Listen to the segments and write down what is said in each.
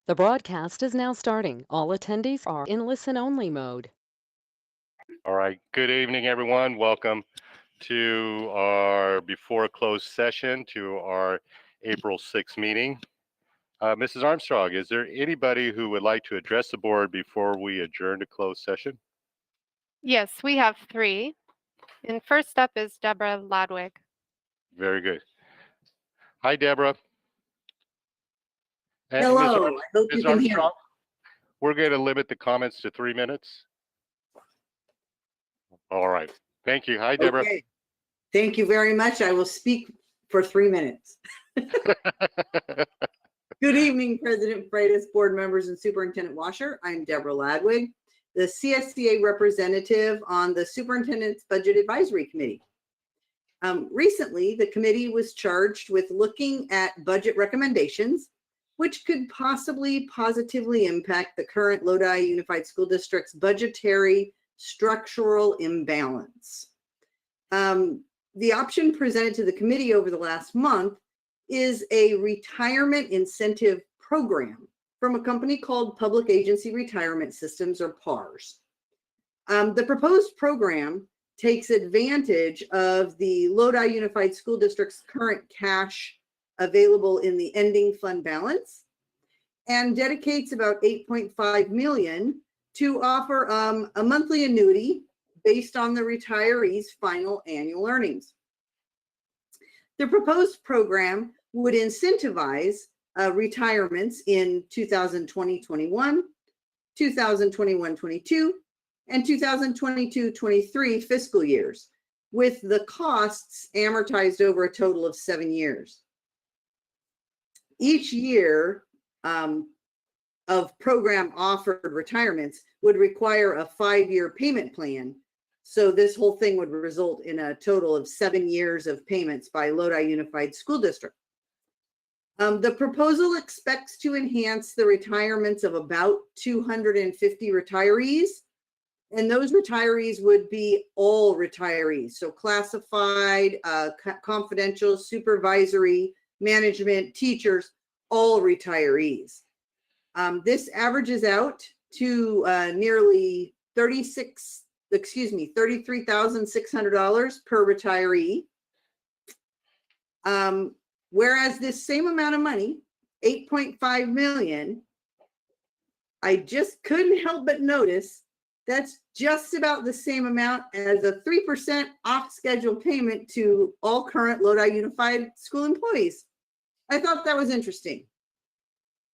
The broadcast is now starting. All attendees are in listen-only mode. All right. Good evening, everyone. Welcome to our before closed session to our April 6th meeting. Mrs. Armstrong, is there anybody who would like to address the board before we adjourn to closed session? Yes, we have three. And first up is Deborah Ladwig. Very good. Hi, Deborah. And Hello, I hope you Ms. can hear me. Armstrong, we're going to limit the comments to 3 minutes. All right. Thank you. Hi, Deborah. Okay. Thank you very much. I will speak for 3 minutes. Good evening, President Freitas, board members, and Superintendent Washer. I'm Deborah Ladwig, the CSCA representative on the Superintendent's Budget Advisory Committee. Recently, the committee was charged with looking at budget recommendations, which could possibly positively impact the current Lodi Unified School District's budgetary structural imbalance. The option presented to the committee over the last month is a retirement incentive program from a company called Public Agency Retirement Systems, or PARS. The proposed program takes advantage of the Lodi Unified School District's current cash available in the ending fund balance and dedicates about $8.5 million to offer a monthly annuity based on the retiree's final annual earnings. The proposed program would incentivize retirements in 2020-21, 2021-22, and 2022-23 fiscal years, with the costs amortized over a total of 7 years. Each year of program offered retirements would require a 5-year payment plan. So this whole thing would result in a total of 7 years of payments by Lodi Unified School District. The proposal expects to enhance the retirements of about 250 retirees, and those retirees would be all retirees. So classified, confidential, supervisory, management, teachers, all retirees. This averages out to nearly $33,600 per retiree. Whereas this same amount of money, $8.5 million, I just couldn't help but notice that's just about the same amount as a 3% off-schedule payment to all current Lodi Unified School employees. I thought that was interesting.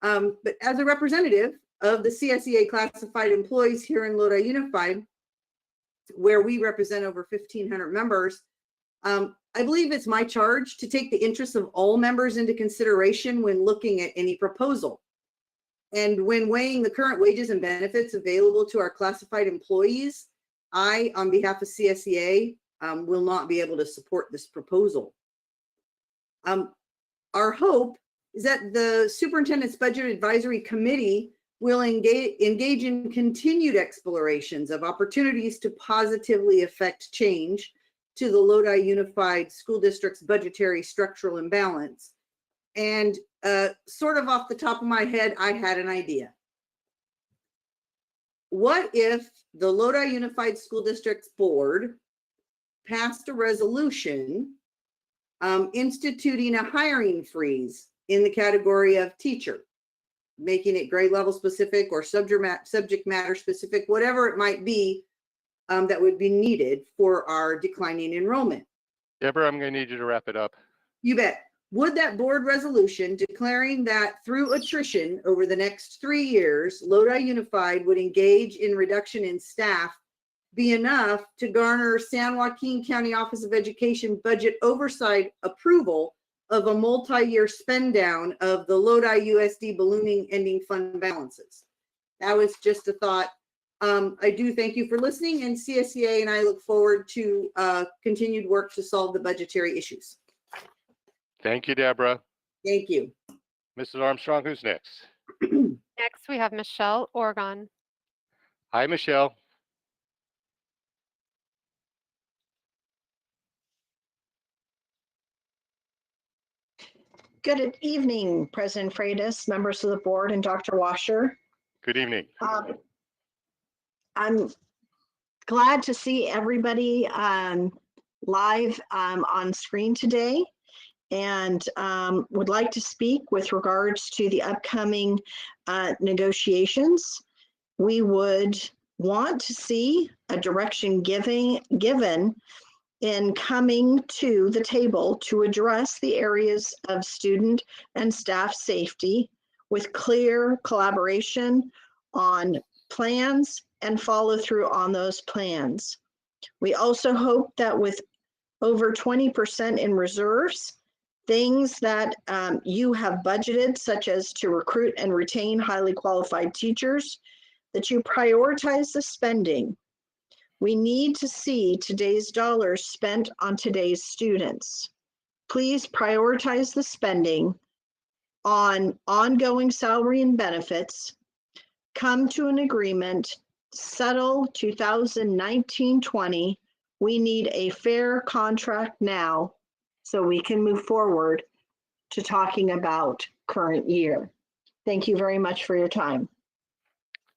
But as a representative of the CSEA classified employees here in Lodi Unified, where we represent over 1,500 members, I believe it's my charge to take the interests of all members into consideration when looking at any proposal. And when weighing the current wages and benefits available to our classified employees, I, on behalf of CSEA, will not be able to support this proposal. Our hope is that the Superintendent's Budget Advisory Committee will engage in continued explorations of opportunities to positively affect change to the Lodi Unified School District's budgetary structural imbalance. And sort of off the top of my head, I had an idea. What if the Lodi Unified School District's board passed a resolution instituting a hiring freeze in the category of teacher, making it grade level specific or subject matter specific, whatever it might be that would be needed for our declining enrollment? Deborah, I'm going to need you to wrap it up. You bet. Would that board resolution declaring that through attrition over the next 3 years, Lodi Unified would engage in reduction in staff be enough to garner San Joaquin County Office of Education budget oversight approval of a multi-year spend down of the Lodi USD ballooning ending fund balances? That was just a thought. I do thank you for listening, and CSEA and I look forward to continued work to solve the budgetary issues. Thank you, Deborah. Thank you. Mrs. Armstrong, who's next? Next, we have Michelle Orgon. Hi, Michelle. Good evening, President Freitas, members of the board, and Dr. Washer. Good evening. I'm glad to see everybody live on screen today, and would like to speak with regards to the upcoming negotiations. We would want to see a direction given in coming to the table to address the areas of student and staff safety with clear collaboration on plans and follow through on those plans. We also hope that with over 20% in reserves, things that you have budgeted, such as to recruit and retain highly qualified teachers, that you prioritize the spending. We need to see today's dollars spent on today's students. Please prioritize the spending on ongoing salary and benefits, come to an agreement, settle 2019-20. We need a fair contract now so we can move forward to talking about current year. Thank you very much for your time.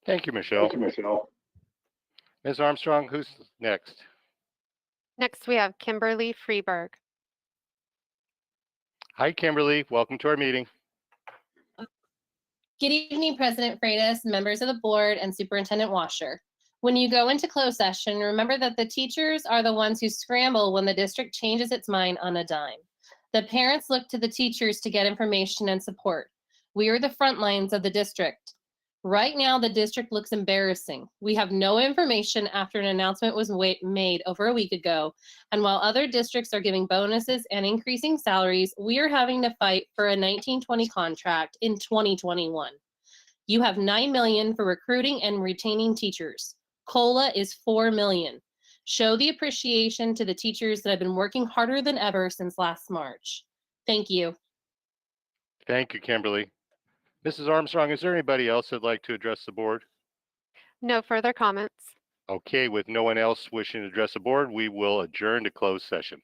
Thank you, Michelle. Ms. Armstrong, who's next? Next, we have Kimberly Freeberg. Hi, Kimberly. Welcome to our meeting. Good evening, President Freitas, members of the board, and Superintendent Washer. When you go into closed session, remember that the teachers are the ones who scramble when the district changes its mind on a dime. The parents look to the teachers to get information and support. We are the front lines of the district. Right now, the district looks embarrassing. We have no information after an announcement was made over a week ago. And while other districts are giving bonuses and increasing salaries, we are having to fight for a 19-20 contract in 2021. You have $9 million for recruiting and retaining teachers. COLA is $4 million. Show the appreciation to the teachers that have been working harder than ever since last March. Thank you. Thank you, Kimberly. Mrs. Armstrong, is there anybody else that'd like to address the board? No further comments. Okay, with no one else wishing to address the board, we will adjourn to closed session.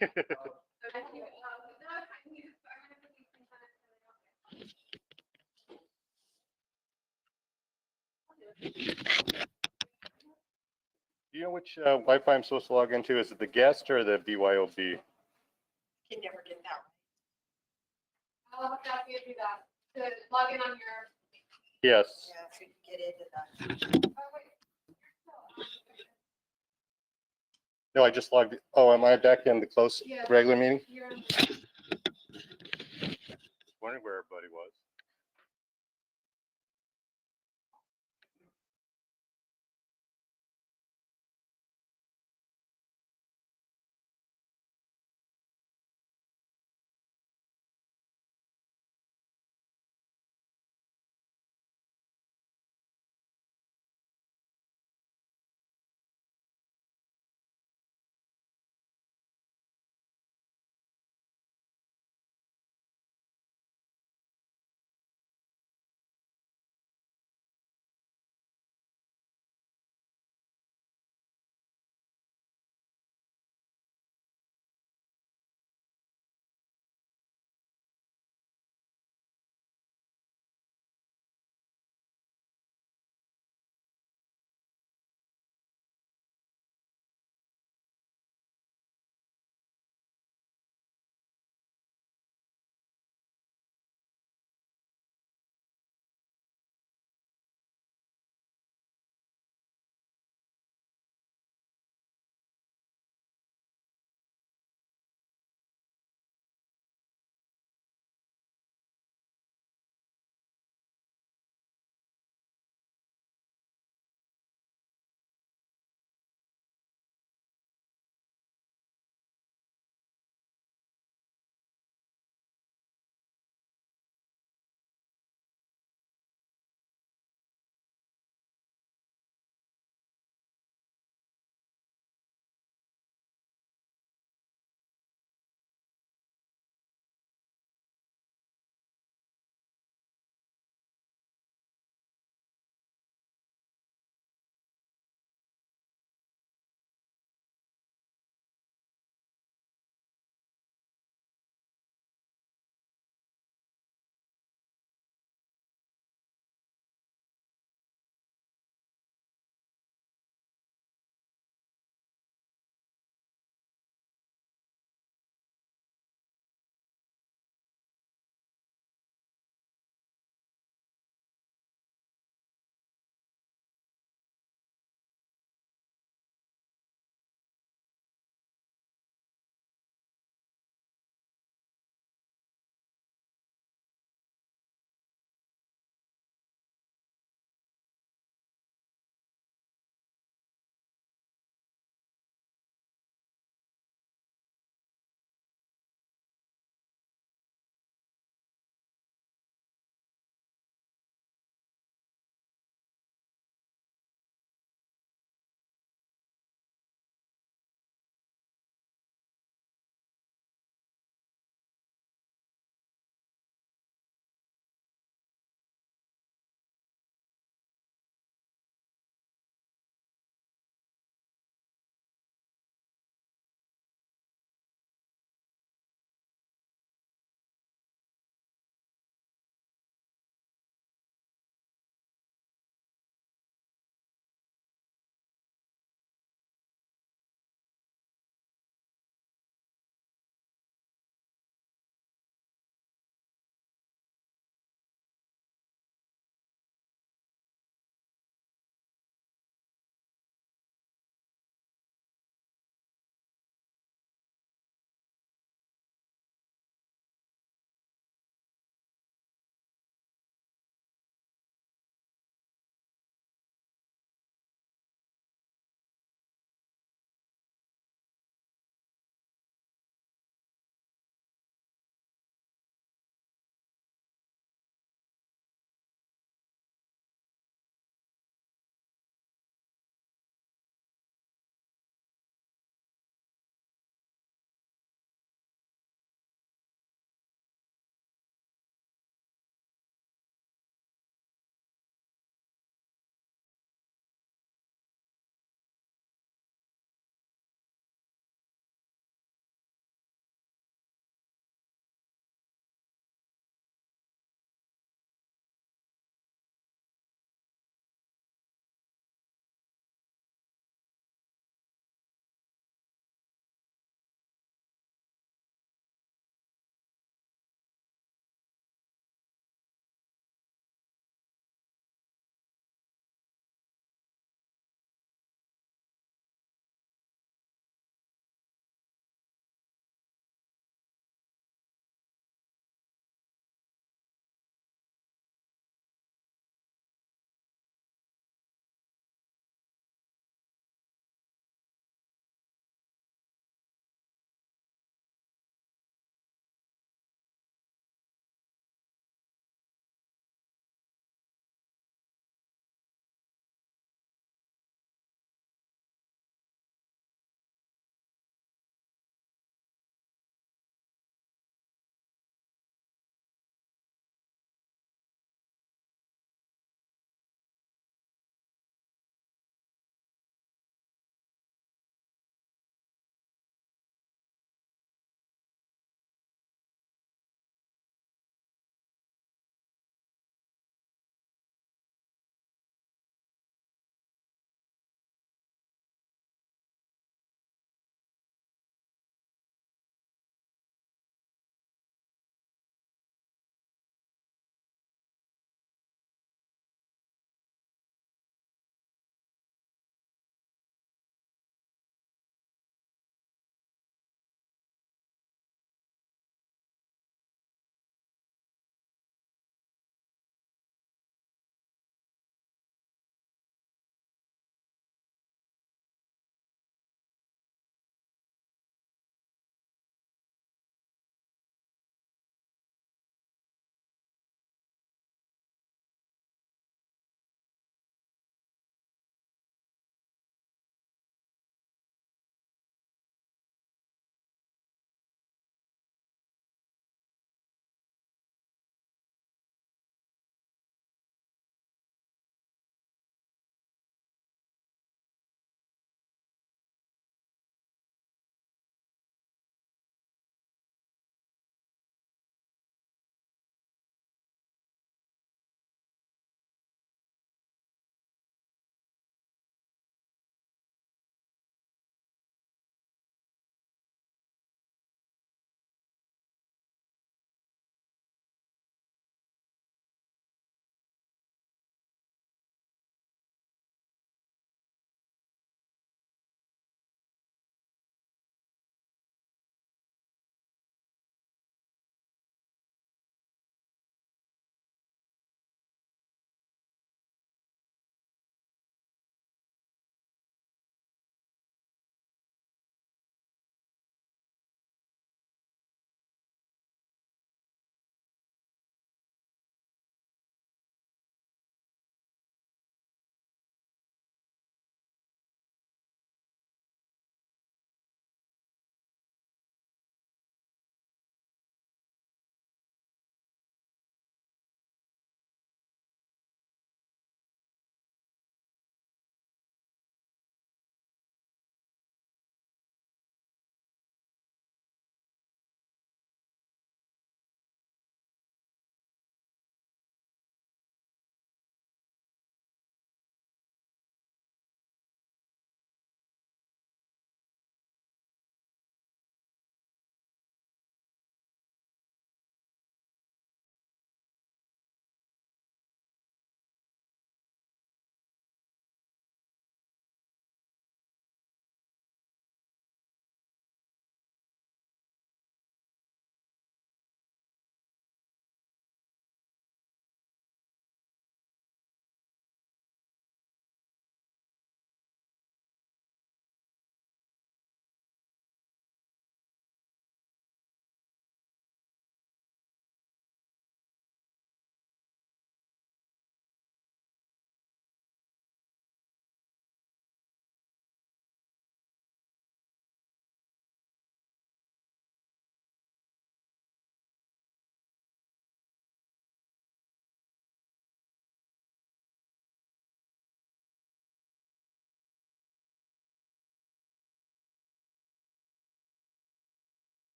Do you know which Wi-Fi I'm supposed to log into? Is it the guest or the BYOB? Can never get that. I'll have to do that. To log in on your. Yes. Yeah, if you get into that. No, I just logged. Oh, am I back in the close regular meeting? Wondering where everybody was.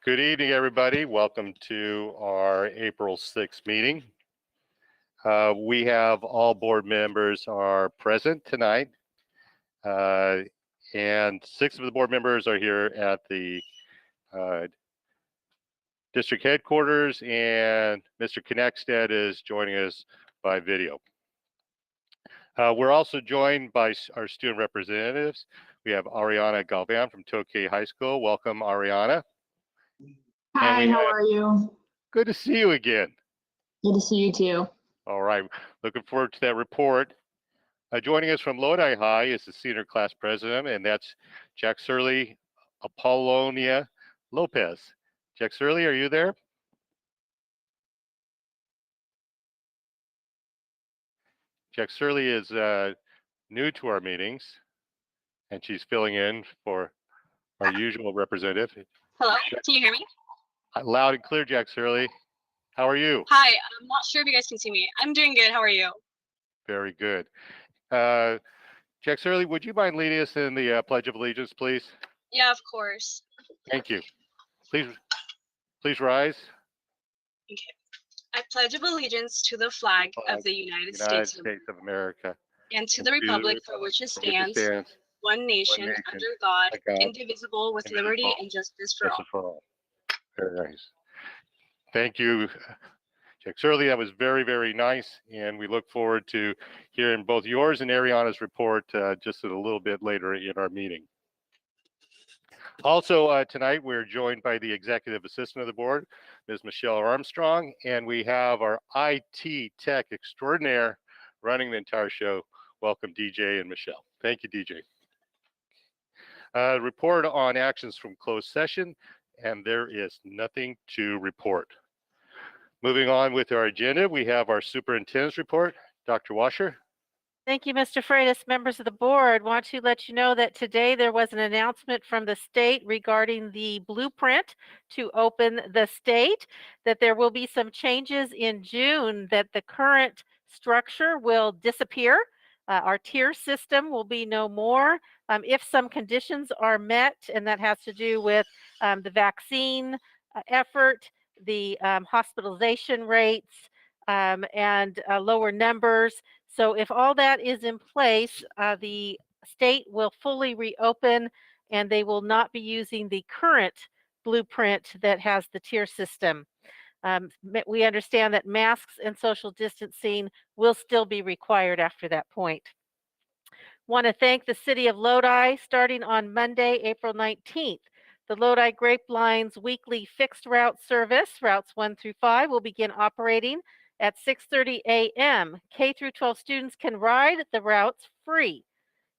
Good evening, everybody. Welcome to our April 6th meeting. We have all board members are present tonight, and 6 of the board members are here at the district headquarters, and Mr. Kneckstead is joining us by video. We're also joined by our student representatives. We have Ariana Galvan from Tokay High School. Welcome, Ariana. Hi, how are you? Good to see you again. Good to see you too. All right, looking forward to that report. Joining us from Lodi High is the senior class president, and that's Jack Surley Apollonia Lopez. Jack Surley, are you there? Jack Surley is new to our meetings, and she's filling in for our usual representative. Hello, can you hear me? Loud and clear, Jack Surley. How are you? Hi, I'm not sure if you guys can see me. I'm doing good. How are you? Very good. Jack Surley, would you mind leading us in the Pledge of Allegiance, please? Yeah, of course. Thank you. Please rise. Okay. I pledge of allegiance to the flag of the United States of America, and to the republic for which it stands, one nation, under God, indivisible, with liberty and justice for all. Very nice. Thank you, Jack Surley. That was very, very nice, and we look forward to hearing both yours and Ariana's report just a little bit later in our meeting. Also tonight, we're joined by the executive assistant of the board, Ms. Michelle Armstrong, and we have our IT tech extraordinaire running the entire show. Welcome, DJ and Michelle. Thank you, DJ. Report on actions from closed session, and there is nothing to report. Moving on with our agenda, we have our superintendent's report. Dr. Washer. Thank you, Mr. Freitas. Members of the board, want to let you know that today there was an announcement from the state regarding the blueprint to open the state, that there will be some changes in June, that the current structure will disappear. Our tier system will be no more if some conditions are met, and that has to do with the vaccine effort, the hospitalization rates, and lower numbers. So if all that is in place, the state will fully reopen, and they will not be using the current blueprint that has the tier system. We understand that masks and social distancing will still be required after that point. Want to thank the city of Lodi. Starting on Monday, April 19th, the Lodi Grapevines weekly fixed route service, routes 1 through 5, will begin operating at 6:30 a.m. K through 12 students can ride the routes free.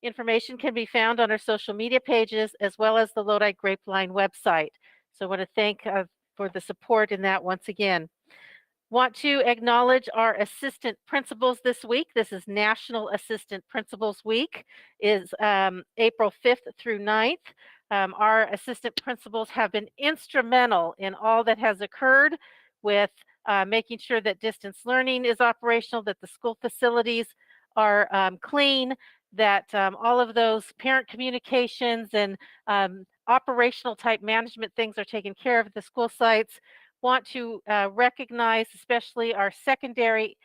Information can be found on our social media pages as well as the Lodi Grapevine website. So I want to thank for the support in that once again. Want to acknowledge our assistant principals this week. This is National Assistant Principals Week, is April 5th through 9th. Our assistant principals have been instrumental in all that has occurred with making sure that distance learning is operational, that the school facilities are clean, that all of those parent communications and operational type management things are taken care of at the school sites. Want to recognize especially our secondary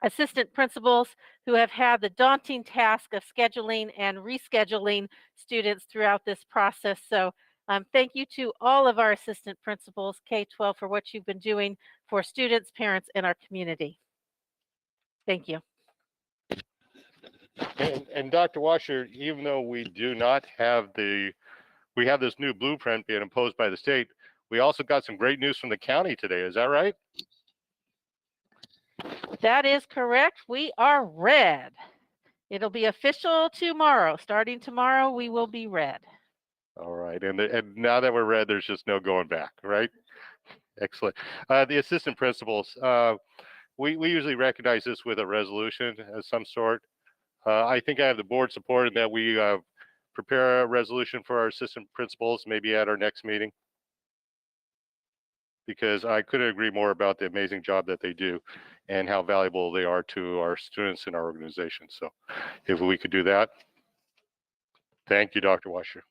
assistant principals who have had the daunting task of scheduling and rescheduling students throughout this process. So thank you to all of our assistant principals, K-12, for what you've been doing for students, parents, and our community. Thank you. And Dr. Washer, even though we do not have we have this new blueprint being imposed by the state, we also got some great news from the county today. Is that right? That is correct. We are red. It'll be official tomorrow. Starting tomorrow, we will be red. All right. And now that we're red, there's just no going back, right? Excellent. The assistant principals, we usually recognize this with a resolution of some sort. I think I have the board support in that we prepare a resolution for our assistant principals, maybe at our next meeting, because I couldn't agree more about the amazing job that they do and how valuable they are to our students and our organization. So if we could do that. Thank you, Dr. Washer.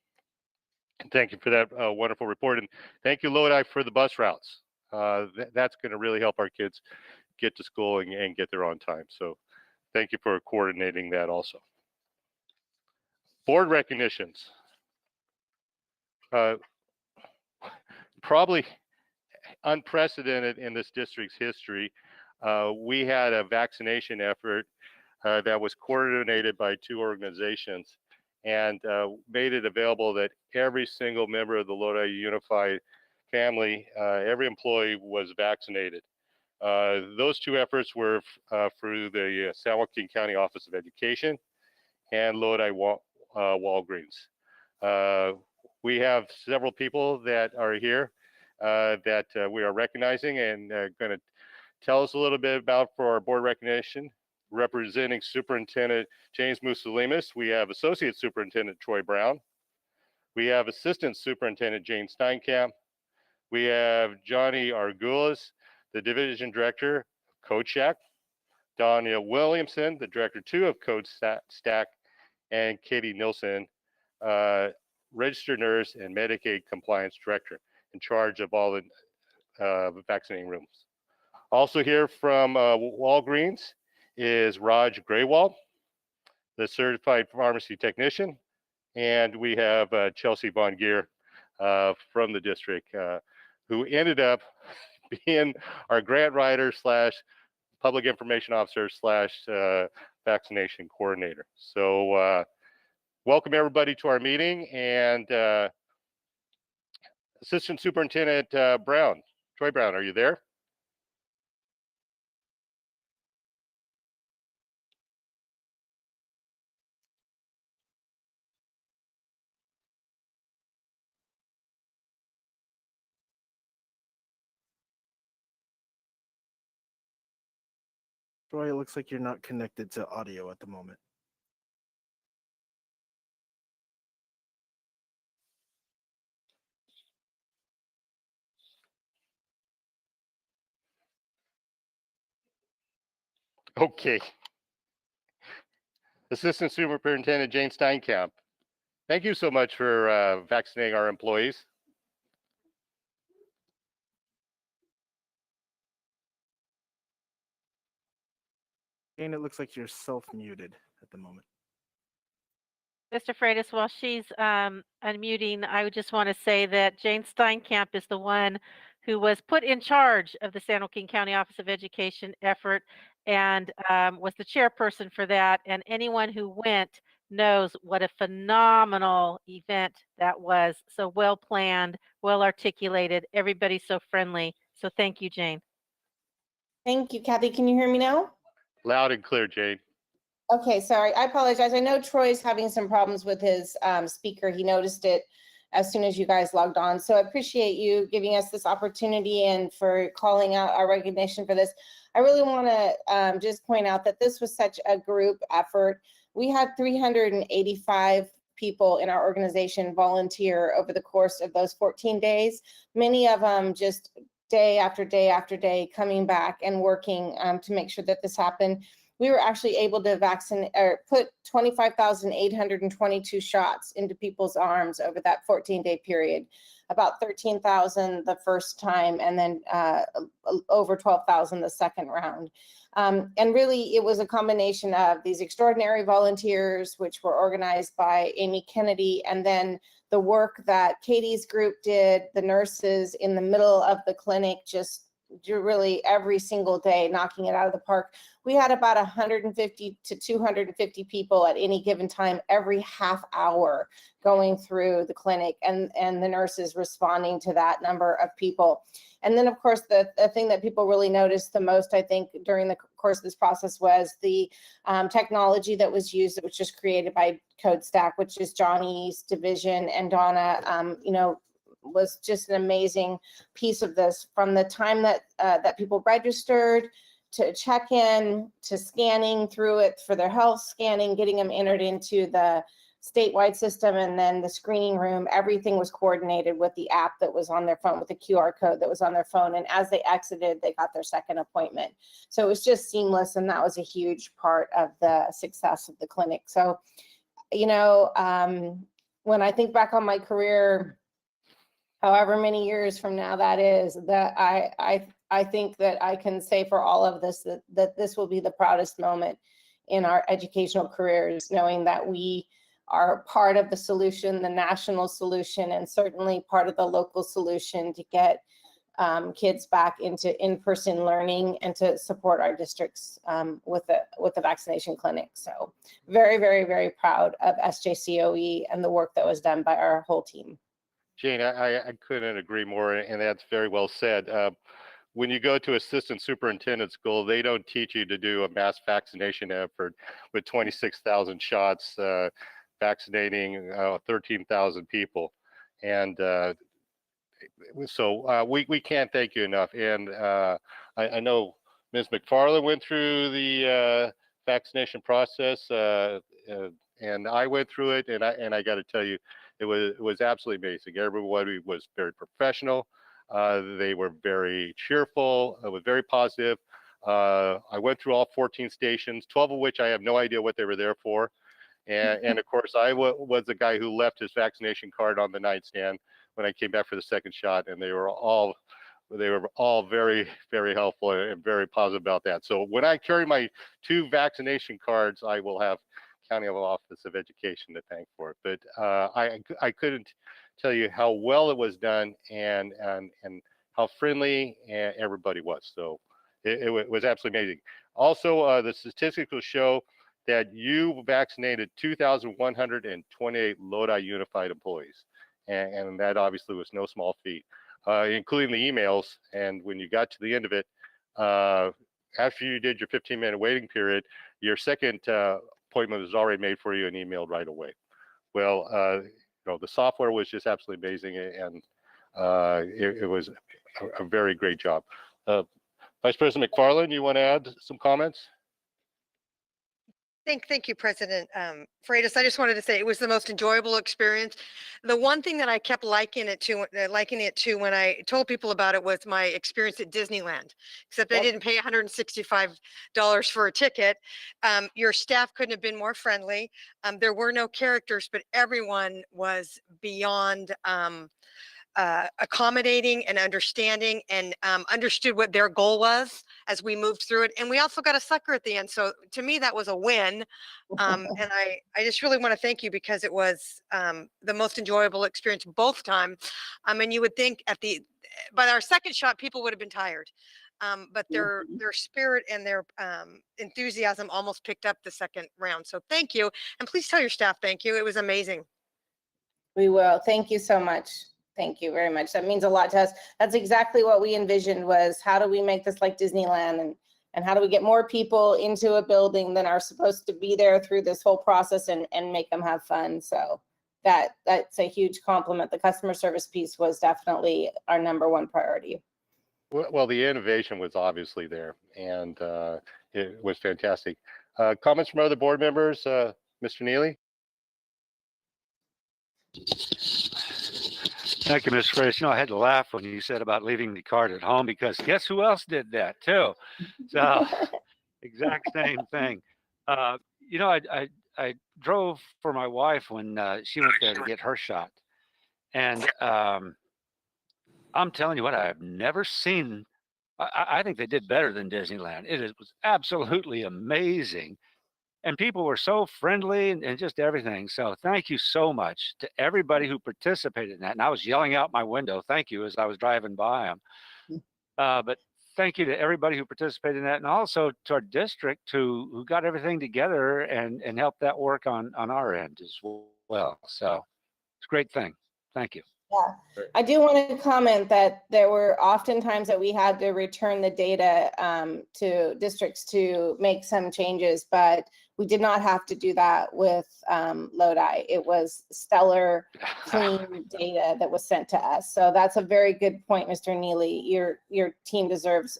Thank you for that wonderful report, and thank you, Lodi, for the bus routes. That's going to really help our kids get to school and get there on time. So thank you for coordinating that also. Board recognitions. Probably unprecedented in this district's history. We had a vaccination effort that was coordinated by 2 organizations and made it available that every single member of the Lodi Unified family, every employee was vaccinated. Those 2 efforts were through the San Joaquin County Office of Education and Lodi Walgreens. We have several people that are here that we are recognizing and going to tell us a little bit about for our board recognition. Representing Superintendent James Musolimus, we have Associate Superintendent Troy Brown. We have Assistant Superintendent Jane Steinkamp. We have Johnny Argulas, the Division Director of CodeShack. Danya Williamson, the Director 2 of CodeStack. And Katie Nilsson, Registered Nurse and Medicaid Compliance Director, in charge of all the vaccinating rooms. Also here from Walgreens is Raj Graywal, the Certified Pharmacy Technician, and we have Chelsea Von Geer from the district, who ended up being our grant writer / public information officer / vaccination coordinator. So welcome everybody to our meeting, and Assistant Superintendent Brown, Troy Brown, are you there? Troy, it looks like you're not connected to audio at the moment. Okay. Assistant Superintendent Jane Steinkamp, thank you so much for vaccinating our employees. Jane, it looks like you're self-muted at the moment. Mr. Freitas, while she's unmuting, I would just want to say that Jane Steinkamp is the one who was put in charge of the San Joaquin County Office of Education effort and was the chairperson for that. And anyone who went knows what a phenomenal event that was. So well planned, well articulated, everybody's so friendly. So thank you, Jane. Thank you, Kathy. Can you hear me now? Loud and clear, Jane. Okay, sorry. I apologize. I know Troy's having some problems with his speaker. He noticed it as soon as you guys logged on. So I appreciate you giving us this opportunity and for calling out our recognition for this. I really want to just point out that this was such a group effort. We had 385 people in our organization volunteer over the course of those 14 days. Many of them just day after day after day coming back and working to make sure that this happened. We were actually able to vaccinate or put 25,822 shots into people's arms over that 14-day period, about 13,000 the first time, and then over 12,000 the second round. And really, it was a combination of these extraordinary volunteers, which were organized by Amy Kennedy, and then the work that Katie's group did, the nurses in the middle of the clinic, just really every single day knocking it out of the park. We had about 150 to 250 people at any given time, every half hour going through the clinic, and the nurses responding to that number of people. And then, of course, the thing that people really noticed the most, I think, during the course of this process was the technology that was used, that was just created by CodeStack, which is Johnny's division, and Donna, was just an amazing piece of this, from the time that that people registered to check-in to scanning through it for their health scanning, getting them entered into the statewide system, and then the screening room. Everything was coordinated with the app that was on their phone, with the QR code that was on their phone. And as they exited, they got their second appointment. So it was just seamless, and that was a huge part of the success of the clinic. So, when I think back on my career, however many years from now that is, that I think that I can say for all of this that this will be the proudest moment in our educational careers, knowing that we are part of the solution, the national solution, and certainly part of the local solution to get kids back into in-person learning and to support our districts with the vaccination clinic. So very, very, very proud of SJCOE and the work that was done by our whole team. Jane, I couldn't agree more, and that's very well said. When you go to assistant superintendent school, they don't teach you to do a mass vaccination effort with 26,000 shots, vaccinating 13,000 people. And so we can't thank you enough. And I know Ms. McFarland went through the vaccination process, and I went through it, and I got to tell you, it was absolutely amazing. Everybody was very professional. They were very cheerful. It was very positive. I went through all 14 stations, 12 of which I have no idea what they were there for. And of course, I was the guy who left his vaccination card on the nightstand when I came back for the second shot, and they were all very, very helpful and very positive about that. So when I carry my 2 vaccination cards, I will have County Office of Education to thank for it. But I couldn't tell you how well it was done and how friendly everybody was. So it was absolutely amazing. Also, the statistics will show that you vaccinated 2,128 Lodi Unified employees. And that obviously was no small feat, including the emails. And when you got to the end of it, after you did your 15-minute waiting period, your second appointment was already made for you and emailed right away. Well, the software was just absolutely amazing, and it was a very great job. Vice President McFarland, you want to add some comments? Thank you, President Freitas. I just wanted to say it was the most enjoyable experience. The one thing that I kept liking it to when I told people about it was my experience at Disneyland, except I didn't pay $165 for a ticket. Your staff couldn't have been more friendly. There were no characters, but everyone was beyond accommodating and understanding, and understood what their goal was as we moved through it. And we also got a sucker at the end. So to me, that was a win. And I just really want to thank you, because it was the most enjoyable experience both times. And you would think by our second shot, people would have been tired. But their spirit and their enthusiasm almost picked up the second round. So thank you. And please tell your staff thank you. It was amazing. We will. Thank you so much. Thank you very much. That means a lot to us. That's exactly what we envisioned, was how do we make this like Disneyland, and how do we get more people into a building than are supposed to be there through this whole process and make them have fun. So that's a huge compliment. The customer service piece was definitely our #1 priority. Well, the innovation was obviously there, and it was fantastic. Comments from other board members? Mr. Neely? Thank you, Mr. Freitas. I had to laugh when you said about leaving the card at home, because guess who else did that too? So exact same thing. I drove for my wife when she went there to get her shot. And I'm telling you what, I've never seen, I think they did better than Disneyland. It was absolutely amazing. And people were so friendly and just everything. So thank you so much to everybody who participated in that. And I was yelling out my window, thank you, as I was driving by them. But thank you to everybody who participated in that. And also to our district who got everything together and helped that work on our end as well. So it's a great thing. Thank you. Yeah, I do want to comment that there were often times that we had to return the data to districts to make some changes, but we did not have to do that with Lodi. It was stellar, clean data that was sent to us. So that's a very good point, Mr. Neely. Your team deserves,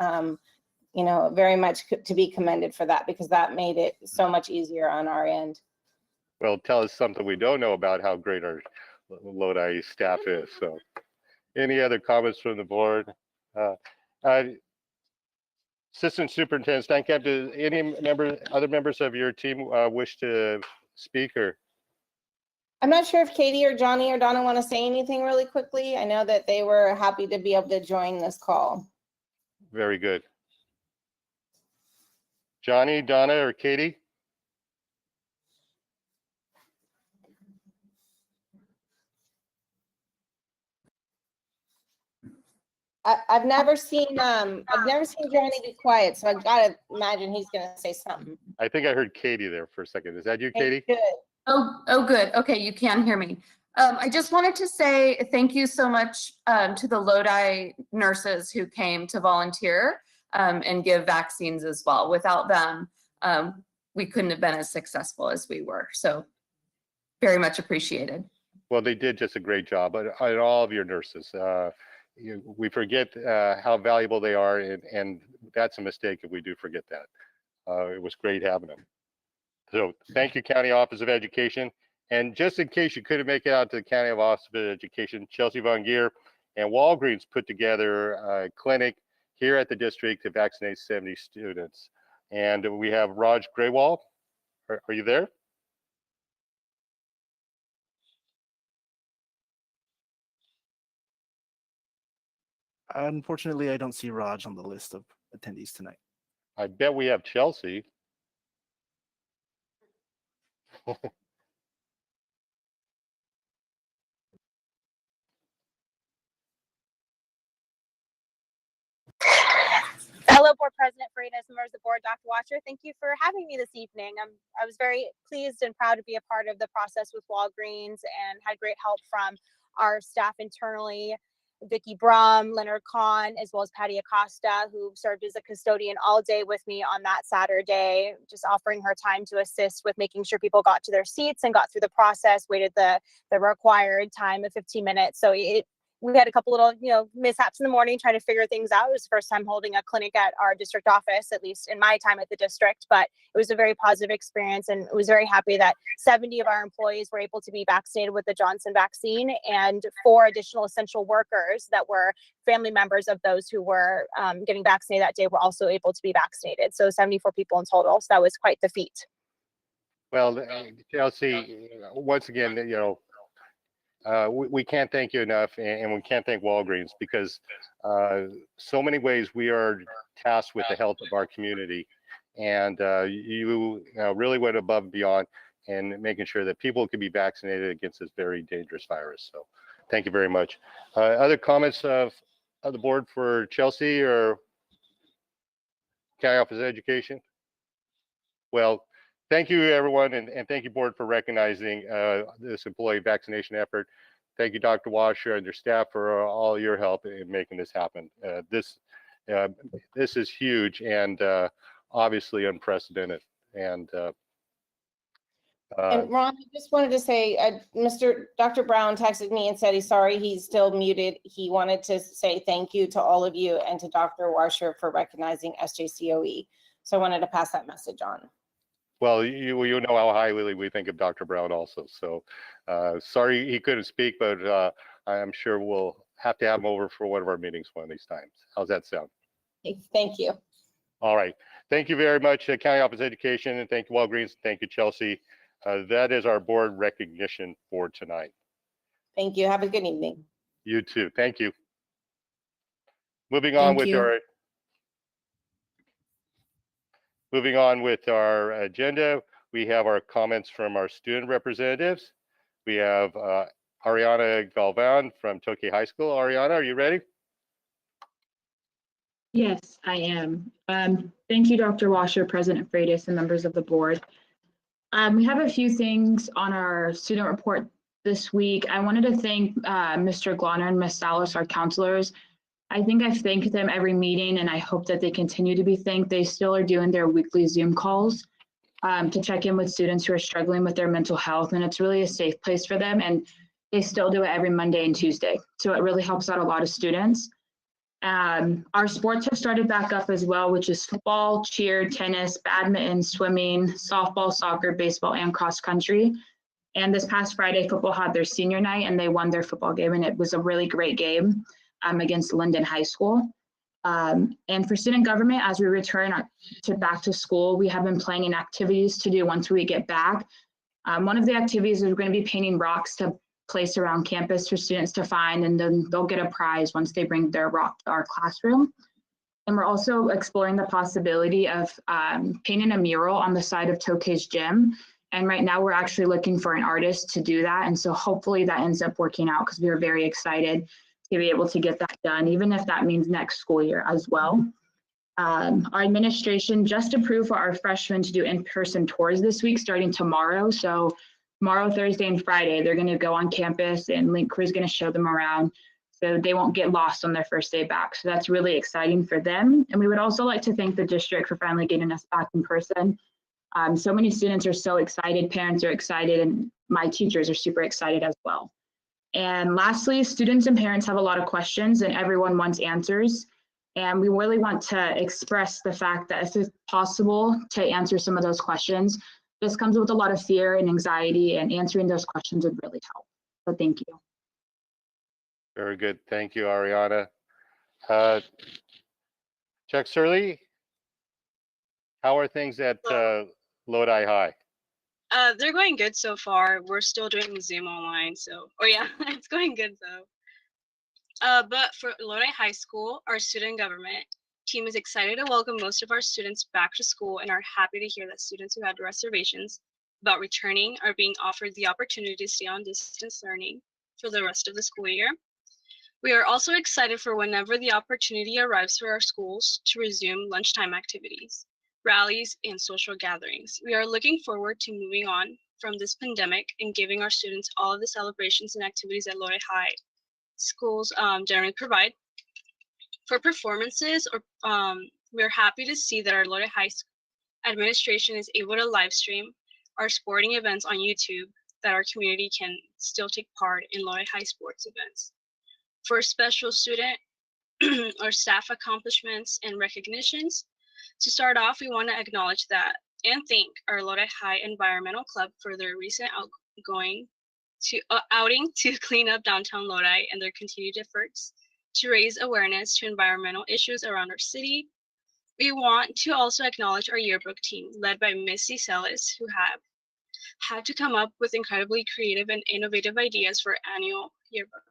very much to be commended for that, because that made it so much easier on our end. Well, tell us something we don't know about how great our Lodi staff is. So any other comments from the board? Assistant Superintendent Steinkamp, do any other members of your team wish to speak? Or I'm not sure if Katie or Johnny or Donna want to say anything really quickly. I know that they were happy to be able to join this call. Very good. Johnny, Donna, or Katie? I've never seen Johnny be quiet, so I gotta imagine he's gonna say something. I think I heard Katie there for a second. Is that you, Okay, Katie? good. Oh, good. Okay, you can hear me. I just wanted to say thank you so much to the Lodi nurses who came to volunteer and give vaccines as well. Without them, we couldn't have been as successful as we were. So very much appreciated. Well, they did just a great job, but all of your nurses. We forget how valuable they are, and that's a mistake if we do forget that. It was great having them. So thank you, County Office of Education. And just in case you couldn't make it out to the County Office of Education, Chelsea Von Geer and Walgreens put together a clinic here at the district to vaccinate 70 students. And we have Raj Graywal. Are you there? Unfortunately, I don't see Raj on the list of attendees tonight. I bet we have Chelsea. Hello, Board President Freitas, members of the board, Dr. Watcher. Thank you for having me this evening. I was very pleased and proud to be a part of the process with Walgreens and had great help from our staff internally, Vicki Brum, Leonard Kahn, as well as Patty Acosta, who served as a custodian all day with me on that Saturday, just offering her time to assist with making sure people got to their seats and got through the process, waited the required time of 15 minutes. So we had a couple little, mishaps in the morning trying to figure things out. It was the first time holding a clinic at our district office, at least in my time at the district, but it was a very positive experience, and I was very happy that 70 of our employees were able to be vaccinated with the Johnson vaccine, and 4 additional essential workers that were family members of those who were getting vaccinated that day were also able to be vaccinated. So 74 people in total. So that was quite the feat. Well, Chelsea, once again, we can't thank you enough, and we can't thank Walgreens, because so many ways we are tasked with the health of our community, and you really went above and beyond in making sure that people can be vaccinated against this very dangerous virus. So thank you very much. Other comments of the board for Chelsea or County Office of Education? Well, thank you, everyone, and thank you, board, for recognizing this employee vaccination effort. Thank you, Dr. Washer and your staff, for all your help in making this happen. This is huge and obviously unprecedented. And Ron, I just wanted to say, Dr. Brown texted me and said he's sorry he's still muted. He wanted to say thank you to all of you and to Dr. Washer for recognizing SJCOE. So I wanted to pass that message on. Well, you know how highly we think of Dr. Brown also. So sorry he couldn't speak, but I'm sure we'll have to have him over for one of our meetings one of these times. How's that sound? Thank you. All right. Thank you very much, County Office of Education, and thank you, Walgreens. Thank you, Chelsea. That is our board recognition for tonight. Thank you. Have a good evening. You too. Thank you. Moving on with our agenda, we have our comments from our student representatives. We have Ariana Galvan from Tokyo High School. Ariana, are you ready? Yes, I am. Thank you, Dr. Washer, President Freitas, and members of the board. We have a few things on our student report this week. I wanted to thank Mr. Glonner and Ms. Salas, our counselors. I think I've thanked them every meeting, and I hope that they continue to be thanked. They still are doing their weekly Zoom calls to check in with students who are struggling with their mental health, and it's really a safe place for them, and they still do it every Monday and Tuesday. So it really helps out a lot of students. Our sports have started back up as well, which is football, cheer, tennis, badminton, swimming, softball, soccer, baseball, and cross country. And this past Friday, football had their senior night, and they won their football game, and it was a really great game against Linden High School. And for student government, as we return back to school, we have been planning activities to do once we get back. One of the activities is we're going to be painting rocks to place around campus for students to find, and then they'll get a prize once they bring their rock to our classroom. And we're also exploring the possibility of painting a mural on the side of Tokay's gym. And right now we're actually looking for an artist to do that. And so hopefully that ends up working out, because we are very excited to be able to get that done, even if that means next school year as well. Our administration just approved for our freshmen to do in-person tours this week, starting tomorrow. So tomorrow, Thursday, and Friday, they're going to go on campus, and Link Crew is going to show them around, so they won't get lost on their first day back. So that's really exciting for them. And we would also like to thank the district for finally getting us back in person. So many students are so excited, parents are excited, and my teachers are super excited as well. And lastly, students and parents have a lot of questions, and everyone wants answers. And we really want to express the fact that if it's possible to answer some of those questions, this comes with a lot of fear and anxiety, and answering those questions would really help. So thank you. Very good. Thank you, Ariana. Chuck Surley, how are things at Lodi High? They're going good so far. We're still doing Zoom online, so yeah, it's going good though. But for Lodi High School, our student government team is excited to welcome most of our students back to school, and are happy to hear that students who had reservations about returning are being offered the opportunity to stay on distance learning for the rest of the school year. We are also excited for whenever the opportunity arrives for our schools to resume lunchtime activities, rallies, and social gatherings. We are looking forward to moving on from this pandemic and giving our students all of the celebrations and activities that Lodi High schools generally provide. For performances, we're happy to see that our Lodi High administration is able to live stream our sporting events on YouTube, that our community can still take part in Lodi High sports events. For special student or staff accomplishments and recognitions, to start off, we want to acknowledge that and thank our Lodi High Environmental Club for their recent outing to clean up downtown Lodi, and their continued efforts to raise awareness to environmental issues around our city. We want to also acknowledge our yearbook team, led by Missy Celis, who have had to come up with incredibly creative and innovative ideas for annual yearbook.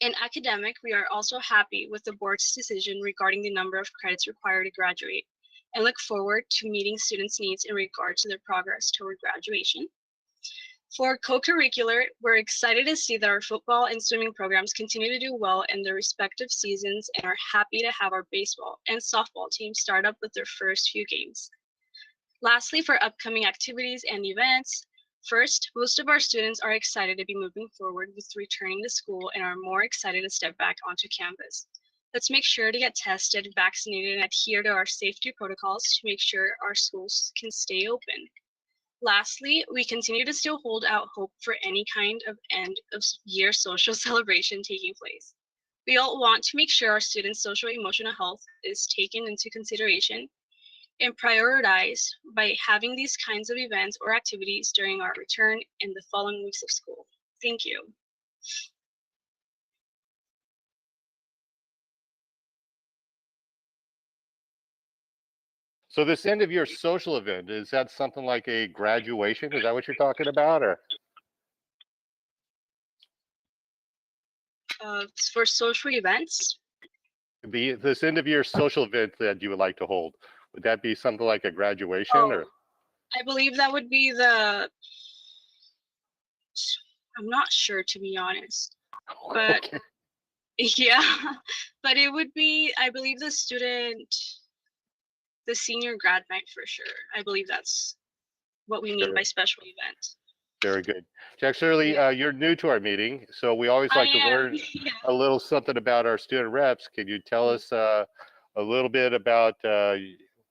In academic, we are also happy with the board's decision regarding the number of credits required to graduate, and look forward to meeting students' needs in regard to their progress toward graduation. For co-curricular, we're excited to see that our football and swimming programs continue to do well in their respective seasons, and are happy to have our baseball and softball teams start up with their first few games. Lastly, for upcoming activities and events, first, most of our students are excited to be moving forward with returning to school, and are more excited to step back onto campus. Let's make sure to get tested, vaccinated, and adhere to our safety protocols to make sure our schools can stay open. Lastly, we continue to still hold out hope for any kind of end of year social celebration taking place. We all want to make sure our students' social and emotional health is taken into consideration and prioritized by having these kinds of events or activities during our return in the following weeks of school. Thank you. So this end of year social event, is that something like a graduation? Is that what you're talking about, or? For social events? This end of year social event that you would like to hold, would that be something like a graduation, or? I believe that would be the, I'm not sure, to be honest, but Okay. yeah, but it would be, I believe, the senior grad night for sure. I believe that's what we mean by special event. Very good. Jack Shirley, you're new to our meeting, so we always like to learn a little something about our student reps. Can you tell us a little bit about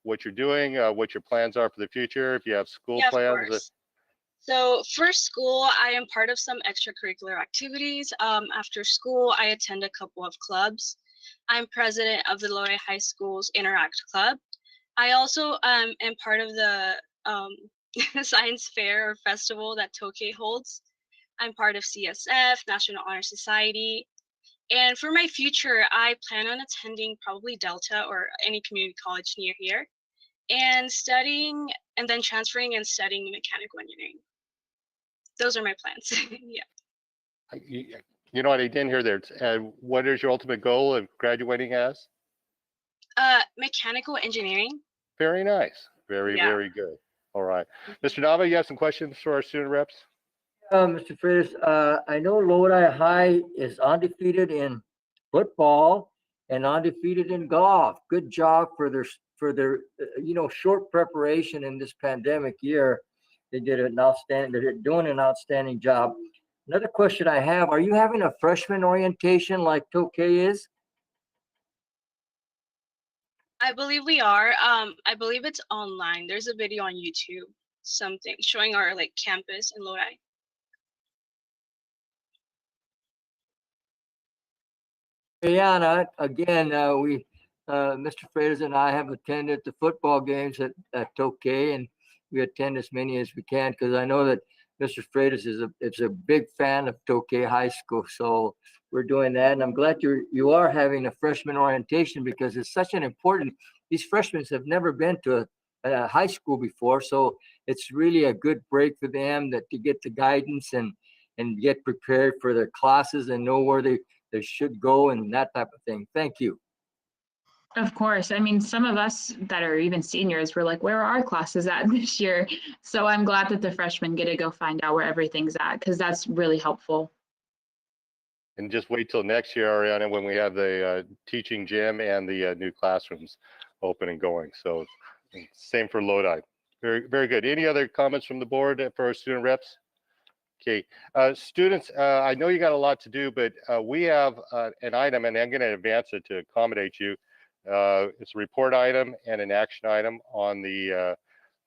what you're doing, what your plans are for the future, if you have school plans? Of course. So for school, I am part of some extracurricular activities. After school, I attend a couple of clubs. I'm president of the Lodi High School's Interact Club. I also am part of the science fair or festival that Tokay holds. I'm part of CSF, National Honor Society. And for my future, I plan on attending probably Delta or any community college near here. and studying and then transferring and studying mechanical engineering. Those are my plans. Yeah. You know what I didn't hear there. What is your ultimate goal of graduating as? Mechanical engineering. Very nice. Very, Yeah. very good. All right. Mr. Nava, you have some questions for our student reps? Mr. Freitas, I know Lodi High is undefeated in football and undefeated in golf. Good job for their short preparation in this pandemic year. They're doing an outstanding job. Another question I have, are you having a freshman orientation like Tokay is? I believe we are. I believe it's online. There's a video on YouTube, something showing our campus in Lodi. Brianna, again, Mr. Freitas and I have attended the football games at Tokay, and we attend as many as we can because I know that Mr. Freitas is a big fan of Tokay High School. So we're doing that, and I'm glad you are having a freshman orientation because it's such an important. These freshmen have never been to a high school before, so it's really a good break for them to get the guidance and get prepared for their classes and know where they should go and that type of thing. Thank you. Of course. I mean, some of us that are even seniors were like, where are our classes at this year? So I'm glad that the freshmen get to go find out where everything's at because that's really helpful. And just wait till next year, Ariana, when we have the teaching gym and the new classrooms open and going. So same for Lodi. Very, very good. Any other comments from the board for our student reps? Okay, students, I know you got a lot to do, but we have an item, and I'm going to advance it to accommodate you. It's a report item and an action item on the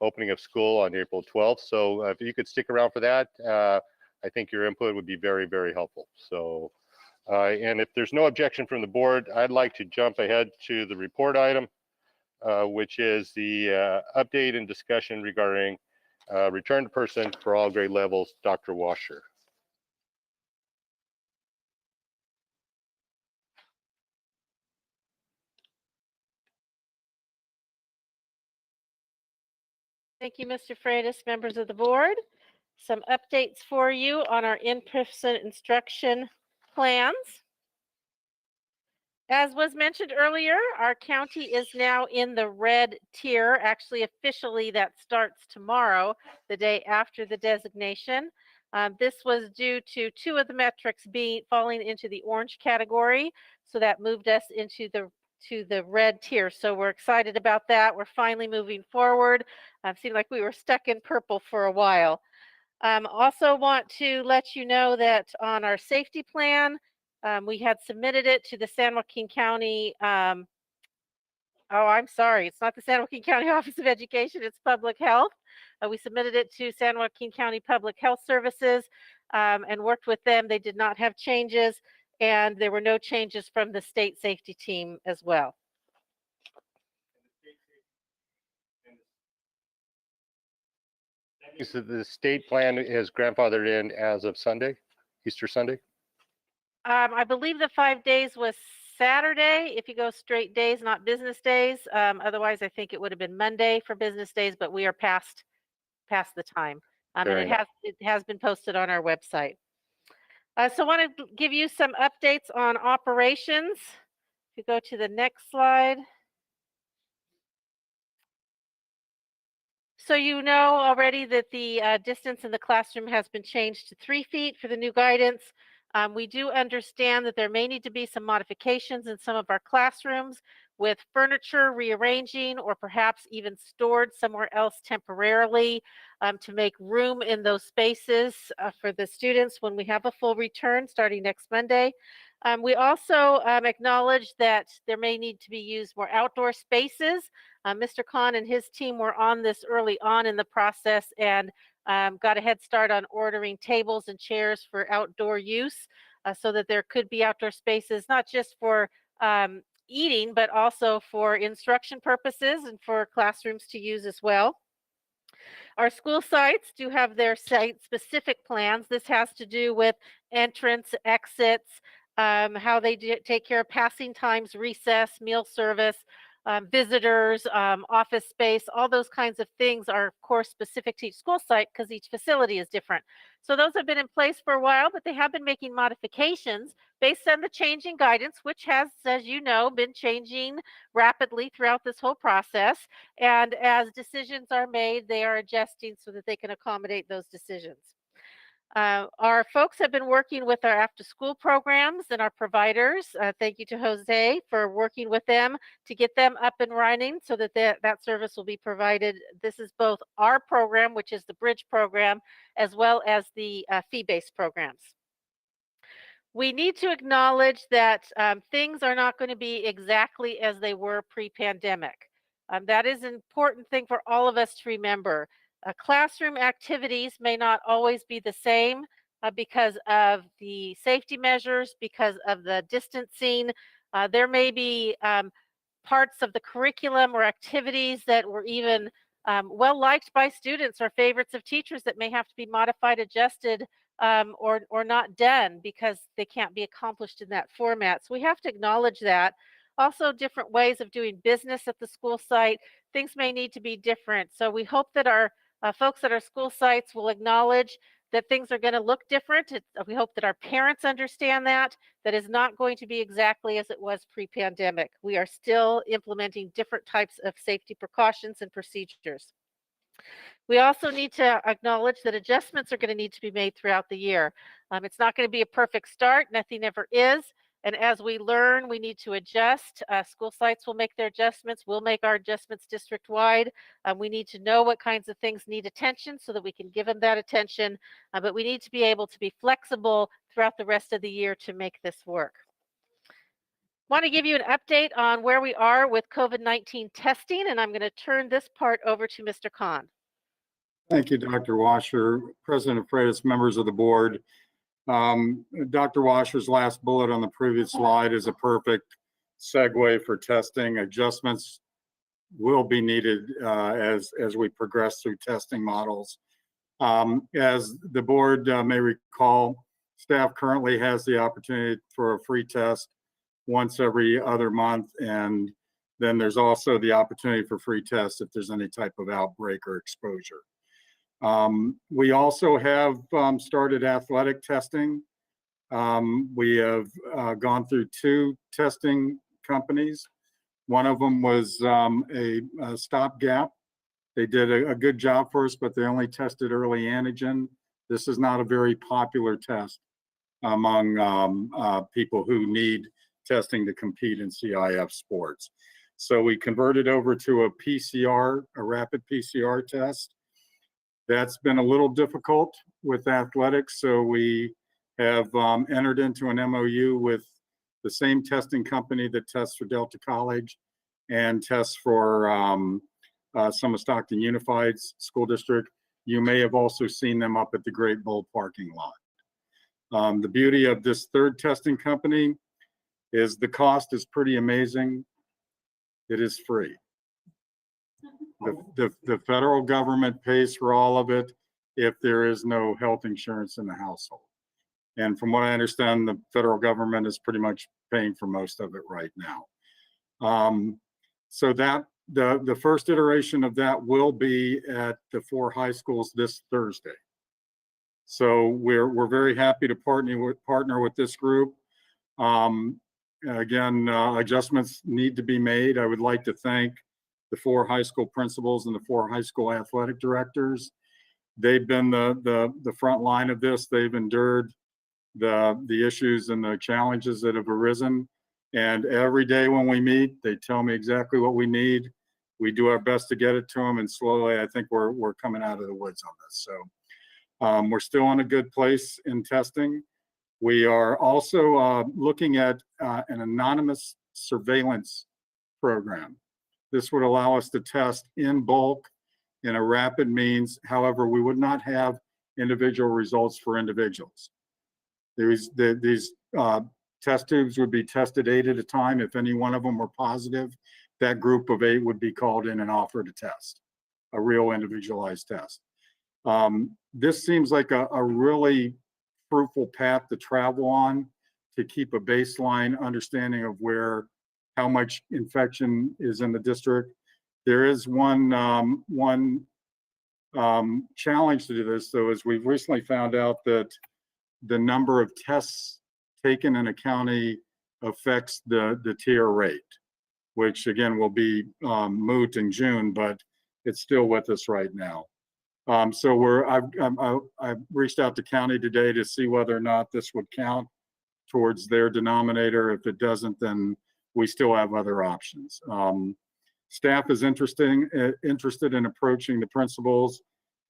opening of school on April 12th. So if you could stick around for that, I think your input would be very, very helpful. So, and if there's no objection from the board, I'd like to jump ahead to the report item, which is the update and discussion regarding return to person for all grade levels, Dr. Washer. Thank you, Mr. Freitas, members of the board. Some updates for you on our in-person instruction plans. As was mentioned earlier, our county is now in the red tier. Actually, officially, that starts tomorrow, the day after the designation. This was due to two of the metrics falling into the orange category, so that moved us into the red tier. So we're excited about that. We're finally moving forward. Seemed like we were stuck in purple for a while. Also want to let you know that on our safety plan, we had submitted it to the San Joaquin County, oh, I'm sorry, it's not the San Joaquin County Office of Education, it's Public Health. We submitted it to San Joaquin County Public Health Services and worked with them. They did not have changes, and there were no changes from the state safety team as well. So the state plan is grandfathered in as of Sunday, Easter Sunday? I believe the 5 days was Saturday, if you go straight days, not business days. Otherwise, I think it would have been Monday for business days, but we are past the time. And it has been posted on our website. So I want to give you some updates on operations. If you go to the next slide. So you know already that the distance in the classroom has been changed to 3 feet for the new guidance. We do understand that there may need to be some modifications in some of our classrooms with furniture rearranging or perhaps even stored somewhere else temporarily to make room in those spaces for the students when we have a full return starting next Monday. We also acknowledge that there may need to be used more outdoor spaces. Mr. Khan and his team were on this early on in the process and got a head start on ordering tables and chairs for outdoor use so that there could be outdoor spaces, not just for eating, but also for instruction purposes and for classrooms to use as well. Our school sites do have their site-specific plans. This has to do with entrance, exits, how they take care of passing times, recess, meal service, visitors, office space, all those kinds of things are of course specific to each school site because each facility is different. So those have been in place for a while, but they have been making modifications based on the changing guidance, which has, as you know, been changing rapidly throughout this whole process. And as decisions are made, they are adjusting so that they can accommodate those decisions. Our folks have been working with our after school programs and our providers. Thank you to Jose for working with them to get them up and running so that that service will be provided. This is both our program, which is the Bridge program, as well as the fee-based programs. We need to acknowledge that things are not going to be exactly as they were pre-pandemic. That is an important thing for all of us to remember. Classroom activities may not always be the same because of the safety measures, because of the distancing. There may be parts of the curriculum or activities that were even well liked by students or favorites of teachers that may have to be modified, adjusted, or not done because they can't be accomplished in that format. So we have to acknowledge that. Also, different ways of doing business at the school site, things may need to be different. So we hope that our folks at our school sites will acknowledge that things are going to look different. We hope that our parents understand that is not going to be exactly as it was pre-pandemic. We are still implementing different types of safety precautions and procedures. We also need to acknowledge that adjustments are going to need to be made throughout the year. It's not going to be a perfect start. Nothing ever is. And as we learn, we need to adjust. School sites will make their adjustments. We'll make our adjustments district-wide. We need to know what kinds of things need attention so that we can give them that attention. But we need to be able to be flexible throughout the rest of the year to make this work. Want to give you an update on where we are with COVID-19 testing, and I'm going to turn this part over to Mr. Khan. Thank you, Dr. Washer, President Freitas, members of the board. Dr. Washer's last bullet on the previous slide is a perfect segue for testing. Adjustments will be needed as we progress through testing models. As the board may recall, staff currently has the opportunity for a free test once every other month, and then there's also the opportunity for free tests if there's any type of outbreak or exposure. We also have started athletic testing. We have gone through 2 testing companies. One of them was a stopgap. They did a good job for us, but they only tested early antigen. This is not a very popular test among people who need testing to compete in CIF sports. So we converted over to a PCR, a rapid PCR test. That's been a little difficult with athletics, so we have entered into an MOU with the same testing company that tests for Delta College and tests for some of Stockton Unified's school district. You may have also seen them up at the Great Bowl parking lot. The beauty of this third testing company is the cost is pretty amazing. It is free. The federal government pays for all of it if there is no health insurance in the household. And from what I understand, the federal government is pretty much paying for most of it right now. So that the first iteration of that will be at the 4 high schools this Thursday. So we're very happy to partner with this group. Again, adjustments need to be made. I would like to thank the 4 high school principals and the 4 high school athletic directors. They've been the front line of this. They've endured the issues and the challenges that have arisen. And every day when we meet, they tell me exactly what we need. We do our best to get it to them, and slowly I think we're coming out of the woods on this. So we're still in a good place in testing. We are also looking at an anonymous surveillance program. This would allow us to test in bulk in a rapid means. However, we would not have individual results for individuals. These test tubes would be tested 8 at a time. If any one of them were positive, that group of 8 would be called in and offered a test, a real individualized test. This seems like a really fruitful path to travel on to keep a baseline understanding of where how much infection is in the district. There is one challenge to do this, though, is we've recently found out that the number of tests taken in a county affects the tier rate, which again will be moot in June, but it's still with us right now. So I've reached out to county today to see whether or not this would count towards their denominator. If it doesn't, then we still have other options. Staff is interested in approaching the principals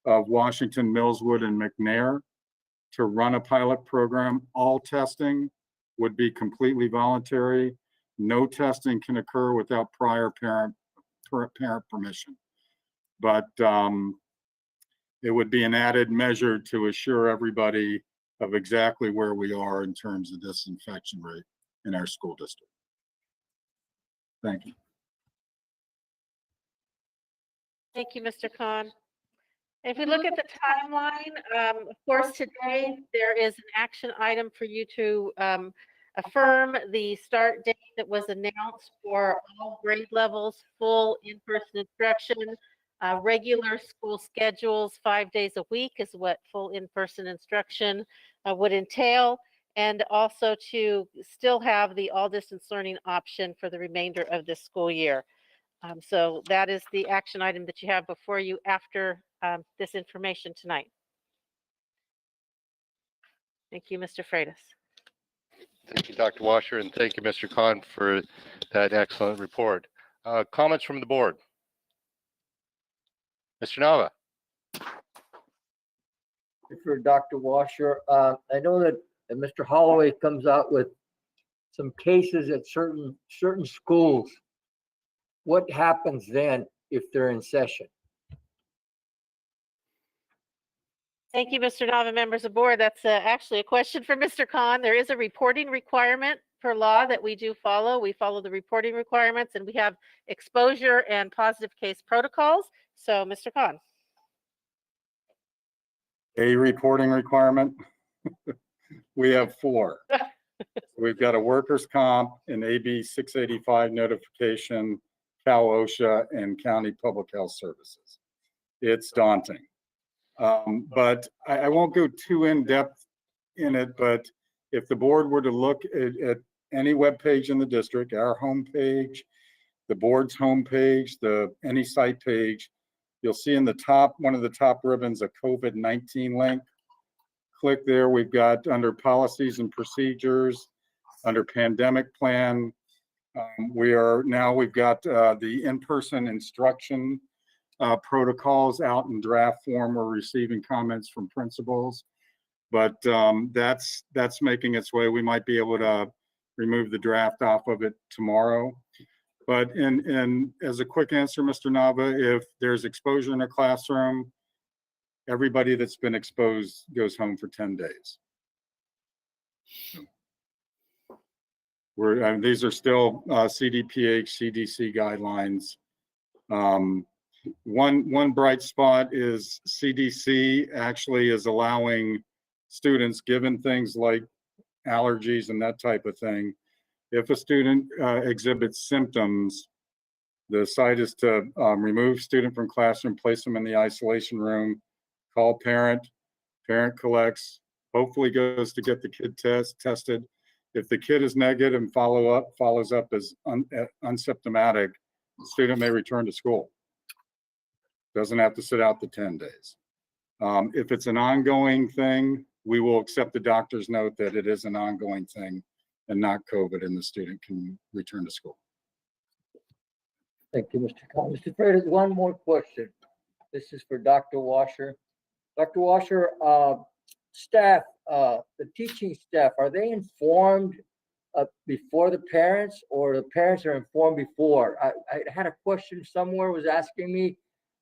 of Washington, Millswood, and McNair to run a pilot program. All testing would be completely voluntary. No testing can occur without prior parent permission. But it would be an added measure to assure everybody of exactly where we are in terms of this infection rate in our school district. Thank you. Thank you, Mr. Khan. If we look at the timeline, of course, today there is an action item for you to affirm the start date that was announced for all grade levels, full in-person instruction, regular school schedules 5 days a week is what full in-person instruction would entail, and also to still have the all distance learning option for the remainder of this school year. So that is the action item that you have before you after this information tonight. Thank you, Mr. Freitas. Thank you, Dr. Washer, and thank you, Mr. Khan, for that excellent report. Comments from the board? Mr. Nava. For Dr. Washer, I know that Mr. Holloway comes out with some cases at certain schools. What happens then if they're in session? Thank you, Mr. Nava, members of board. That's actually a question for Mr. Khan. There is a reporting requirement per law that we do follow. We follow the reporting requirements, and we have exposure and positive case protocols. So, Mr. Khan. A reporting requirement? We have 4. We've got a workers' comp, an AB 685 notification, Cal OSHA, and County Public Health Services. It's daunting. But I won't go too in depth in it, but if the board were to look at any web page in the district, our homepage, the board's homepage, any site page, you'll see in the top, one of the top ribbons, a COVID-19 link. Click there. We've got under policies and procedures, under pandemic plan. We've got the in-person instruction protocols out in draft form. We're receiving comments from principals, but that's making its way. We might be able to remove the draft off of it tomorrow. But as a quick answer, Mr. Nava, if there's exposure in a classroom, everybody that's been exposed goes home for 10 days. These are still CDPH, CDC guidelines. One bright spot is CDC actually is allowing students, given things like allergies and that type of thing, if a student exhibits symptoms, the site is to remove student from classroom, place them in the isolation room, call parent collects, hopefully goes to get the kid tested. If the kid is negative and follows up as unsymptomatic, the student may return to school. Doesn't have to sit out the 10 days. If it's an ongoing thing, we will accept the doctor's note that it is an ongoing thing and not COVID, and the student can return to school. Thank you, Mr. Khan. Mr. Freitas, one more question. This is for Dr. Washer. Dr. Washer, staff, the teaching staff, are they informed before the parents, or the parents are informed before? I had a question somewhere was asking me,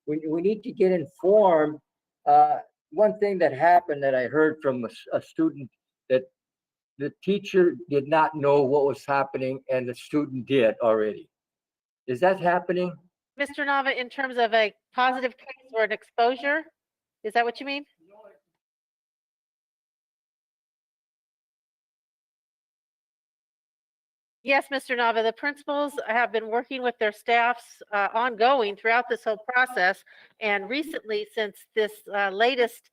we need to get informed. One thing that happened that I heard from a student, that the teacher did not know what was happening and the student did already. Is that happening? Mr. Nava, in terms of a positive case or an exposure, is that what you mean? Yes, Mr. Nava, the principals have been working with their staffs ongoing throughout this whole process. And recently, since this latest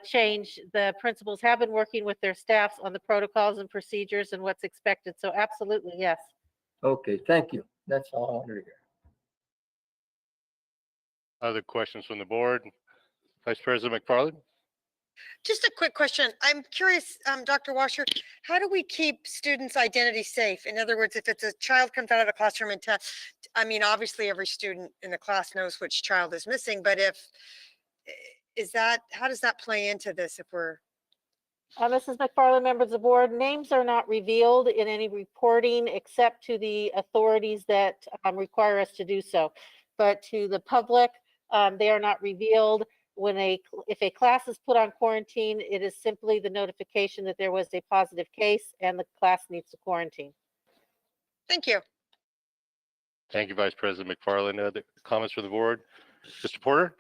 change, the principals have been working with their staffs on the protocols and procedures and what's expected. So absolutely, yes. Okay, thank you. That's all I wanted to hear. Other questions from the board? Vice President McFarland? Just a quick question. I'm curious, Dr. Washer, how do we keep students' identity safe? In other words, if it's a child comes out of the classroom and I mean, obviously every student in the class knows which child is missing, but how does that play into this if we're? Mrs. McFarland, members of the board, names are not revealed in any reporting except to the authorities that require us to do so. But to the public, they are not revealed. If a class is put on quarantine, it is simply the notification that there was a positive case and the class needs to quarantine. Thank you. Thank you, Vice President McFarland. Other comments from the board? Mr. Porter?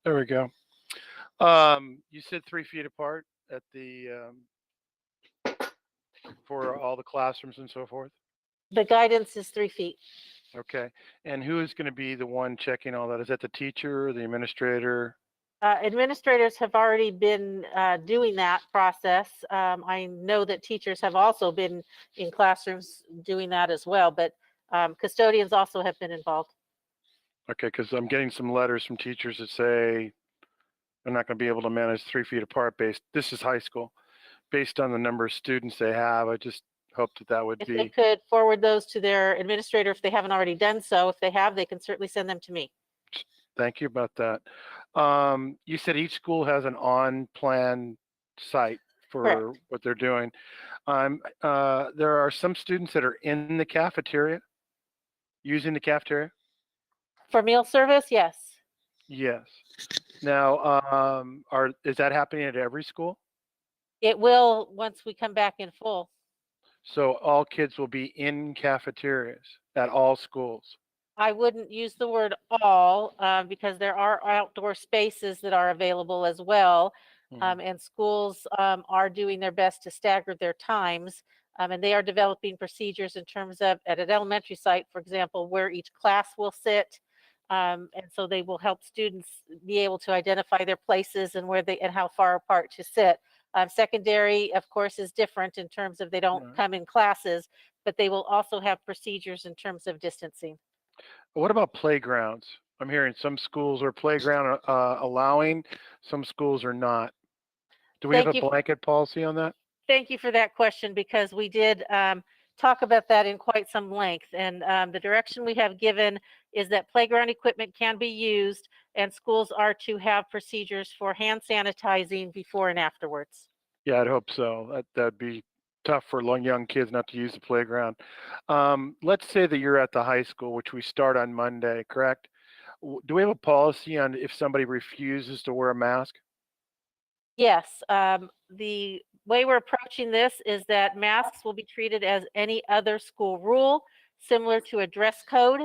There we go. You said 3 feet apart at the for all the classrooms and so forth. The guidance is 3 feet. Okay. And who is going to be the one checking all that? Is that the teacher, the administrator? Administrators have already been doing that process. I know that teachers have also been in classrooms doing that as well, but custodians also have been involved. Okay, because I'm getting some letters from teachers that say they're not going to be able to manage 3 feet apart this is high school, based on the number of students they have. I just hope that would If be. they could forward those to their administrator if they haven't already done so. If they have, they can certainly send them to me. Thank you about that. You said each school has an on-plan site for Correct. what they're doing. There are some students that are in the cafeteria, using the cafeteria. For meal service, yes. Yes. Now, is that happening at every school? It will once we come back in full. So all kids will be in cafeterias at all schools. I wouldn't use the word all because there are outdoor spaces that are available as well. And schools are doing their best to stagger their times. And they are developing procedures in terms of at an elementary site, for example, where each class will sit. And so they will help students be able to identify their places and where and how far apart to sit. Secondary, of course, is different in terms of they don't come in classes, but they will also have procedures in terms of distancing. What about playgrounds? I'm hearing some schools are playground allowing, some schools are not. Do we have a blanket policy on that? Thank you for that question because we did talk about that in quite some length. And the direction we have given is that playground equipment can be used and schools are to have procedures for hand sanitizing before and afterwards. Yeah, I'd hope so. That'd be tough for young kids not to use the playground. Let's say that you're at the high school, which we start on Monday, correct? Do we have a policy on if somebody refuses to wear a mask? Yes, the way we're approaching this is that masks will be treated as any other school rule, similar to a dress code.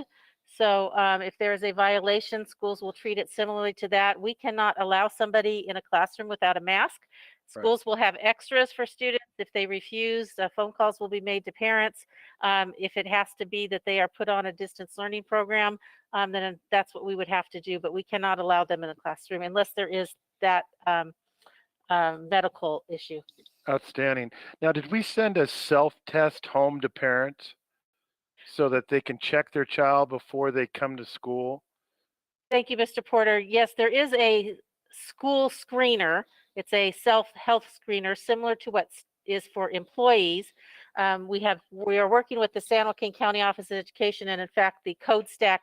So if there is a violation, schools will treat it similarly to that. We cannot allow somebody in a classroom without a mask. Schools will have extras for students. If they refuse, phone calls will be made to parents. If it has to be that they are put on a distance learning program, then that's what we would have to do. But we cannot allow them in the classroom unless there is that medical issue. Outstanding. Now, did we send a self-test home to parents so that they can check their child before they come to school? Thank you, Mr. Porter. Yes, there is a school screener. It's a self-health screener similar to what is for employees. We are working with the San Joaquin County Office of Education, and in fact, the Code Stack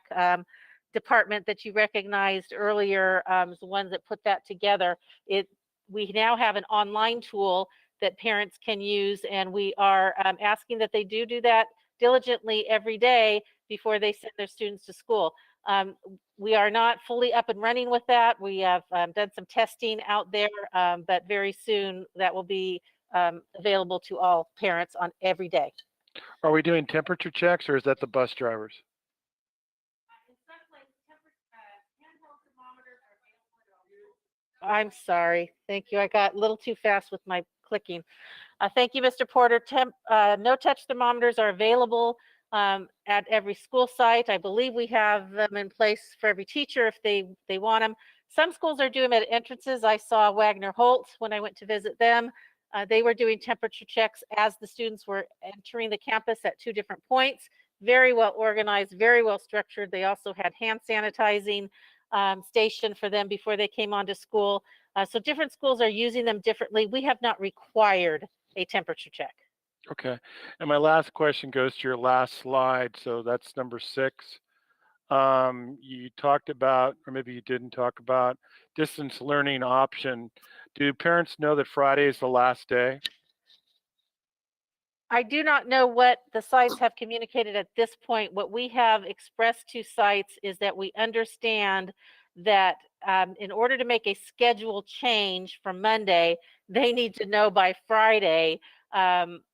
department that you recognized earlier is the ones that put that together. We now have an online tool that parents can use, and we are asking that they do that diligently every day before they send their students to school. We are not fully up and running with that. We have done some testing out there, but very soon that will be available to all parents on every day. Are we doing temperature checks or is that the bus drivers? I'm sorry. Thank you. I got a little too fast with my clicking. Thank you, Mr. Porter. No touch thermometers are available at every school site. I believe we have them in place for every teacher if they want them. Some schools are doing them at entrances. I saw Wagner Holt when I went to visit them. They were doing temperature checks as the students were entering the campus at 2 different points. Very well organized, very well structured. They also had hand sanitizing station for them before they came onto school. So different schools are using them differently. We have not required a temperature check. Okay. And my last question goes to your last slide. So that's number 6. You talked about, or maybe you didn't talk about, distance learning option. Do parents know that Friday is the last day? I do not know what the sites have communicated at this point. What we have expressed to sites is that we understand that in order to make a schedule change from Monday, they need to know by Friday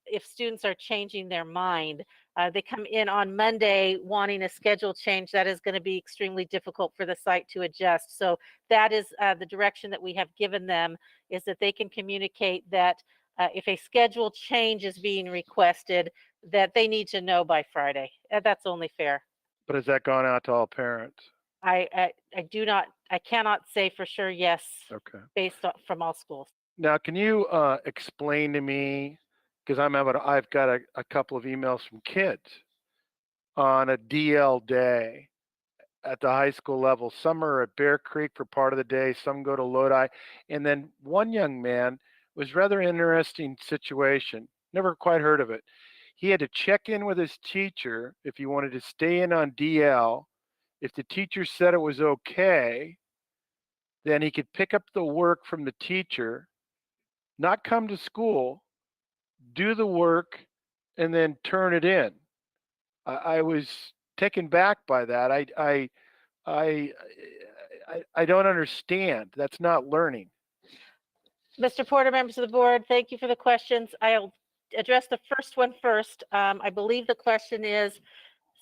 if students are changing their mind. They come in on Monday wanting a schedule change. That is going to be extremely difficult for the site to adjust. So that is the direction that we have given them, is that they can communicate that if a schedule change is being requested, that they need to know by Friday. That's only fair. But has that gone out to all parents? I cannot say for sure yes, Okay. based on from all schools. Now, can you explain to me, because I've got a couple of emails from kids on a DL day at the high school level. Some are at Bear Creek for part of the day, some go to Lodi. And then one young man was rather interesting situation. Never quite heard of it. He had to check in with his teacher if he wanted to stay in on DL. If the teacher said it was okay, then he could pick up the work from the teacher, not come to school, do the work, and then turn it in. I was taken back by that. I don't understand. That's not learning. Mr. Porter, members of the board, thank you for the questions. I'll address the first one first. I believe the question is,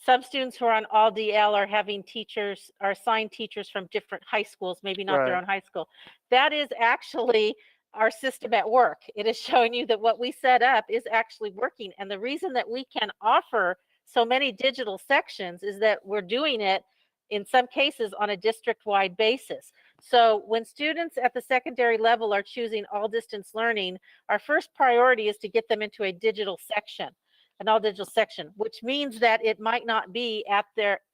some students who are on all DL are having teachers, are assigned teachers from different high schools, maybe not their Right. own high school. That is actually our system at work. It is showing you that what we set up is actually working. And the reason that we can offer so many digital sections is that we're doing it in some cases on a district-wide basis. So when students at the secondary level are choosing all distance learning, our first priority is to get them into a digital section, an all digital section, which means that it might not be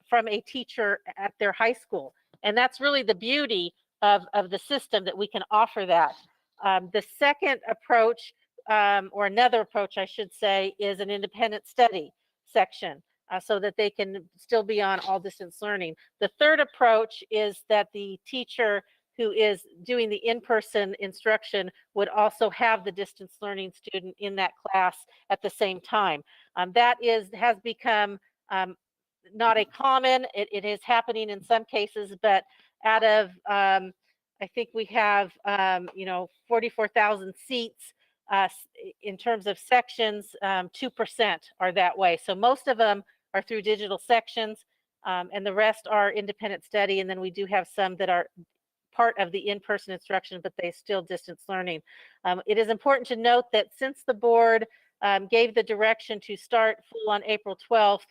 from a teacher at their high school. And that's really the beauty of the system, that we can offer that. The second approach, or another approach, I should say, is an independent study section. So that they can still be on all distance learning. The third approach is that the teacher who is doing the in-person instruction would also have the distance learning student in that class at the same time. That has become not a common, it is happening in some cases, but out of, I think we have, 44,000 seats in terms of sections, 2% are that way. So most of them are through digital sections, and the rest are independent study. And then we do have some that are part of the in-person instruction, but they still distance learning. It is important to note that since the board gave the direction to start full on April 12th,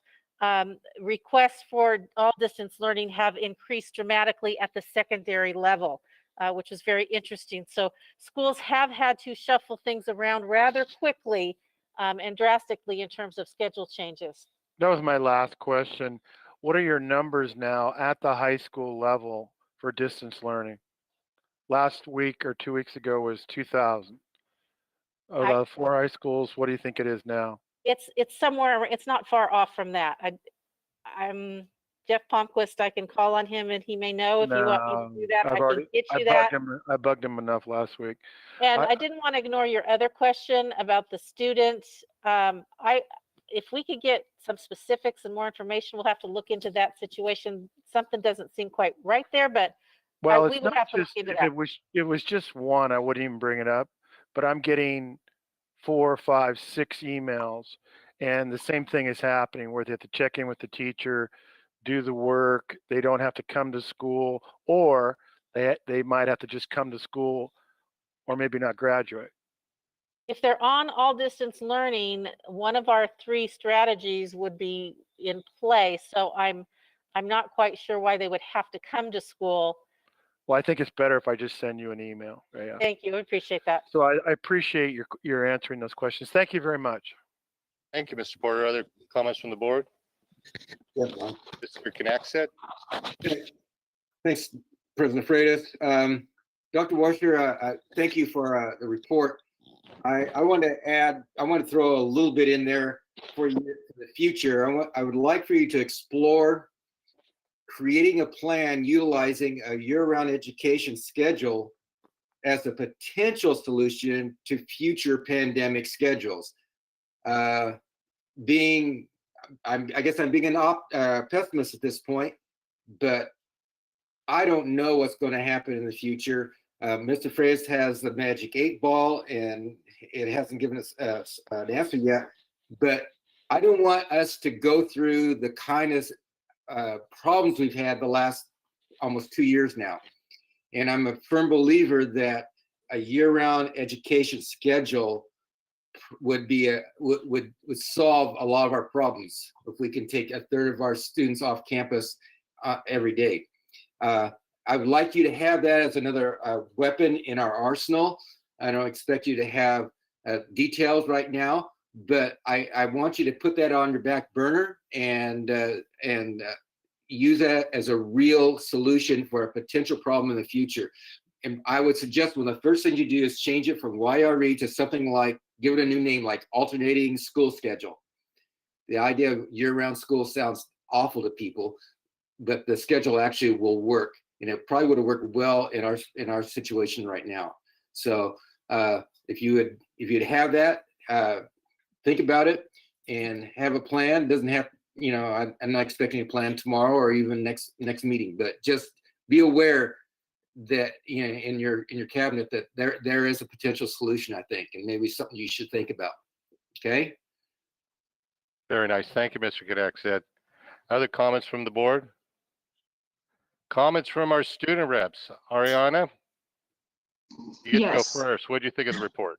requests for all distance learning have increased dramatically at the secondary level, which is very interesting. So schools have had to shuffle things around rather quickly and drastically in terms of schedule changes. That was my last question. What are your numbers now at the high school level for distance learning? Last week or 2 weeks ago was 2,000. Of the 4 high schools, what do you think it is now? It's somewhere, it's not far off from that. I'm Jeff Palmquist, I can call on him and he may know if you want me to do that. I can get you that. I bugged him enough last week. And I didn't want to ignore your other question about the students. if we could get some specifics and more information, we'll have to look into that situation. Something doesn't seem quite right there, but Well, we it's would not have to look just, into if that. it was just one, I wouldn't even bring it up, but I'm getting 4, 5, 6 emails, and the same thing is happening where they have to check in with the teacher, do the work. They don't have to come to school, or they might have to just come to school, or maybe not graduate. If they're on all distance learning, one of our 3 strategies would be in play. So I'm not quite sure why they would have to come to school. Well, I think it's better if I just send you an email. Yeah. Thank you. I appreciate that. So I appreciate your answering those questions. Thank you very much. Thank you, Mr. Porter. Other comments from the board? Yes, Ron. Mr. Knaxet? Thanks, President Freitas. Dr. Washer, thank you for the report. I want to throw a little bit in there for you for the future. I would like for you to explore creating a plan utilizing a year-round education schedule as a potential solution to future pandemic schedules. I guess I'm being an pessimist at this point, but I don't know what's going to happen in the future. Mr. Freitas has the magic 8 ball, and it hasn't given us an answer yet. But I don't want us to go through the kind of problems we've had the last almost 2 years now. And I'm a firm believer that a year-round education schedule would solve a lot of our problems if we can take 1/3 of our students off campus every day. I would like you to have that as another weapon in our arsenal. I don't expect you to have details right now, but I want you to put that on your back burner and use that as a real solution for a potential problem in the future. And I would suggest one of the first things you do is change it from YRE to something like, give it a new name, like alternating school schedule. The idea of year-round school sounds awful to people, but the schedule actually will work, and it probably would have worked well in our situation right now. So if you'd have that, think about it and have a plan. Doesn't have, I'm not expecting a plan tomorrow or even next meeting, but just be aware that in your cabinet that there is a potential solution, I think, and maybe something you should think about. Okay. Very nice. Thank you, Mr. Knaxet. Other comments from the board? Comments from our student reps. Ariana, you get Yes. to go first. What do you think of the report?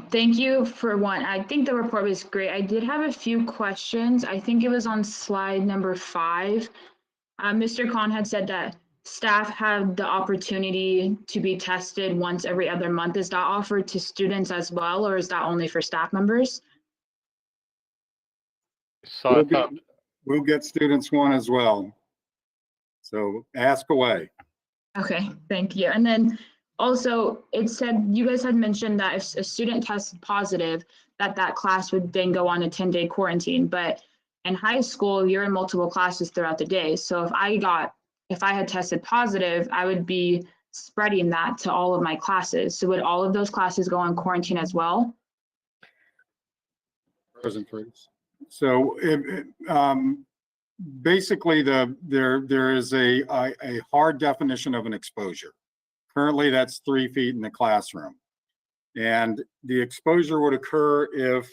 Thank you for one. I think the report was great. I did have a few questions. I think it was on slide number 5. Mr. Khan had said that staff have the opportunity to be tested once every other month. Is that offered to students as well, or is that only for staff members? We'll get students one as well. So ask away. Okay, thank you. And then also, it said, you guys had mentioned that if a student tested positive, that class would then go on a 10-day quarantine. But in high school, you're in multiple classes throughout the day. So if I had tested positive, I would be spreading that to all of my classes. So would all of those classes go on quarantine as well? President Freitas. So basically, there is a hard definition of an exposure. Currently, that's 3 feet in the classroom. And the exposure would occur if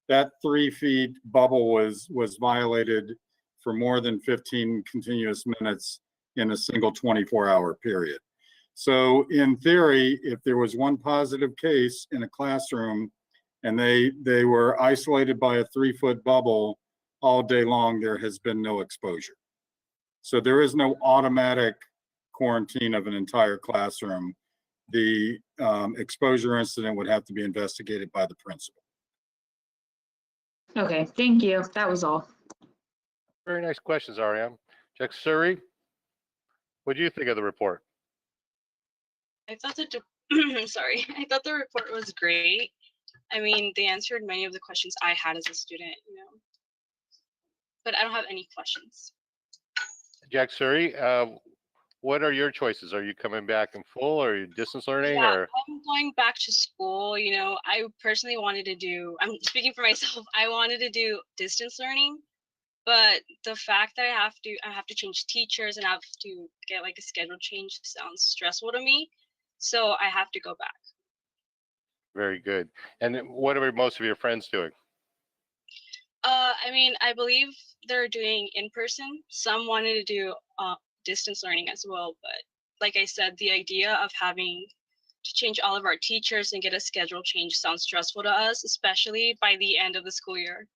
that 3 feet bubble was violated for more than 15 continuous minutes in a single 24-hour period. So in theory, if there was one positive case in a classroom and they were isolated by a 3-foot bubble all day long, there has been no exposure. So there is no automatic quarantine of an entire classroom. The exposure incident would have to be investigated by the principal. Okay, thank you. That was all. Very nice questions, Ariane. Jack Suri, what do you think of the report? I thought sorry, I thought the report was great. I mean, they answered many of the questions I had as a student, but I don't have any questions. Jack Suri, what are your choices? Are you coming back in full, or are you distance learning, Yeah, or? I'm going back to school. You know, I personally wanted to do, I'm speaking for myself, I wanted to do distance learning, but the fact that I have to change teachers and I have to get like a schedule change sounds stressful to me. So I have to go back. Very good. And then what are most of your friends doing? I mean, I believe they're doing in person. Some wanted to do distance learning as well, but like I said, the idea of having to change all of our teachers and get a schedule change sounds stressful to us, especially by the end of the school year.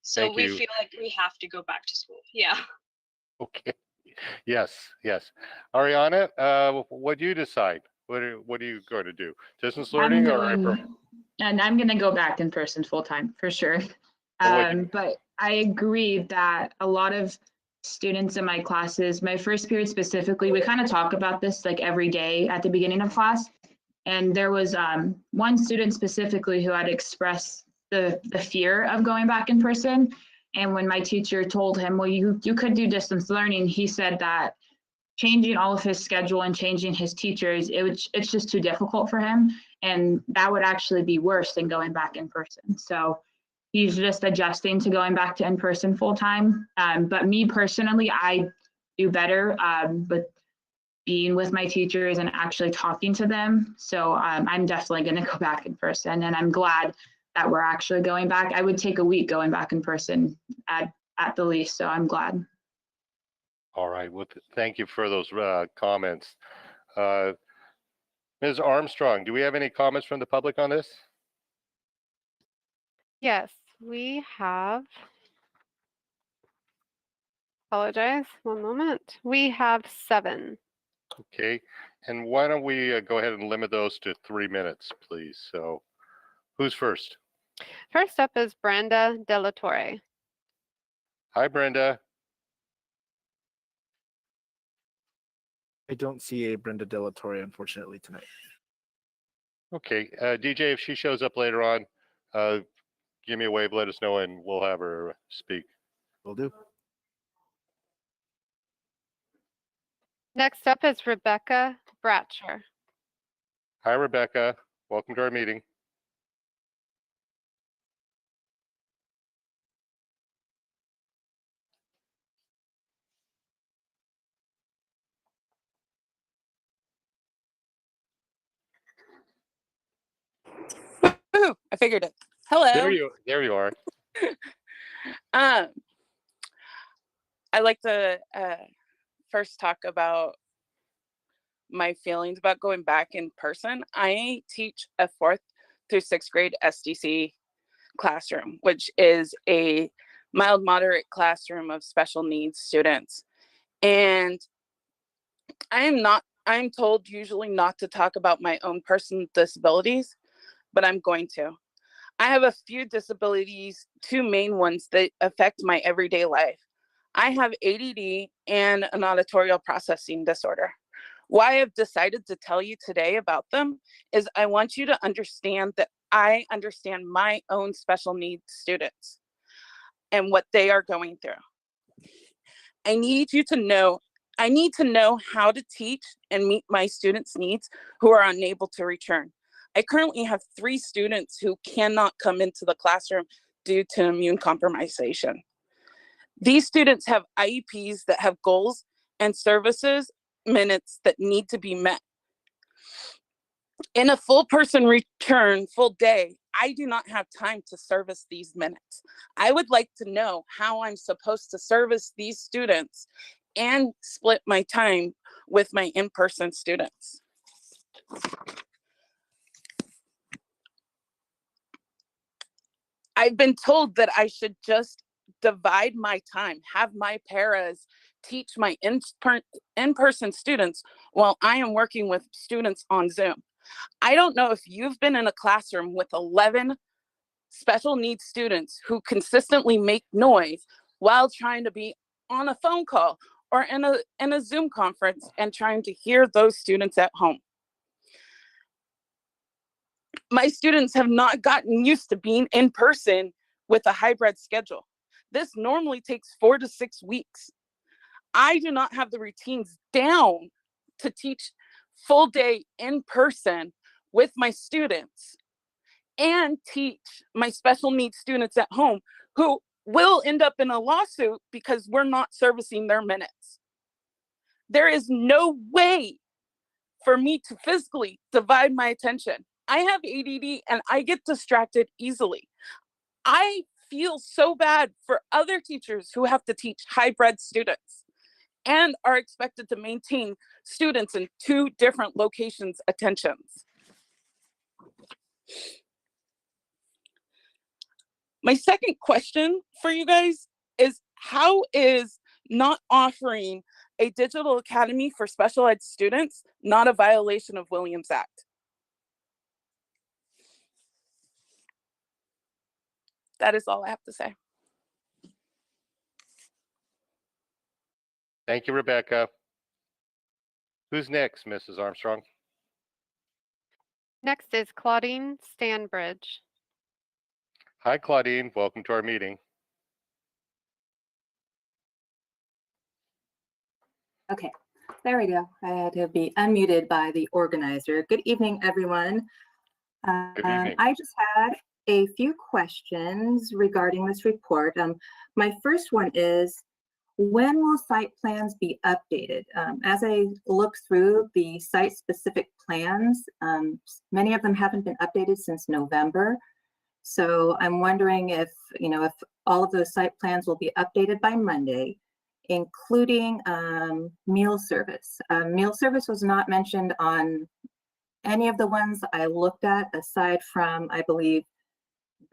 So Thank we you. feel like we have to go back to school. Yeah. Okay. Yes, yes. Ariana, what do you decide? What are you going to do? Distance learning or And I'm going to go back in person full time for sure. But I agree that a lot of students in my classes, my first period specifically, we kind of talk about this like every day at the beginning of class. And there was one student specifically who had expressed the fear of going back in person. And when my teacher told him, well, you could do distance learning, he said that changing all of his schedule and changing his teachers, it's just too difficult for him. And that would actually be worse than going back in person. So he's just adjusting to going back to in-person full time. But me personally, I do better with being with my teachers and actually talking to them. So I'm definitely going to go back in person, and I'm glad that we're actually going back. I would take a week going back in person at the least, so I'm glad. All right. Well, thank you for those comments. Ms. Armstrong, do we have any comments from the public on this? Yes, we have. Apologize, one moment. We have 7. Okay. And why don't we go ahead and limit those to 3 minutes, please? So who's first? First up is Brenda De La Torre. Hi, Brenda. I don't see a Brenda De La Torre, unfortunately, tonight. Okay. DJ, if she shows up later on, give me a wave, let us know, and we'll have her speak. Will do. Next up is Rebecca Bratcher. Hi, Rebecca. Welcome to our meeting. Ooh, I figured it. Hello. There you are. I'd like to first talk about my feelings about going back in person. I teach a 4th through 6th grade SDC classroom, which is a mild moderate classroom of special needs students. And I'm told usually not to talk about my own personal disabilities, but I'm going to. I have a few disabilities, 2 main ones that affect my everyday life. I have ADD and an auditorial processing disorder. Why I've decided to tell you today about them is I want you to understand that I understand my own special needs students and what they are going through. I need to know how to teach and meet my students' needs who are unable to return. I currently have 3 students who cannot come into the classroom due to immune compromisation. These students have IEPs that have goals and services minutes that need to be met. In a full person return, full day, I do not have time to service these minutes. I would like to know how I'm supposed to service these students and split my time with my in-person students. I've been told that I should just divide my time, have my paras teach my in-person students while I am working with students on Zoom. I don't know if you've been in a classroom with 11 special needs students who consistently make noise while trying to be on a phone call or in a Zoom conference and trying to hear those students at home. My students have not gotten used to being in person with a hybrid schedule. This normally takes 4 to 6 weeks. I do not have the routines down to teach full day in person with my students and teach my special needs students at home who will end up in a lawsuit because we're not servicing their minutes. There is no way for me to physically divide my attention. I have ADD and I get distracted easily. I feel so bad for other teachers who have to teach hybrid students and are expected to maintain students in 2 different locations' attentions. My second question for you guys is, how is not offering a digital academy for special ed students not a violation of Williams Act? That is all I have to say. Thank you, Rebecca. Who's next, Mrs. Armstrong? Next is Claudine Stanbridge. Hi, Claudine. Welcome to our meeting. Okay, there we go. I had to be unmuted by the organizer. Good evening, everyone. Good evening. I just had a few questions regarding this report. My first one is, when will site plans be updated? As I look through the site-specific plans, many of them haven't been updated since November. So I'm wondering if all of those site plans will be updated by Monday, including meal service. Meal service was not mentioned on any of the ones I looked at, aside from, I believe,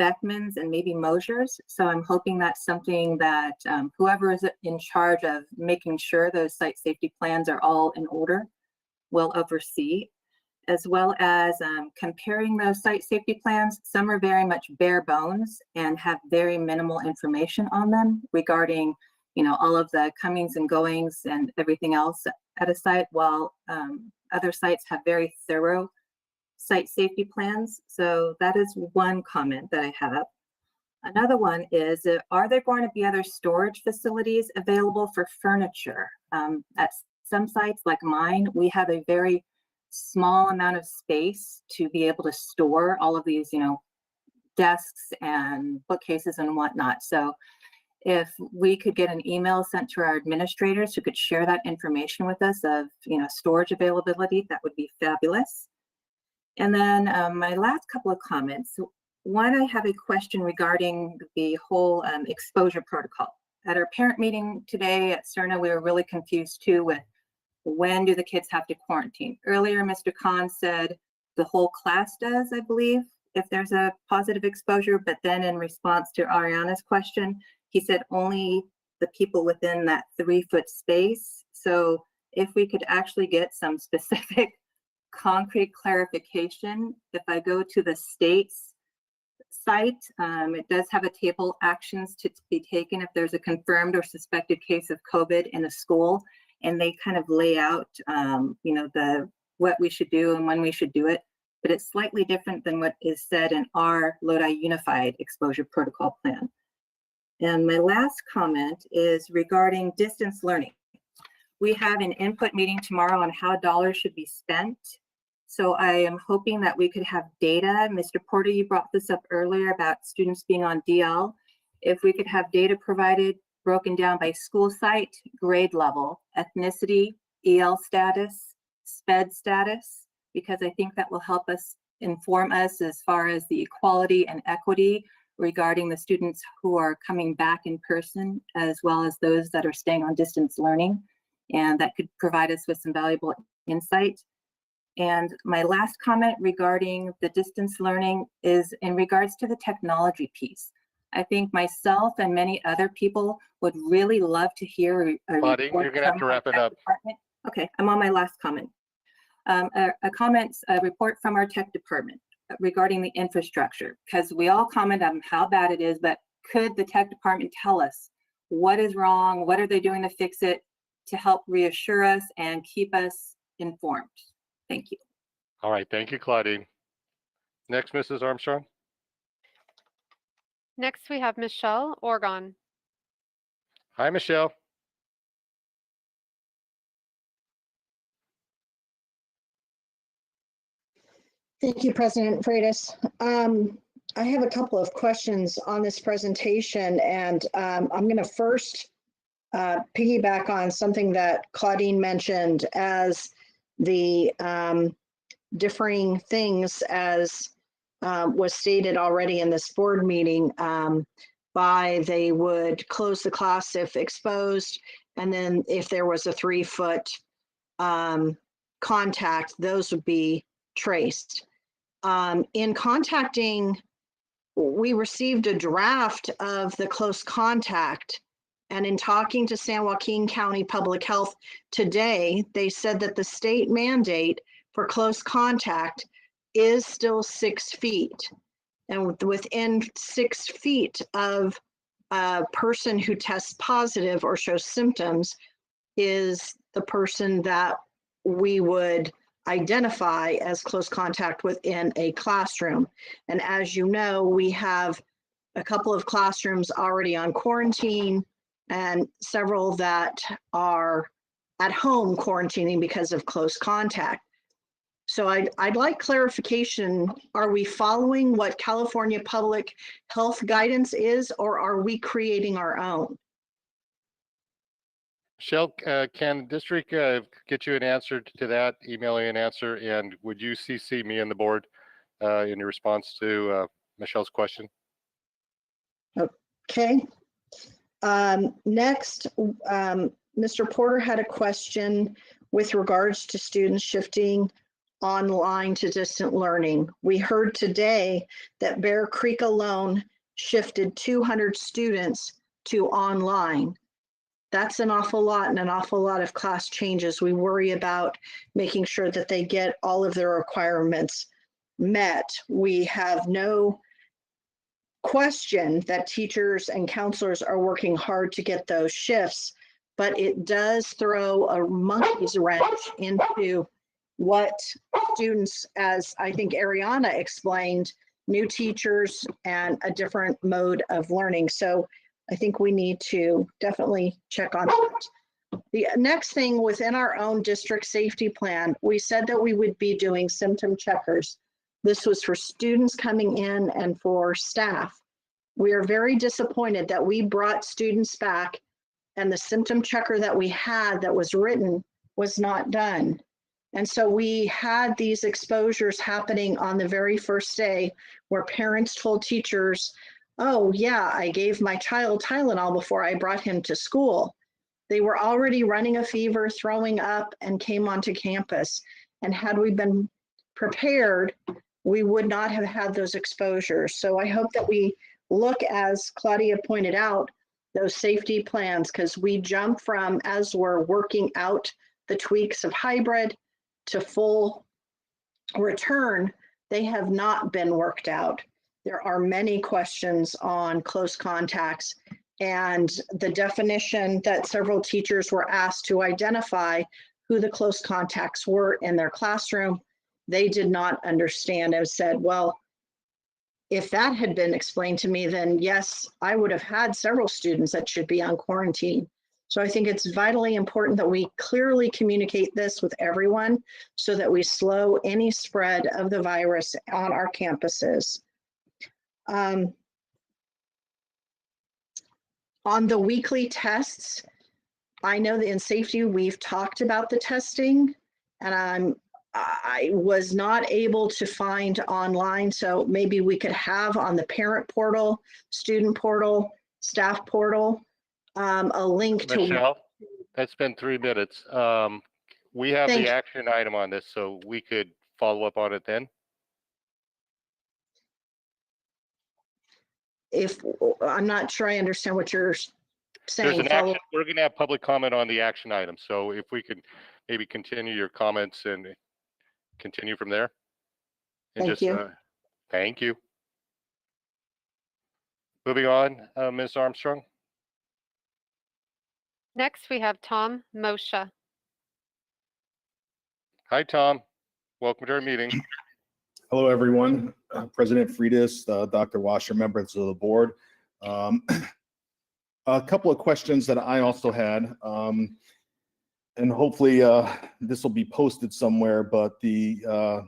Beckman's and maybe Mosier's. So I'm hoping that's something that whoever is in charge of making sure those site safety plans are all in order will oversee, as well as comparing those site safety plans. Some are very much bare bones and have very minimal information on them regarding all of the comings and goings and everything else at a site, while other sites have very thorough site safety plans. So that is one comment that I have. Another one is, are there going to be other storage facilities available for furniture? At some sites like mine, we have a very small amount of space to be able to store all of these, desks and bookcases and whatnot. So if we could get an email sent to our administrators who could share that information with us of, storage availability, that would be fabulous. And then my last couple of comments. One, I have a question regarding the whole exposure protocol. At our parent meeting today at CERNA, we were really confused too with when do the kids have to quarantine. Earlier, Mr. Khan said the whole class does, I believe, if there's a positive exposure, but then in response to Ariana's question, he said only the people within that 3-foot space. So if we could actually get some specific concrete clarification, if I go to the state's site, it does have a table actions to be taken if there's a confirmed or suspected case of COVID in a school, and they kind of lay out, what we should do and when we should do it. But it's slightly different than what is said in our Lodi Unified Exposure Protocol Plan. And my last comment is regarding distance learning. We have an input meeting tomorrow on how dollars should be spent. So I am hoping that we could have data. Mr. Porter, you brought this up earlier about students being on DL. If we could have data provided, broken down by school site, grade level, ethnicity, EL status, SPED status, because I think that will help us inform us as far as the equality and equity regarding the students who are coming back in person, as well as those that are staying on distance learning. And that could provide us with some valuable insight. And my last comment regarding the distance learning is in regards to the technology piece. I think myself and many other people would really love to hear a Claudine, you're going to have to wrap it up. Department. Okay, I'm on my last comment. A report from our tech department regarding the infrastructure, because we all comment on how bad it is, but could the tech department tell us what is wrong? What are they doing to fix it, to help reassure us and keep us informed? Thank you. All right. Thank you, Claudine. Next, Mrs. Armstrong. Next, we have Michelle Orgon. Hi, Michelle. Thank you, President Freitas. I have a couple of questions on this presentation, and I'm going to first piggyback on something that Claudine mentioned as the differing things as was stated already in this board meeting they would close the class if exposed, and then if there was a 3-foot contact, those would be traced. In contacting, we received a draft of the close contact, and in talking to San Joaquin County Public Health today, they said that the state mandate for close contact is still 6 feet. And within 6 feet of a person who tests positive or shows symptoms is the person that we would identify as close contact within a classroom. And as you know, we have a couple of classrooms already on quarantine and several that are at home quarantining because of close contact. So I'd like clarification. Are we following what California Public Health guidance is, or are we creating our own? Michelle, can the district get you an answer to that, email you an answer, and would you CC me and the board in your response to Michelle's question? Okay. Next, Mr. Porter had a question with regards to students shifting online to distant learning. We heard today that Bear Creek alone shifted 200 students to online. That's an awful lot and an awful lot of class changes. We worry about making sure that they get all of their requirements met. We have no question that teachers and counselors are working hard to get those shifts, but it does throw a monkey's wrench into what students, as I think Ariana explained, new teachers and a different mode of learning. So I think we need to definitely check on that. The next thing, within our own district safety plan, we said that we would be doing symptom checkers. This was for students coming in and for staff. We are very disappointed that we brought students back and the symptom checker that we had that was written was not done. And so we had these exposures happening on the very first day where parents told teachers, oh yeah, I gave my child Tylenol before I brought him to school. They were already running a fever, throwing up, and came onto campus. And had we been prepared, we would not have had those exposures. So I hope that we look, as Claudia pointed out, those safety plans, because we jump from, as we're working out the tweaks of hybrid to full return, they have not been worked out. There are many questions on close contacts, and the definition that several teachers were asked to identify who the close contacts were in their classroom, they did not understand and said, well, if that had been explained to me, then yes, I would have had several students that should be on quarantine. So I think it's vitally important that we clearly communicate this with everyone so that we slow any spread of the virus on our campuses. On the weekly tests, I know that in safety, we've talked about the testing, and I was not able to find online, so maybe we could have on the parent portal, student portal, staff portal, a link to— Michelle, that's been 3 minutes. We have Thank the you. action item on this, so we could follow up on it then. If I'm not sure I understand what you're There's saying. an action, we're going to have public comment on the action item. So if we could maybe continue your comments and continue from there. And Thank you. Thank you. Moving on, Ms. Armstrong. Next, we have Tom Moshe. Hi, Tom. Welcome to our meeting. Hello, everyone. President Freitas, Dr. Washer, members of the board. A couple of questions that I also had, and hopefully this will be posted somewhere, but the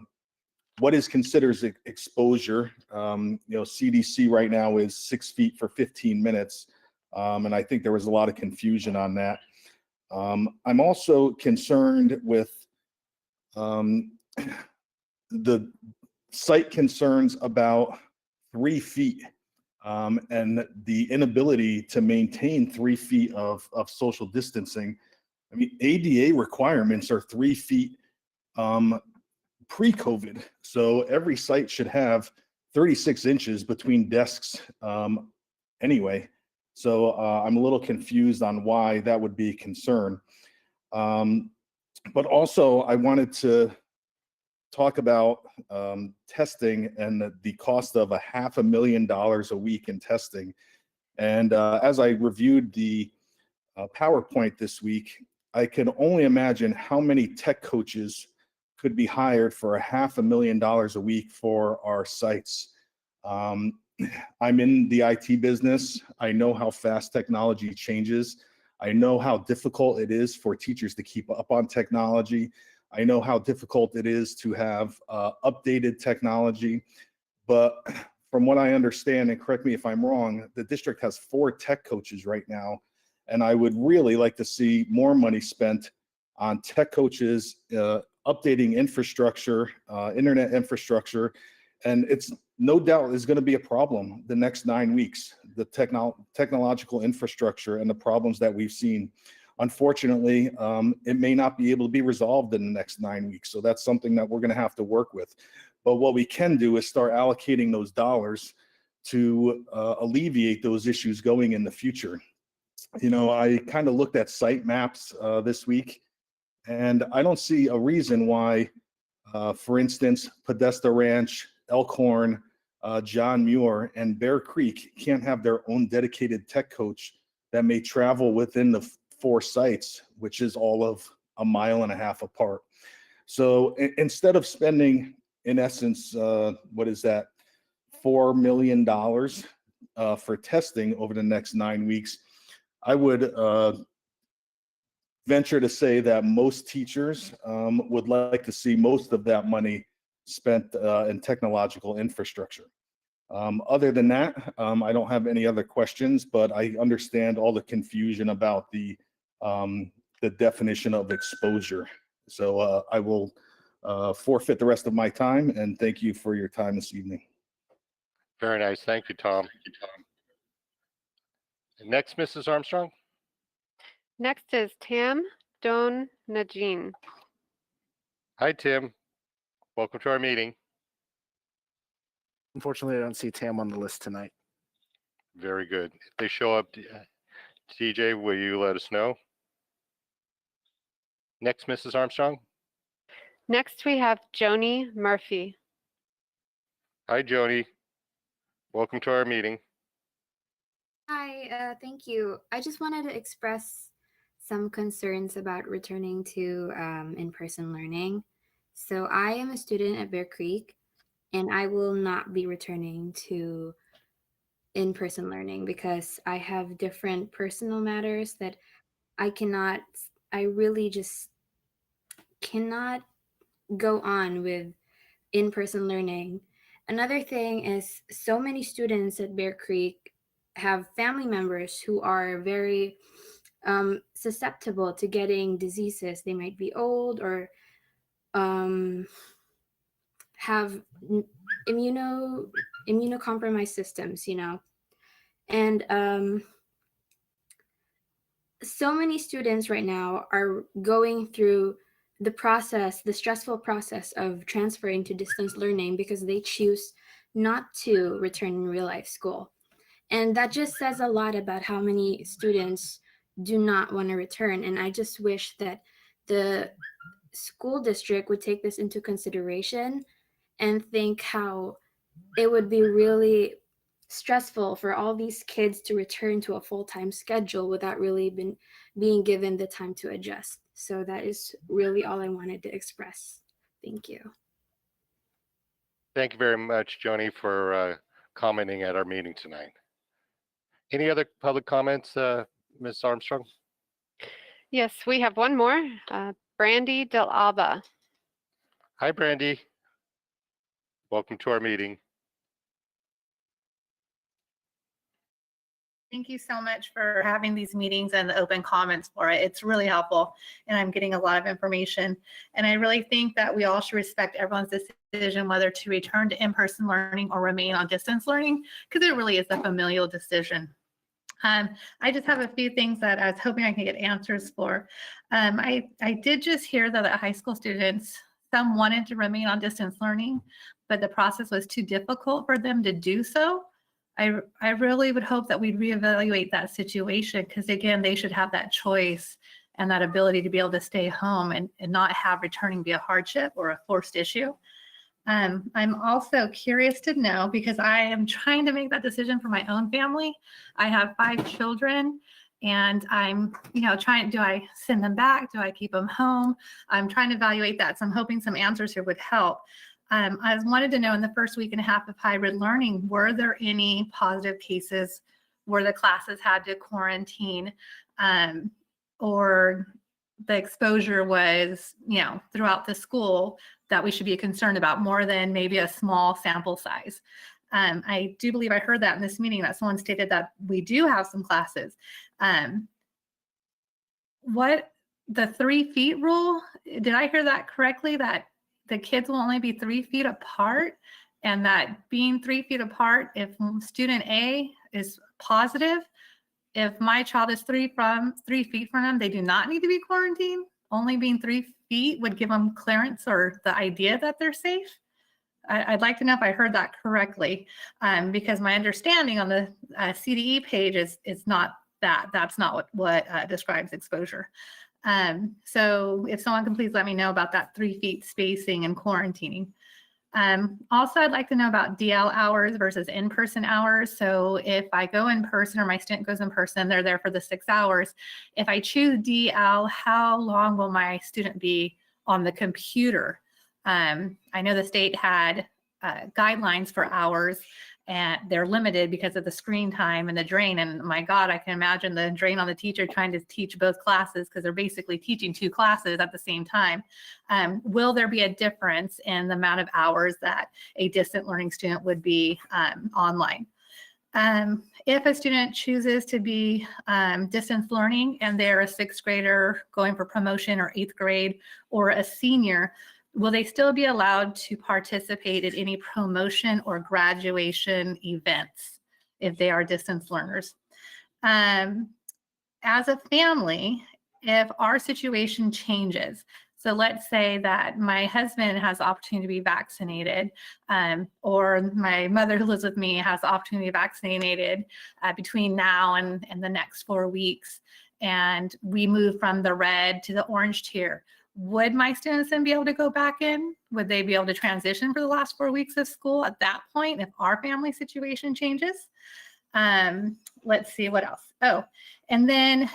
what is considered exposure. CDC right now is 6 feet for 15 minutes. And I think there was a lot of confusion on that. I'm also concerned with the site concerns about 3 feet and the inability to maintain 3 feet of social distancing. I mean, ADA requirements are 3 feet pre-COVID. So every site should have 36 inches between desks anyway. So I'm a little confused on why that would be a concern. But also I wanted to talk about testing and the cost of $500,000 a week in testing. And as I reviewed the PowerPoint this week, I can only imagine how many tech coaches could be hired for $500,000 a week for our sites. I'm in the IT business. I know how fast technology changes. I know how difficult it is for teachers to keep up on technology. I know how difficult it is to have updated technology. But from what I understand, and correct me if I'm wrong, the district has 4 tech coaches right now. And I would really like to see more money spent on tech coaches, updating infrastructure, internet infrastructure. And it's no doubt is going to be a problem the next 9 weeks, the technological infrastructure and the problems that we've seen. Unfortunately, it may not be able to be resolved in the next 9 weeks. So that's something that we're going to have to work with. But what we can do is start allocating those dollars to alleviate those issues going in the future. I kind of looked at site maps this week, and I don't see a reason why, for instance, Podesta Ranch, Elkhorn, John Muir, and Bear Creek can't have their own dedicated tech coach that may travel within the 4 sites, which is all of 1.5 miles apart. So instead of spending, in essence, what is that, $4 million for testing over the next 9 weeks, I would venture to say that most teachers would like to see most of that money spent in technological infrastructure. Other than that, I don't have any other questions, but I understand all the confusion about the definition of exposure. So I will forfeit the rest of my time, and thank you for your time this evening. Very nice. Thank you, Tom. Next, Mrs. Armstrong. Next is Tam Don Najin. Hi, Tim. Welcome to our meeting. Unfortunately, I don't see Tam on the list tonight. Very good. If they show up, TJ, will you let us know? Next, Mrs. Armstrong. Next, we have Joni Murphy. Hi, Joni. Welcome to our meeting. Hi, thank you. I just wanted to express some concerns about returning to in-person learning. So I am a student at Bear Creek, and I will not be returning to in-person learning because I have different personal matters that I really just cannot go on with in-person learning. Another thing is so many students at Bear Creek have family members who are very susceptible to getting diseases. They might be old or have immunocompromised systems, and so many students right now are going through the stressful process of transferring to distance learning because they choose not to return in real life school. And that just says a lot about how many students do not want to return. And I just wish that the school district would take this into consideration and think how it would be really stressful for all these kids to return to a full-time schedule without really being given the time to adjust. So that is really all I wanted to express. Thank you. Thank you very much, Joni, for commenting at our meeting tonight. Any other public comments, Ms. Armstrong? Yes, we have one more. Brandy Del Alba. Hi, Brandy. Welcome to our meeting. Thank you so much for having these meetings and the open comments for it. It's really helpful, and I'm getting a lot of information. And I really think that we all should respect everyone's decision whether to return to in-person learning or remain on distance learning, because it really is a familial decision. I just have a few things that I was hoping I could get answers for. I did just hear that high school students, some wanted to remain on distance learning, but the process was too difficult for them to do so. I really would hope that we'd reevaluate that situation, because again, they should have that choice and that ability to be able to stay home and not have returning be a hardship or a forced issue. I'm also curious to know, because I am trying to make that decision for my own family. I have 5 children, and I'm, trying, do I send them back? Do I keep them home? I'm trying to evaluate that. So I'm hoping some answers here would help. I wanted to know, in the first week and a half of hybrid learning, were there any positive cases where the classes had to quarantine, or the exposure was, throughout the school, that we should be concerned about more than maybe a small sample size? I do believe I heard that in this meeting, that someone stated that we do have some classes. What the 3 feet rule, did I hear that correctly? That the kids will only be 3 feet apart, and that being 3 feet apart, if student A is positive, if my child is 3 feet from them, they do not need to be quarantined. Only being 3 feet would give them clearance or the idea that they're safe. I'd like to know if I heard that correctly, because my understanding on the CDE page is not that. That's not what describes exposure. So if someone can please let me know about that 3 feet spacing and quarantining. Also, I'd like to know about DL hours versus in-person hours. So if I go in person, or my student goes in person, they're there for the 6 hours. If I choose DL, how long will my student be on the computer? I know the state had guidelines for hours, and they're limited because of the screen time and the drain. And my God, I can imagine the drain on the teacher trying to teach both classes, because they're basically teaching 2 classes at the same time. Will there be a difference in the amount of hours that a distant learning student would be online? If a student chooses to be distance learning and they're a 6th grader going for promotion, or 8th grade, or a senior, will they still be allowed to participate in any promotion or graduation events if they are distance learners? As a family, if our situation changes, so let's say that my husband has the opportunity to be vaccinated, or my mother who lives with me has the opportunity to be vaccinated between now and the next 4 weeks, and we move from the red to the orange tier, would my students then be able to go back in? Would they be able to transition for the last 4 weeks of school at that point if our family situation changes? Let's see what else. Oh, and then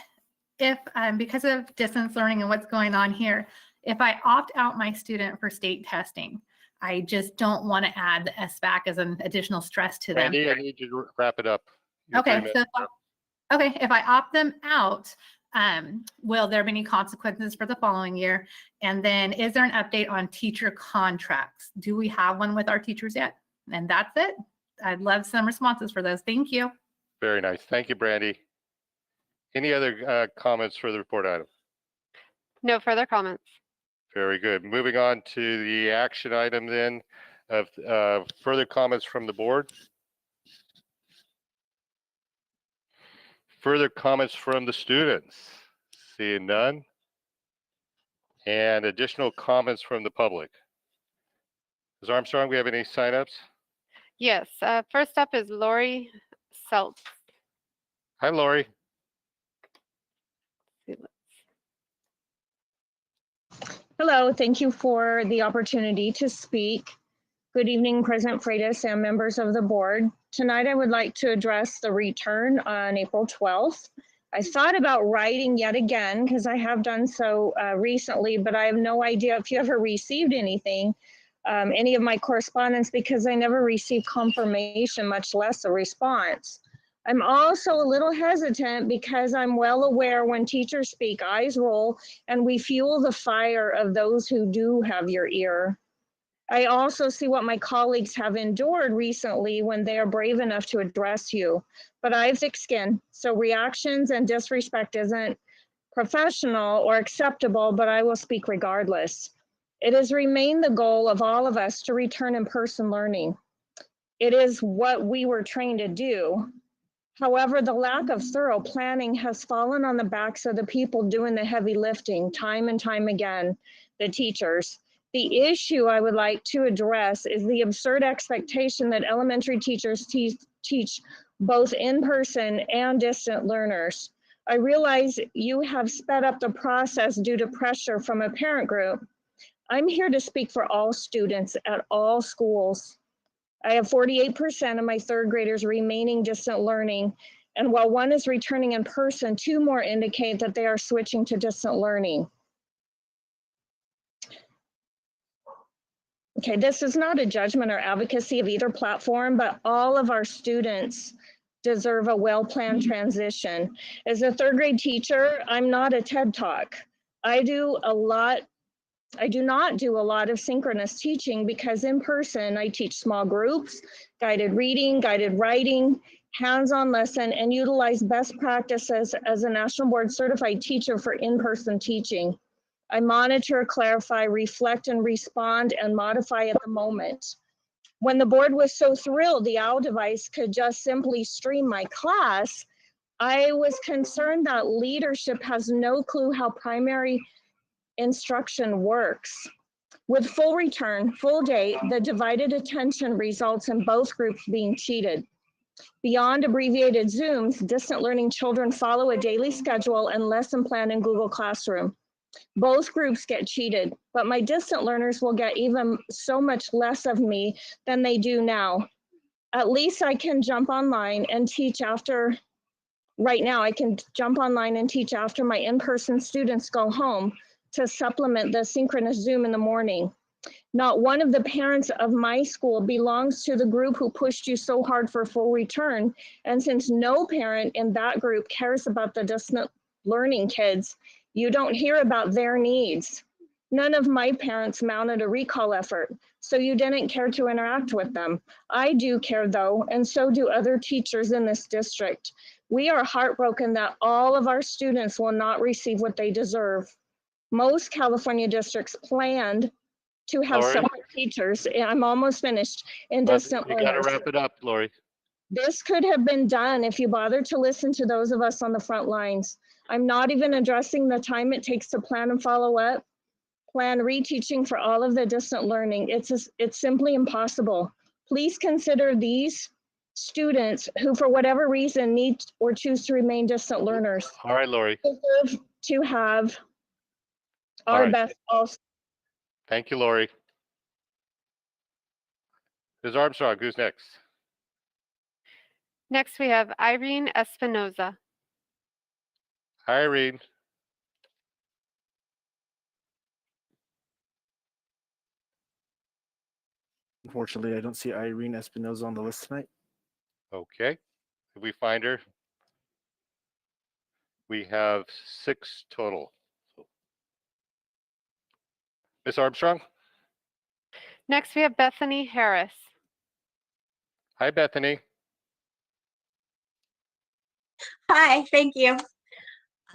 if, because of distance learning and what's going on here, if I opt out my student for state testing, I just don't want to add the SBAC as an additional stress to them. Randy, I need you to wrap it up. You have 3 Okay, minutes. okay, if I opt them out, will there be any consequences for the following year? And then, is there an update on teacher contracts? Do we have one with our teachers yet? And that's it. I'd love some responses for those. Thank you. Very nice. Thank you, Brandy. Any other comments for the report item? No further comments. Very good. Moving on to the action item then of further comments from the board. Further comments from the students? Seeing none. And additional comments from the public. Ms. Armstrong, we have any signups? Yes. First up is Lori Seltz. Hi, Lori. Hello, thank you for the opportunity to speak. Good evening, President Freitas and members of the board. Tonight, I would like to address the return on April 12th. I thought about writing yet again, because I have done so recently, but I have no idea if you ever received anything, any of my correspondence, because I never received confirmation, much less a response. I'm also a little hesitant because I'm well aware when teachers speak, eyes roll, and we fuel the fire of those who do have your ear. I also see what my colleagues have endured recently when they are brave enough to address you. But I have thick skin, so reactions and disrespect isn't professional or acceptable, but I will speak regardless. It has remained the goal of all of us to return in-person learning. It is what we were trained to do. However, the lack of thorough planning has fallen on the backs of the people doing the heavy lifting time and time again, the teachers. The issue I would like to address is the absurd expectation that elementary teachers teach both in-person and distant learners. I realize you have sped up the process due to pressure from a parent group. I'm here to speak for all students at all schools. I have 48% of my third graders remaining distant learning, and while one is returning in person, 2 more indicate that they are switching to distant learning. Okay, this is not a judgment or advocacy of either platform, but all of our students deserve a well-planned transition. As a third grade teacher, I'm not a TED Talk. I do not do a lot of synchronous teaching because in person, I teach small groups, guided reading, guided writing, hands-on lesson, and utilize best practices as a National Board Certified Teacher for in-person teaching. I monitor, clarify, reflect, and respond and modify at the moment. When the board was so thrilled the OWL device could just simply stream my class, I was concerned that leadership has no clue how primary instruction works. With full return, full day, the divided attention results in both groups being cheated. Beyond abbreviated Zooms, distant learning children follow a daily schedule and lesson plan in Google Classroom. Both groups get cheated, but my distant learners will get even so much less of me than they do now. At least I can jump online and teach after, right now I can jump online and teach after my in-person students go home to supplement the synchronous Zoom in the morning. Not one of the parents of my school belongs to the group who pushed you so hard for full return. And since no parent in that group cares about the distant learning kids, you don't hear about their needs. None of my parents mounted a recall effort, so you didn't care to interact with them. I do care though, and so do other teachers in this district. We are heartbroken that all of our students will not receive what they deserve. Most California districts planned to have Lori? separate teachers, and I'm almost finished, in distant You got to learners. wrap it up, Lori. This could have been done if you bothered to listen to those of us on the front lines. I'm not even addressing the time it takes to plan and follow up, plan reteaching for all of the distant learning. It's simply impossible. Please consider these students who, for whatever reason, need or choose to remain distant learners. All right, Lori. Deserve to have All our right. best also. Thank you, Lori. Ms. Armstrong, who's next? Next, we have Irene Espinoza. Hi, Irene. Unfortunately, I don't see Irene Espinoza on the list tonight. Okay. If we find her, we have 6 total. Ms. Armstrong? Next, we have Bethany Harris. Hi, Bethany. Hi, thank you.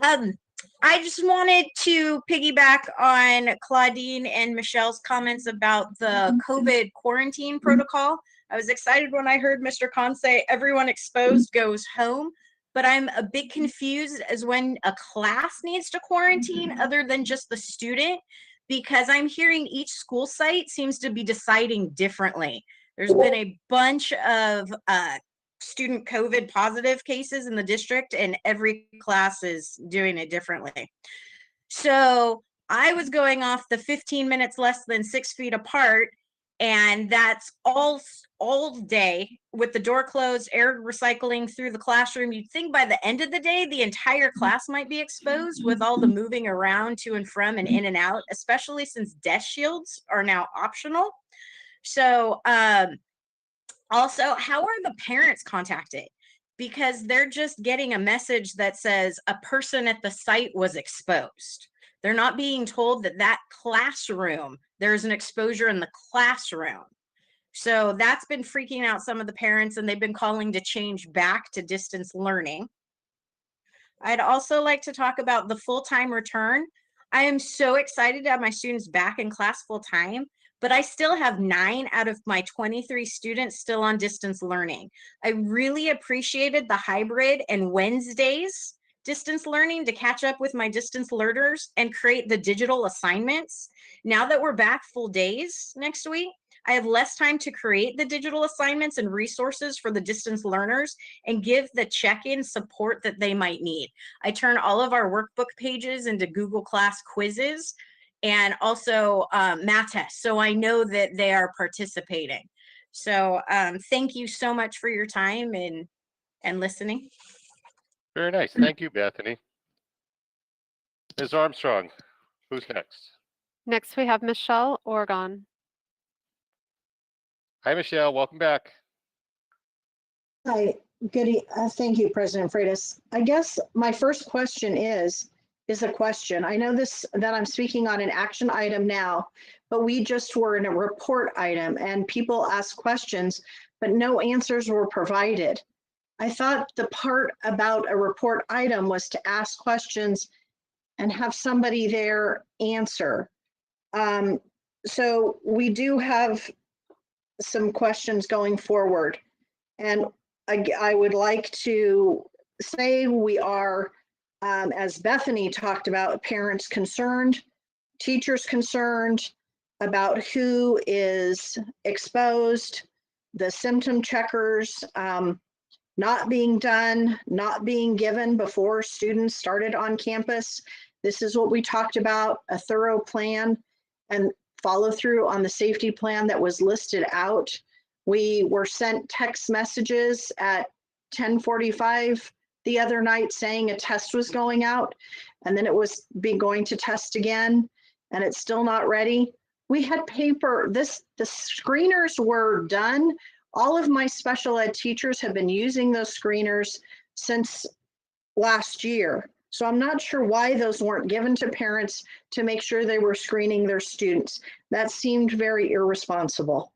I just wanted to piggyback on Claudine and Michelle's comments about the COVID quarantine protocol. I was excited when I heard Mr. Khan say everyone exposed goes home, but I'm a bit confused as when a class needs to quarantine other than just the student, because I'm hearing each school site seems to be deciding differently. There's been a bunch of student COVID positive cases in the district, and every class is doing it differently. So I was going off the 15 minutes less than 6 feet apart, and that's all day with the door closed, air recycling through the classroom. You'd think by the end of the day, the entire class might be exposed with all the moving around to and from and in and out, especially since desk shields are now optional. So, also, how are the parents contacted? Because they're just getting a message that says a person at the site was exposed. They're not being told that that classroom, there's an exposure in the classroom. So that's been freaking out some of the parents, and they've been calling to change back to distance learning. I'd also like to talk about the full-time return. I am so excited to have my students back in class full-time, but I still have 9 out of my 23 students still on distance learning. I really appreciated the hybrid and Wednesdays distance learning to catch up with my distance learners and create the digital assignments. Now that we're back full days next week, I have less time to create the digital assignments and resources for the distance learners and give the check-in support that they might need. I turn all of our workbook pages into Google Class quizzes and also math tests, so I know that they are participating. So thank you so much for your time and listening. Very nice. Thank you, Bethany. Ms. Armstrong, who's next? Next, we have Michelle Orgon. Hi, Michelle. Welcome back. Hi, thank you, President Freitas. I guess my first question is a question. I know that I'm speaking on an action item now, but we just were in a report item and people asked questions, but no answers were provided. I thought the part about a report item was to ask questions and have somebody there answer. So we do have some questions going forward. And I would like to say we are, as Bethany talked about, parents concerned, teachers concerned about who is exposed, the symptom checkers not being done, not being given before students started on campus. This is what we talked about, a thorough plan and follow through on the safety plan that was listed out. We were sent text messages at 10:45 the other night saying a test was going out, and then it was going to test again, and it's still not ready. We had paper, the screeners were done. All of my special ed teachers have been using those screeners since last year. So I'm not sure why those weren't given to parents to make sure they were screening their students. That seemed very irresponsible.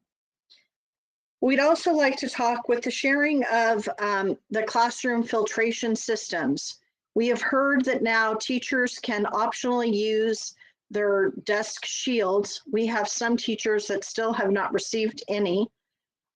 We'd also like to talk with the sharing of the classroom filtration systems. We have heard that now teachers can optionally use their desk shields. We have some teachers that still have not received any.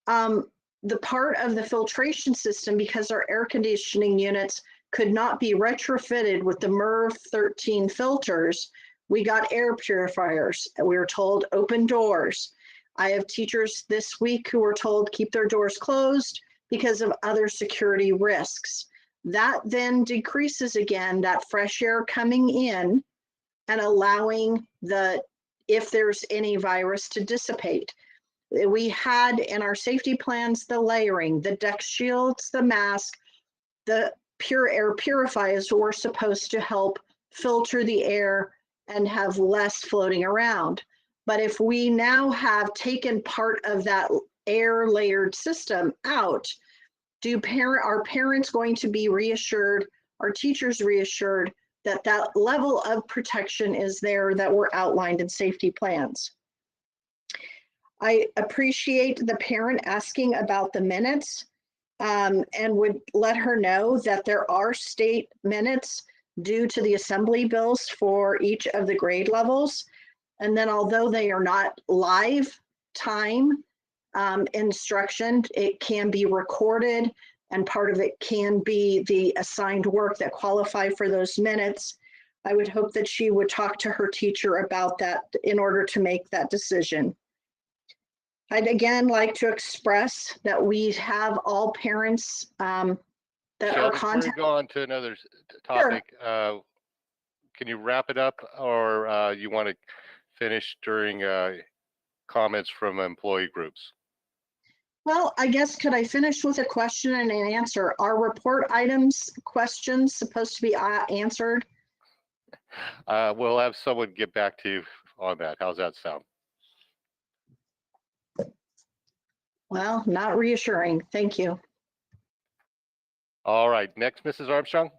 The part of the filtration system, because our air conditioning units could not be retrofitted with the MERV 13 filters, we got air purifiers. We were told open doors. I have teachers this week who were told keep their doors closed because of other security risks. That then decreases again that fresh air coming in and allowing if there's any virus to dissipate. We had in our safety plans the layering, the deck shields, the mask, the pure air purifiers were supposed to help filter the air and have less floating around. But if we now have taken part of that air layered system out, are parents going to be reassured, are teachers reassured that that level of protection is there that were outlined in safety plans? I appreciate the parent asking about the minutes and would let her know that there are state minutes due to the assembly bills for each of the grade levels. And then although they are not live time instruction, it can be recorded and part of it can be the assigned work that qualify for those minutes. I would hope that she would talk to her teacher about that in order to make that decision. I'd again like to express that we have all parents that Michelle, are before we contacted. go on to another topic, can you wrap it up, or you want to finish during comments from employee groups? Well, I guess could I finish with a question and an answer? Are report items questions supposed to be answered? We'll have someone get back to you on that. How's that sound? Well, not reassuring. Thank you. All right. Next, Mrs. Armstrong.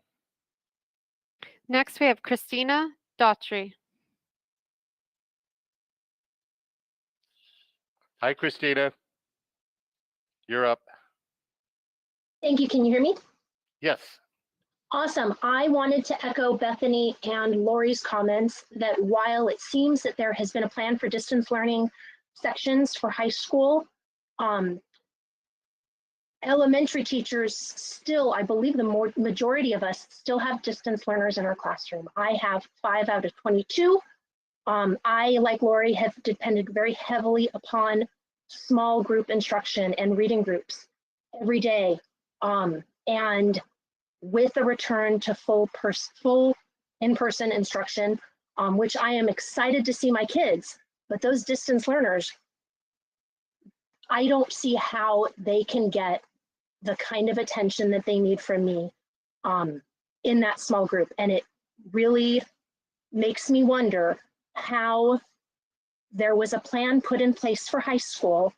Next, we have Christina Daughtry. Hi, Christina. You're up. Thank you. Can you hear me? Yes. Awesome. I wanted to echo Bethany and Lori's comments that while it seems that there has been a plan for distance learning sections for high school, elementary teachers still, I believe the majority of us still have distance learners in our classroom. I have 5 out of 22. I, like Lori, have depended very heavily upon small group instruction and reading groups every day. And with a return to full in-person instruction, which I am excited to see my kids, but those distance learners, I don't see how they can get the kind of attention that they need from me in that small group. And it really makes me wonder how there was a plan put in place for high school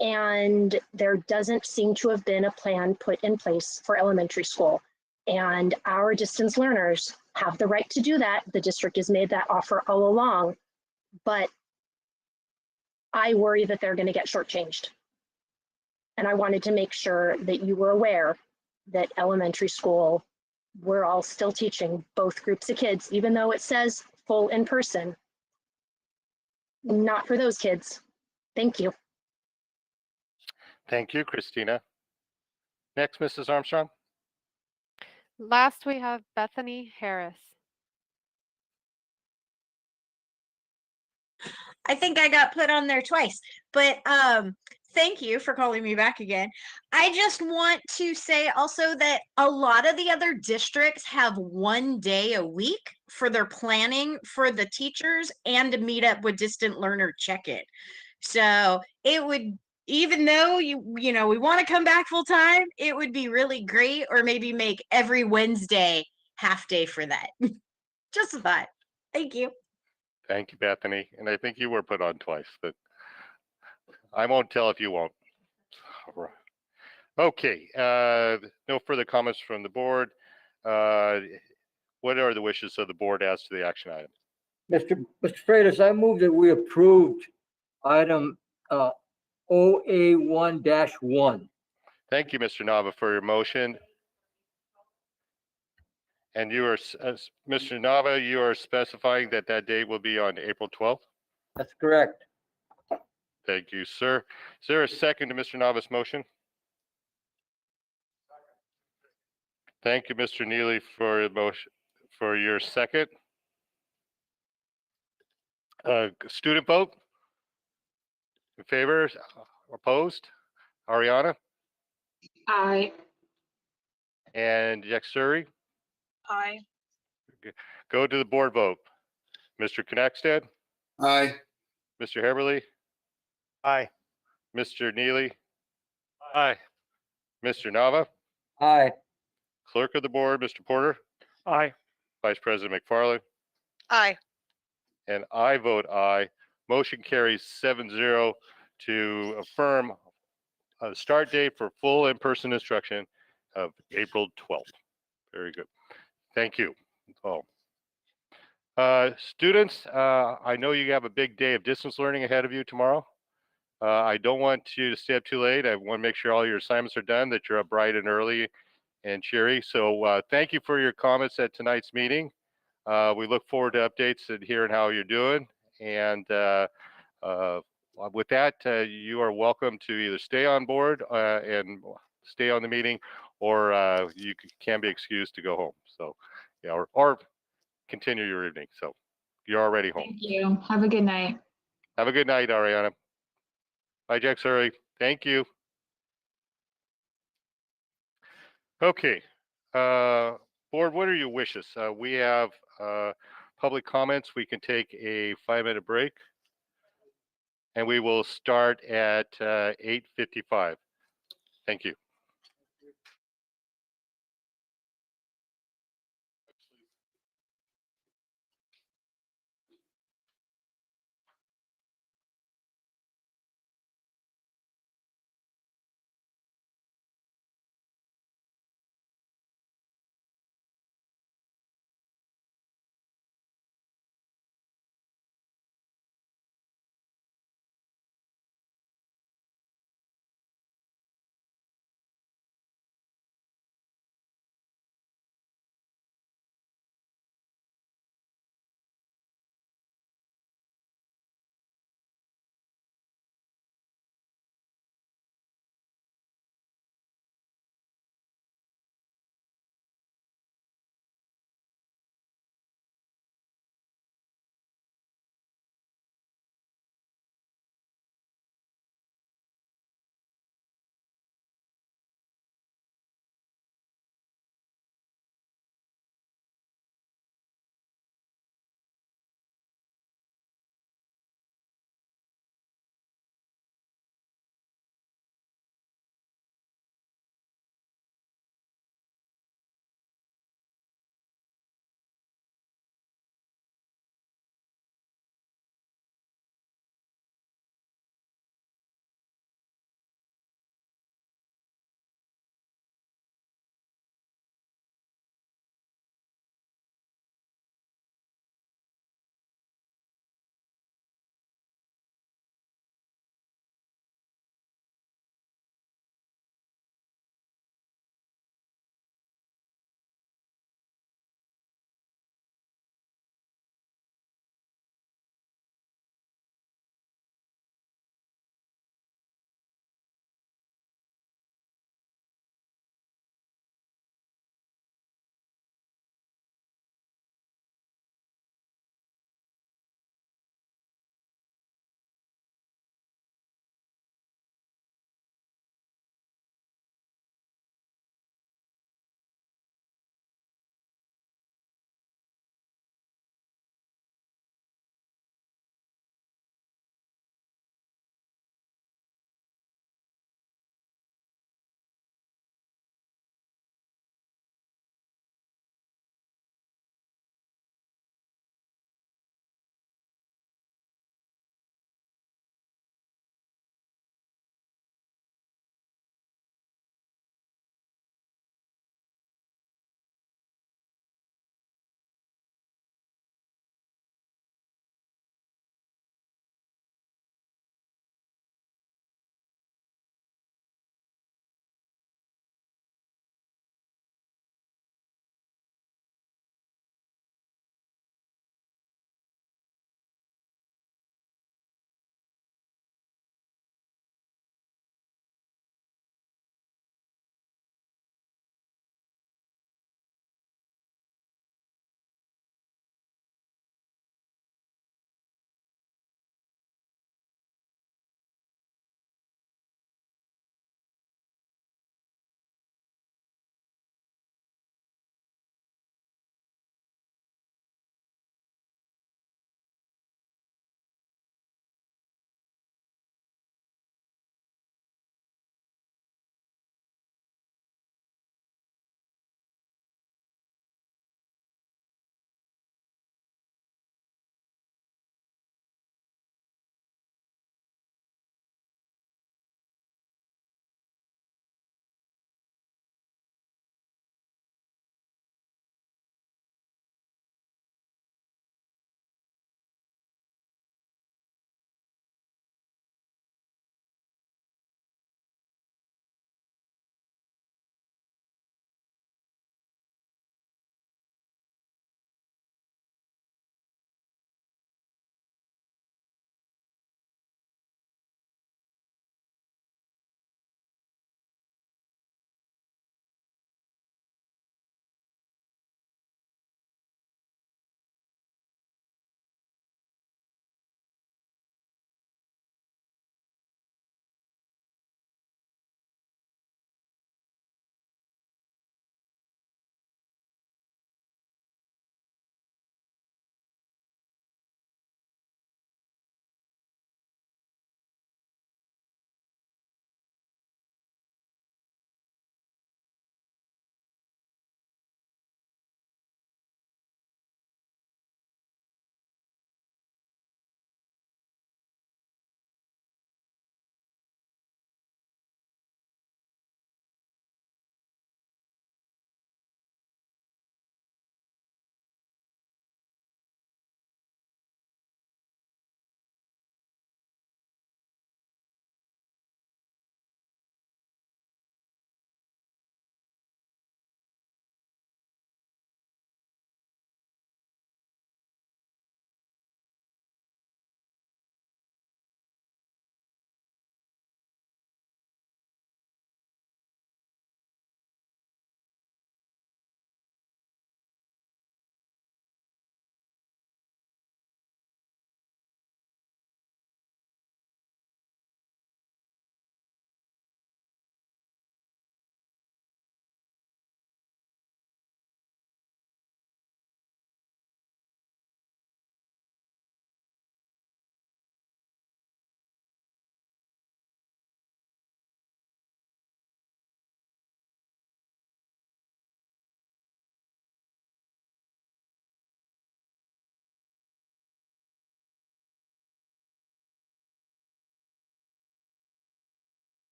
and there doesn't seem to have been a plan put in place for elementary school. And our distance learners have the right to do that. The district has made that offer all along, but I worry that they're going to get shortchanged. And I wanted to make sure that you were aware that elementary school, we're all still teaching both groups of kids, even though it says full in person. Not for those kids. Thank you. Thank you, Christina. Next, Mrs. Armstrong. Last, we have Bethany Harris. I think I got put on there twice, but thank you for calling me back again. I just want to say also that a lot of the other districts have 1 day a week for their planning for the teachers and to meet up with distant learner check-in. So it would, even though you know we want to come back full time, it would be really great, or maybe make every Wednesday half day for that. Just a thought. Thank you. Thank you, Bethany. And I think you were put on twice, but I won't tell if you won't. All right. Okay, no further comments from the board. What are the wishes of the board as to the action item? Mr. Freitas, I move that we approved item OA1-1. Thank you, Mr. Nava, for your motion. And you are, Mr. Nava, you are specifying that that date will be on April 12th? That's correct. Thank you, sir. Is there a second to Mr. Nava's motion? Thank you, Mr. Neely, for your motion, for your second. Student vote? In favor? Opposed? Ariana? Aye. And Yaksuri? Aye. Go to the board vote. Mr. Knackstead? Aye. Mr. Heberly? Aye. Mr. Neely? Aye. Mr. Nava? Aye. Clerk of the board, Mr. Porter? Aye. Vice President McFarland? Aye. And I vote aye. Motion carries 7-0 to affirm a start date for full in-person instruction of April 12th. Very good. Thank you. Oh. Students, I know you have a big day of distance learning ahead of you tomorrow. I don't want you to stay up too late. I want to make sure all your assignments are done, that you're up bright and early and cheery. So thank you for your comments at tonight's meeting. We look forward to updates and hearing how you're doing. And with that, you are welcome to either stay on board and stay on the meeting, or you can be excused to go home. So, yeah, or continue your evening. So you're already home. Thank you. Have a good night. Have a good night, Ariana. Bye, Jack Surrey. Thank you. Okay. Board, what are your wishes? We have public comments. We can take a 5-minute break, and we will start at 8:55. Thank you.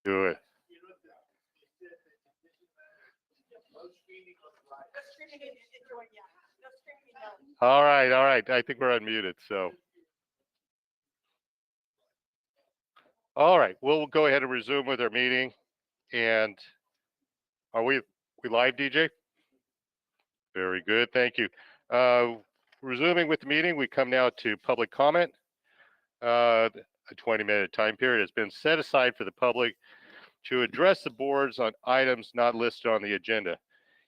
Do it. All right, all right. I think we're unmuted, so. All right, we'll go ahead and resume with our meeting. And are we live, DJ? Very good, thank you. Resuming with the meeting, we come now to public comment. A 20-minute time period has been set aside for the public to address the boards on items not listed on the agenda.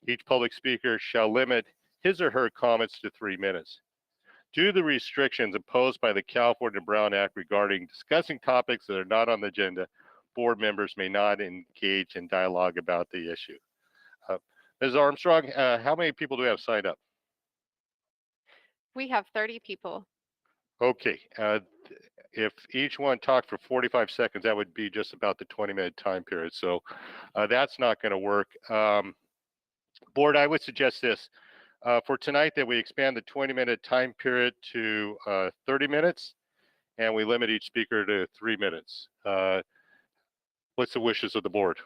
Each public speaker shall limit his or her comments to 3 minutes. Due to the restrictions imposed by the California Brown Act regarding discussing topics that are not on the agenda, board members may not engage in dialogue about the issue. Ms. Armstrong, how many people do we have signed up? We have 30 people. Okay, if each one talked for 45 seconds, that would be just about the 20-minute time period. So that's not going to work. Board, I would suggest this. For tonight, that we expand the 20-minute time period to 30 minutes, and we limit each speaker to 3 minutes. What's the wishes of the board?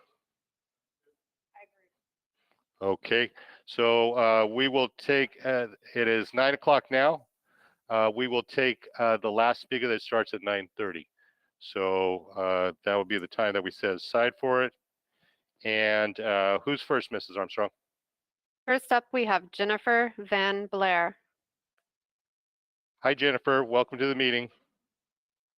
Okay, so we will take, it is 9 o'clock now. We will take the last speaker that starts at 9:30. So that will be the time that we set aside for it. And who's first, Mrs. Armstrong? First up, we have Jennifer Van Blair. Hi, Jennifer. Welcome to the meeting.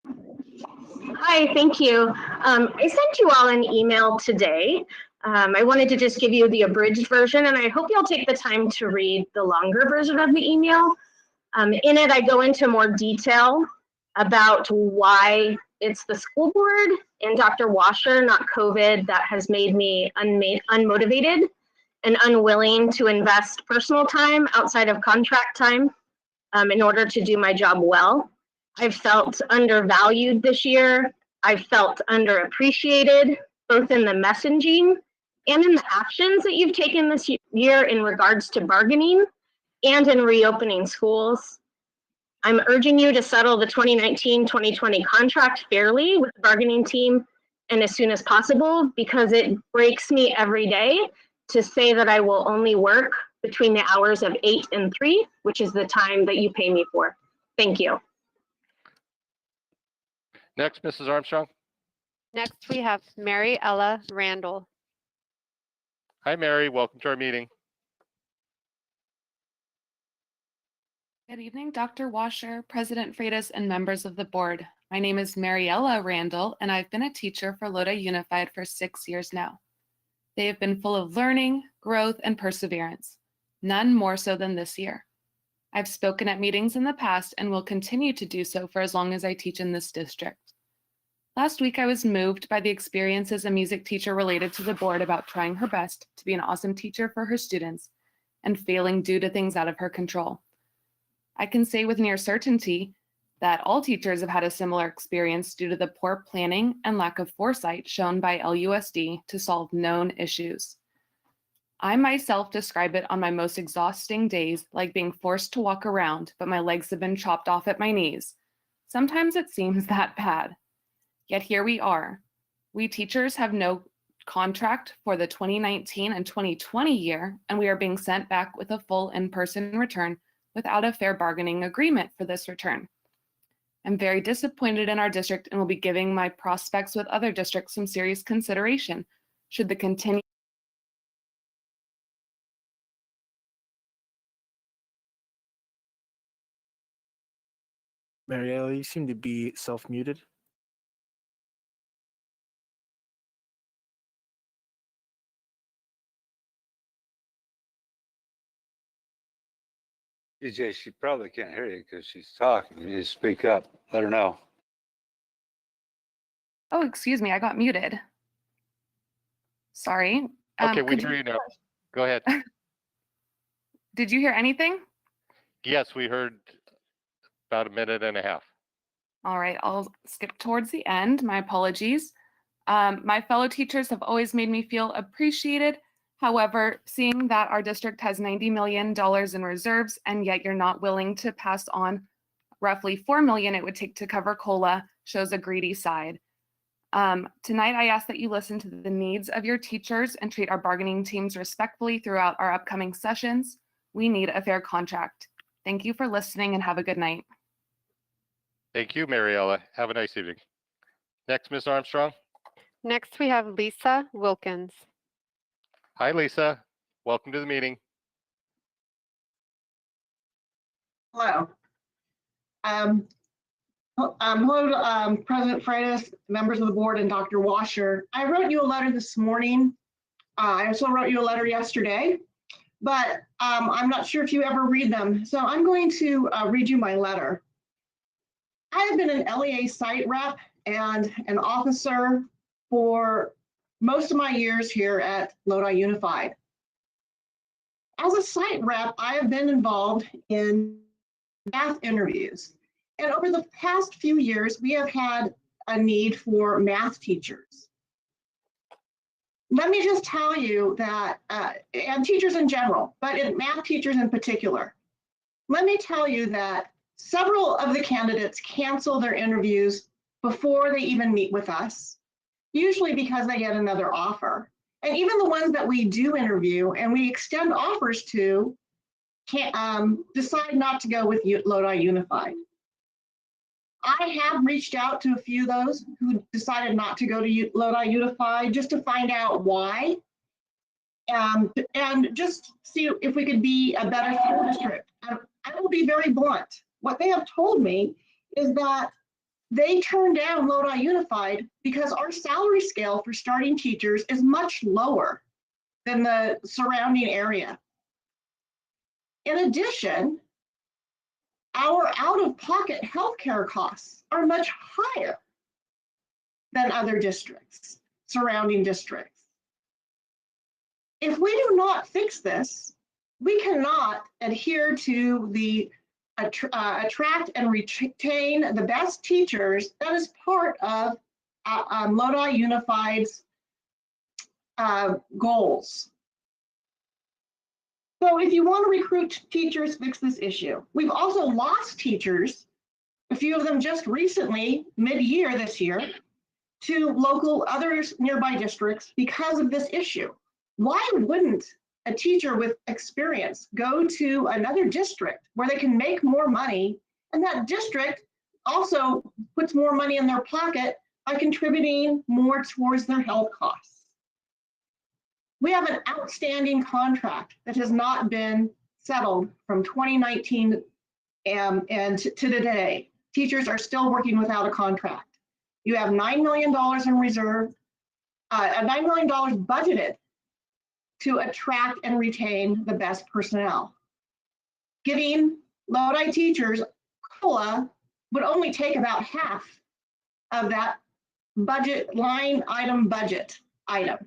Hi, thank you. I sent you all an email today. I wanted to just give you the abridged version, and I hope you'll take the time to read the longer version of the email. In it, I go into more detail about why it's the school board and Dr. Washer, not COVID, that has made me unmotivated and unwilling to invest personal time outside of contract time in order to do my job well. I've felt undervalued this year. I've felt underappreciated, both in the messaging and in the actions that you've taken this year in regards to bargaining and in reopening schools. I'm urging you to settle the 2019-2020 contract fairly with the bargaining team and as soon as possible, because it breaks me every day to say that I will only work between the hours of 8 and 3, which is the time that you pay me for. Thank you. Next, Mrs. Armstrong. Next, we have Mary Ella Randall. Hi, Mary. Welcome to our meeting. Good evening, Dr. Washer, President Freitas, and members of the board. My name is Mariella Randall, and I've been a teacher for Lodi Unified for 6 years now. They have been full of learning, growth, and perseverance, none more so than this year. I've spoken at meetings in the past and will continue to do so for as long as I teach in this district. Last week, I was moved by the experiences a music teacher related to the board about trying her best to be an awesome teacher for her students and failing due to things out of her control. I can say with near certainty that all teachers have had a similar experience due to the poor planning and lack of foresight shown by LUSD to solve known issues. I myself describe it on my most exhausting days like being forced to walk around, but my legs have been chopped off at my knees. Sometimes it seems that bad. Yet here we are. We teachers have no contract for the 2019 and 2020 year, and we are being sent back with a full in-person return without a fair bargaining agreement for this return. I'm very disappointed in our district and will be giving my prospects with other districts some serious consideration should the continue. Mariella, you seem to be self-muted. DJ, she probably can't hear you because she's talking. You need to speak up. Let her know. Oh, excuse me, I got muted. Sorry. Okay, we could hear you now. Go ahead. Did you hear anything? Yes, we heard about a minute and a half. All right, I'll skip towards the end. My apologies. My fellow teachers have always made me feel appreciated. However, seeing that our district has $90 million in reserves and yet you're not willing to pass on roughly $4 million it would take to cover COLA shows a greedy side. Tonight, I ask that you listen to the needs of your teachers and treat our bargaining teams respectfully throughout our upcoming sessions. We need a fair contract. Thank you for listening and have a good night. Thank you, Mariella. Have a nice evening. Next, Ms. Armstrong. Next, we have Lisa Wilkins. Hi, Lisa. Welcome to the meeting. Hello. Hello, President Freitas, members of the board, and Dr. Washer. I wrote you a letter this morning. I also wrote you a letter yesterday, but I'm not sure if you ever read them. So I'm going to read you my letter. I have been an LEA site rep and an officer for most of my years here at Lodi Unified. As a site rep, I have been involved in math interviews. And over the past few years, we have had a need for math teachers. Let me just tell you that, and teachers in general, but math teachers in particular, let me tell you that several of the candidates cancel their interviews before they even meet with us, usually because they get another offer. And even the ones that we do interview and we extend offers to decide not to go with Lodi Unified. I have reached out to a few of those who decided not to go to Lodi Unified just to find out why, and just see if we could be a better school district. I will be very blunt. What they have told me is that they turned down Lodi Unified because our salary scale for starting teachers is much lower than the surrounding area. In addition, our out-of-pocket healthcare costs are much higher than other districts, surrounding districts. If we do not fix this, we cannot adhere to the attract and retain the best teachers. That is part of Lodi Unified's goals. So if you want to recruit teachers, fix this issue. We've also lost teachers, a few of them just recently, mid-year this year, to local others nearby districts because of this issue. Why wouldn't a teacher with experience go to another district where they can make more money, and that district also puts more money in their pocket by contributing more towards their health costs? We have an outstanding contract that has not been settled from 2019 and to today. Teachers are still working without a contract. You have $9 million in reserve, $9 million budgeted to attract and retain the best personnel. Giving Lodi teachers COLA would only take about half of that budget line item budget item.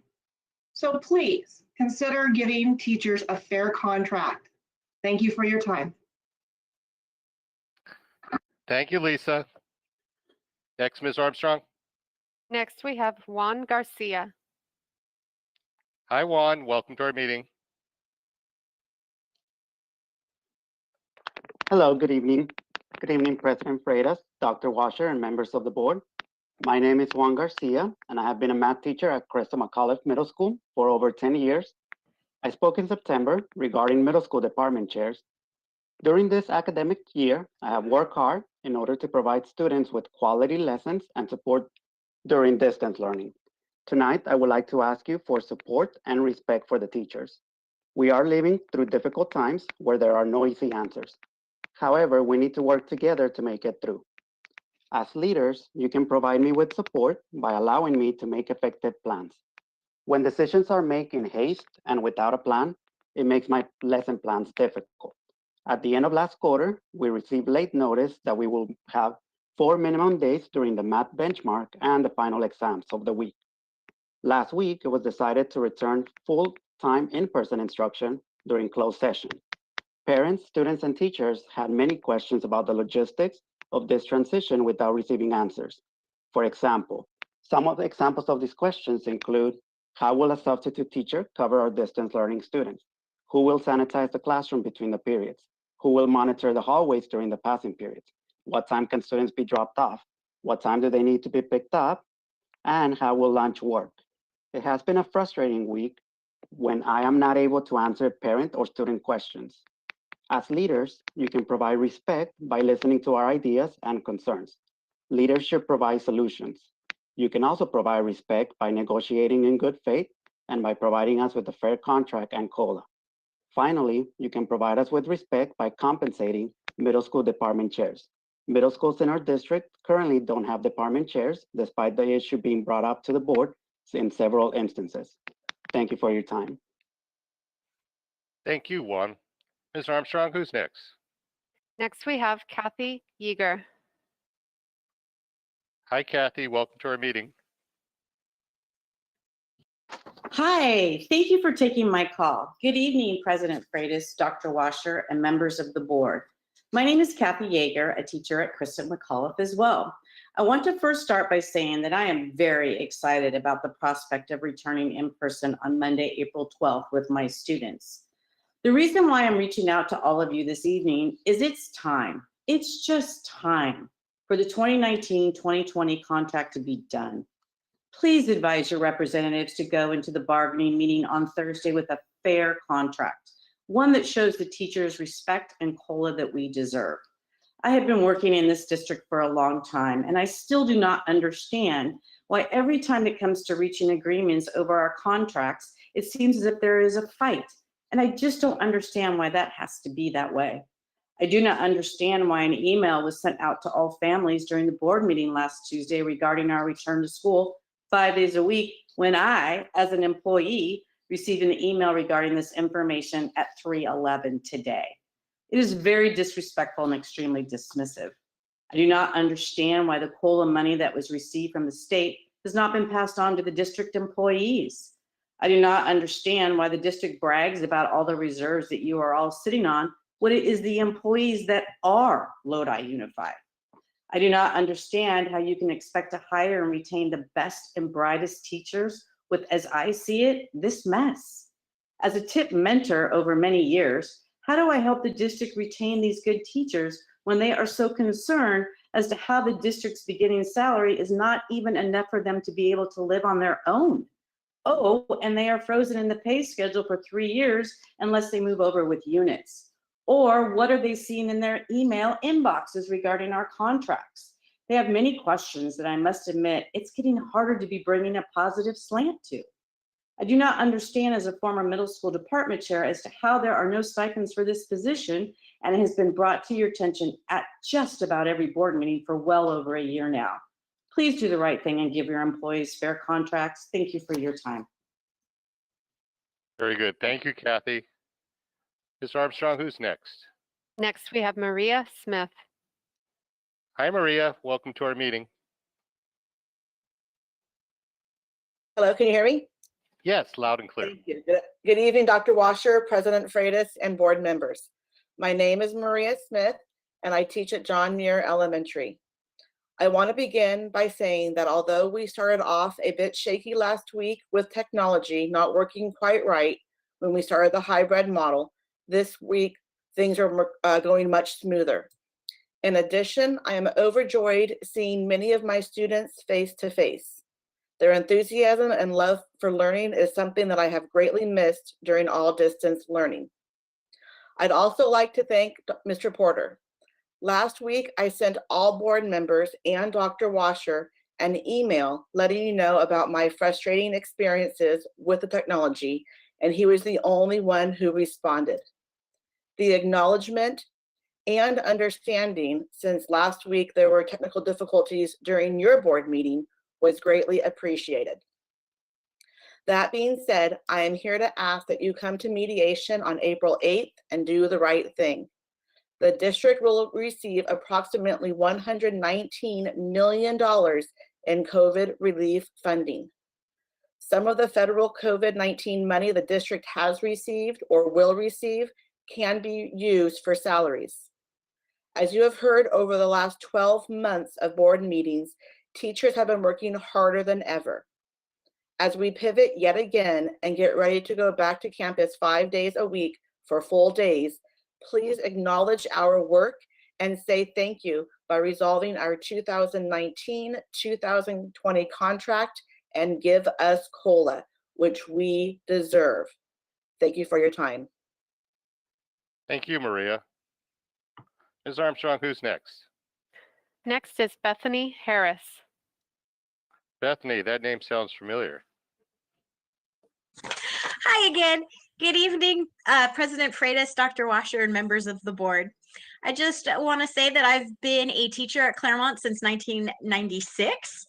So please consider giving teachers a fair contract. Thank you for your time. Thank you, Lisa. Next, Ms. Armstrong. Next, we have Juan Garcia. Hi, Juan. Welcome to our meeting. Hello, good evening. Good evening, President Freitas, Dr. Washer, and members of the board. My name is Juan Garcia, and I have been a math teacher at Cresta McAuliffe Middle School for over 10 years. I spoke in September regarding middle school department chairs. During this academic year, I have worked hard in order to provide students with quality lessons and support during distance learning. Tonight, I would like to ask you for support and respect for the teachers. We are living through difficult times where there are no easy answers. However, we need to work together to make it through. As leaders, you can provide me with support by allowing me to make effective plans. When decisions are made in haste and without a plan, it makes my lesson plans difficult. At the end of last quarter, we received late notice that we will have 4 minimum days during the math benchmark and the final exams of the week. Last week, it was decided to return full-time in-person instruction during closed session. Parents, students, and teachers had many questions about the logistics of this transition without receiving answers. For example, some of the examples of these questions include, how will a substitute teacher cover our distance learning students? Who will sanitize the classroom between the periods? Who will monitor the hallways during the passing periods? What time can students be dropped off? What time do they need to be picked up? and how will lunch work? It has been a frustrating week when I am not able to answer parent or student questions. As leaders, you can provide respect by listening to our ideas and concerns. Leaders should provide solutions. You can also provide respect by negotiating in good faith and by providing us with a fair contract and COLA. Finally, you can provide us with respect by compensating middle school department chairs. Middle schools in our district currently don't have department chairs, despite the issue being brought up to the board in several instances. Thank you for your time. Thank you, Juan. Ms. Armstrong, who's next? Next, we have Kathy Yeager. Hi, Kathy. Welcome to our meeting. Hi, thank you for taking my call. Good evening, President Freitas, Dr. Washer, and members of the board. My name is Kathy Yeager, a teacher at Christopher McAuliffe as well. I want to first start by saying that I am very excited about the prospect of returning in person on Monday, April 12th with my students. The reason why I'm reaching out to all of you this evening is it's time. It's just time for the 2019-2020 contract to be done. Please advise your representatives to go into the bargaining meeting on Thursday with a fair contract, one that shows the teachers respect and COLA that we deserve. I have been working in this district for a long time, and I still do not understand why every time it comes to reaching agreements over our contracts, it seems as if there is a fight. And I just don't understand why that has to be that way. I do not understand why an email was sent out to all families during the board meeting last Tuesday regarding our return to school 5 days a week, when I, as an employee, received an email regarding this information at 3:11 today. It is very disrespectful and extremely dismissive. I do not understand why the COLA money that was received from the state has not been passed on to the district employees. I do not understand why the district brags about all the reserves that you are all sitting on when it is the employees that are Lodi Unified. I do not understand how you can expect to hire and retain the best and brightest teachers with, as I see it, this mess. As a TIP mentor over many years, how do I help the district retain these good teachers when they are so concerned as to how the district's beginning salary is not even enough for them to be able to live on their own? Oh, and they are frozen in the pay schedule for 3 years unless they move over with units. Or what are they seeing in their email inboxes regarding our contracts? They have many questions that I must admit it's getting harder to be bringing a positive slant to. I do not understand as a former middle school department chair as to how there are no stipends for this position, and it has been brought to your attention at just about every board meeting for well over a year now. Please do the right thing and give your employees fair contracts. Thank you for your time. Very good. Thank you, Kathy. Ms. Armstrong, who's next? Next, we have Maria Smith. Hi, Maria. Welcome to our meeting. Hello, can you hear me? Yes, loud and clear. Thank you. Good evening, Dr. Washer, President Freitas, and board members. My name is Maria Smith, and I teach at John Muir Elementary. I want to begin by saying that although we started off a bit shaky last week with technology not working quite right when we started the hybrid model, this week things are going much smoother. In addition, I am overjoyed seeing many of my students face to face. Their enthusiasm and love for learning is something that I have greatly missed during all distance learning. I'd also like to thank Mr. Porter. Last week, I sent all board members and Dr. Washer an email letting you know about my frustrating experiences with the technology, and he was the only one who responded. The acknowledgement and understanding since last week there were technical difficulties during your board meeting was greatly appreciated. That being said, I am here to ask that you come to mediation on April 8th and do the right thing. The district will receive approximately $119 million in COVID relief funding. Some of the federal COVID-19 money the district has received or will receive can be used for salaries. As you have heard over the last 12 months of board meetings, teachers have been working harder than ever. As we pivot yet again and get ready to go back to campus 5 days a week for full days, please acknowledge our work and say thank you by resolving our 2019-2020 contract and give us COLA, which we deserve. Thank you for your time. Thank you, Maria. Ms. Armstrong, who's next? Next is Bethany Harris. Bethany, that name sounds familiar. Hi again. Good evening, President Freitas, Dr. Washer, and members of the board. I just want to say that I've been a teacher at Claremont since 1996,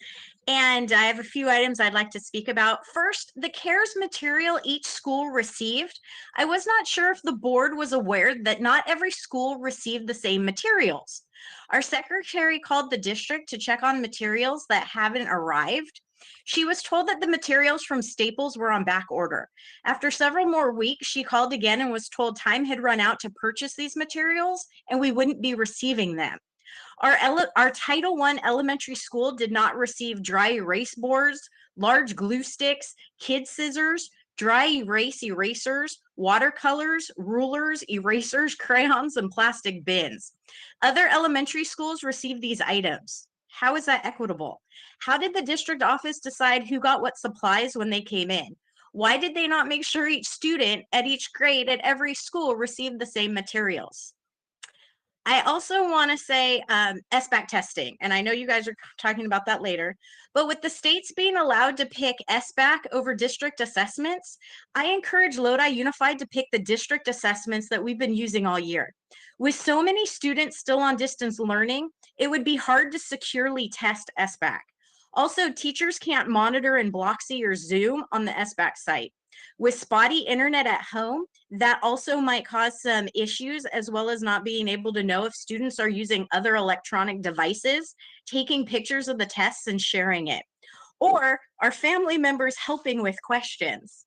and I have a few items I'd like to speak about. First, the CARES material each school received. I was not sure if the board was aware that not every school received the same materials. Our secretary called the district to check on materials that haven't arrived. She was told that the materials from Staples were on back order. After several more weeks, she called again and was told time had run out to purchase these materials and we wouldn't be receiving them. Our Title I elementary school did not receive dry erase boards, large glue sticks, kid scissors, dry erase erasers, watercolors, rulers, erasers, crayons, and plastic bins. Other elementary schools received these items. How is that equitable? How did the district office decide who got what supplies when they came in? Why did they not make sure each student at each grade at every school received the same materials? I also want to say SBAC testing, and I know you guys are talking about that later, but with the states being allowed to pick SBAC over district assessments, I encourage Lodi Unified to pick the district assessments that we've been using all year. With so many students still on distance learning, it would be hard to securely test SBAC. Also, teachers can't monitor in Bloxy or Zoom on the SBAC site. With spotty internet at home, that also might cause some issues, as well as not being able to know if students are using other electronic devices, taking pictures of the tests and sharing it, or are family members helping with questions.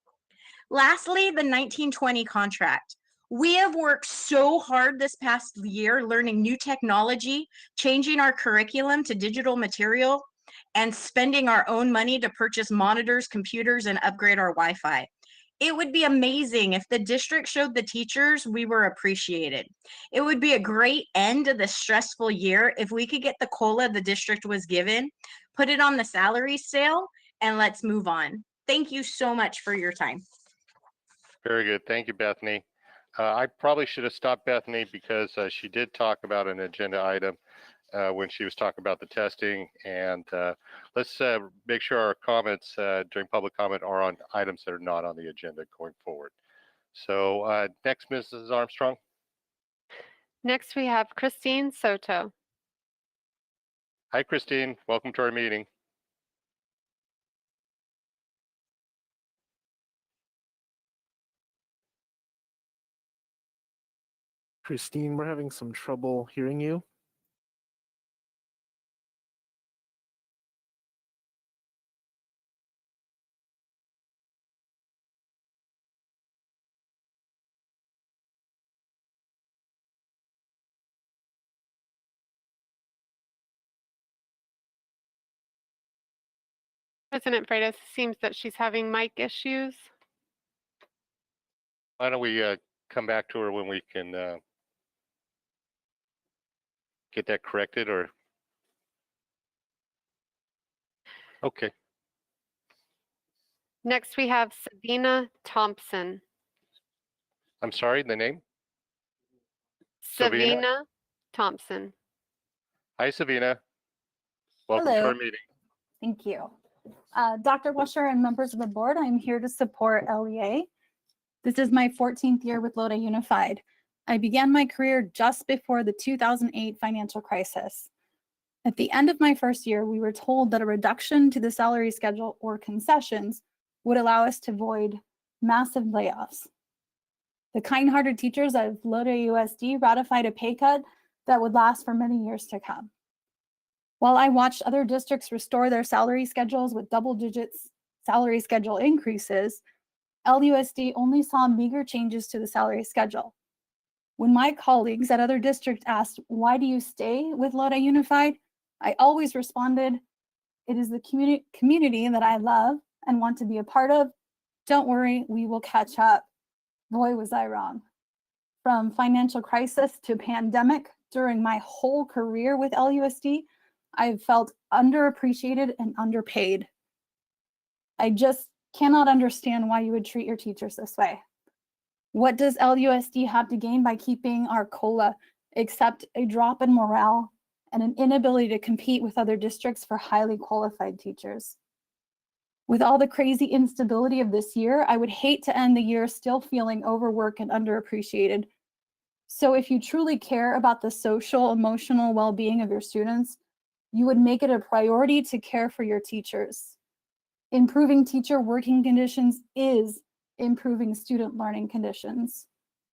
Lastly, the 1920 contract. We have worked so hard this past year learning new technology, changing our curriculum to digital material, and spending our own money to purchase monitors, computers, and upgrade our Wi-Fi. It would be amazing if the district showed the teachers we were appreciated. It would be a great end to this stressful year if we could get the COLA the district was given, put it on the salary sale, and let's move on. Thank you so much for your time. Very good. Thank you, Bethany. I probably should have stopped Bethany because she did talk about an agenda item when she was talking about the testing. And let's make sure our comments during public comment are on items that are not on the agenda going forward. So next, Mrs. Armstrong. Next, we have Christine Soto. Hi, Christine. Welcome to our meeting. Christine, we're having some trouble hearing you. President Freitas, it seems that she's having mic issues. Why don't we come back to her when we can get that corrected, or okay. Next, we have Savina Thompson. I'm sorry, the name? Savina Thompson. Hi, Savina. Welcome to Hello. our meeting. Thank you. Dr. Washer and members of the board, I'm here to support LEA. This is my 14th year with Lodi Unified. I began my career just before the 2008 financial crisis. At the end of my first year, we were told that a reduction to the salary schedule or concessions would allow us to avoid massive layoffs. The kind-hearted teachers of Lodi USD ratified a pay cut that would last for many years to come. While I watched other districts restore their salary schedules with double digits salary schedule increases, LUSD only saw meager changes to the salary schedule. When my colleagues at other districts asked, "Why do you stay with Lodi Unified?" I always responded, "It is the community that I love and want to be a part of. Don't worry, we will catch up." Boy, was I wrong. From financial crisis to pandemic during my whole career with LUSD, I've felt underappreciated and underpaid. I just cannot understand why you would treat your teachers this way. What does LUSD have to gain by keeping our COLA except a drop in morale and an inability to compete with other districts for highly qualified teachers? With all the crazy instability of this year, I would hate to end the year still feeling overworked and underappreciated. So if you truly care about the social, emotional well-being of your students, you would make it a priority to care for your teachers. Improving teacher working conditions is improving student learning conditions.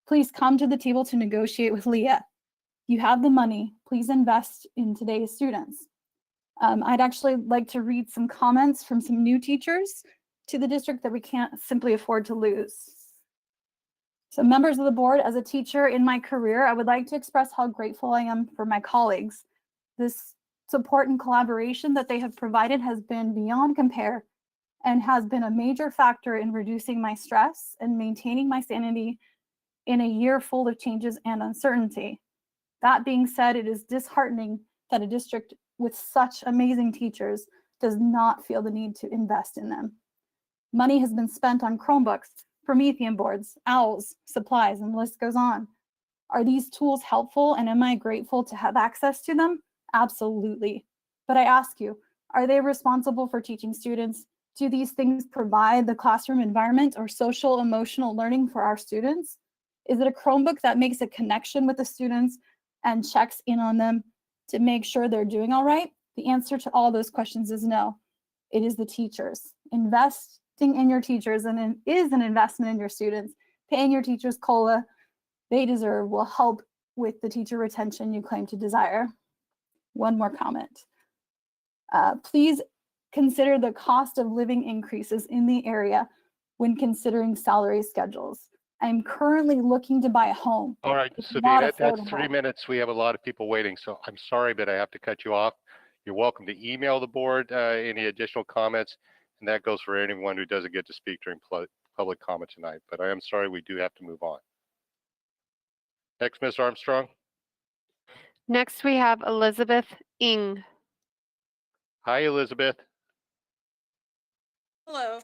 Please come to the table to negotiate with Leah. You have the money, please invest in today's students. I'd actually like to read some comments from some new teachers to the district that we can't simply afford to lose. So members of the board, as a teacher in my career, I would like to express how grateful I am for my colleagues. This support and collaboration that they have provided has been beyond compare and has been a major factor in reducing my stress and maintaining my sanity in a year full of changes and uncertainty. That being said, it is disheartening that a district with such amazing teachers does not feel the need to invest in them. Money has been spent on Chromebooks, Promethean boards, OWLs, supplies, and the list goes on. Are these tools helpful and am I grateful to have access to them? Absolutely. But I ask you, are they responsible for teaching students? Do these things provide the classroom environment or social emotional learning for our students? Is it a Chromebook that makes a connection with the students and checks in on them to make sure they're doing all right? The answer to all those questions is no. It is the teachers. Investing in your teachers and it is an investment in your students. Paying your teachers COLA they deserve will help with the teacher retention you claim to desire. One more comment. Please consider the cost of living increases in the area when considering salary schedules. I'm currently looking to buy a home. All right, It's not Sabina, that's affordable. 3 minutes. We have a lot of people waiting, so I'm sorry, but I have to cut you off. You're welcome to email the board any additional comments, and that goes for anyone who doesn't get to speak during public comment tonight. But I am sorry, we do have to move on. Next, Ms. Armstrong. Next, we have Elizabeth Ng. Hi, Elizabeth. Hello.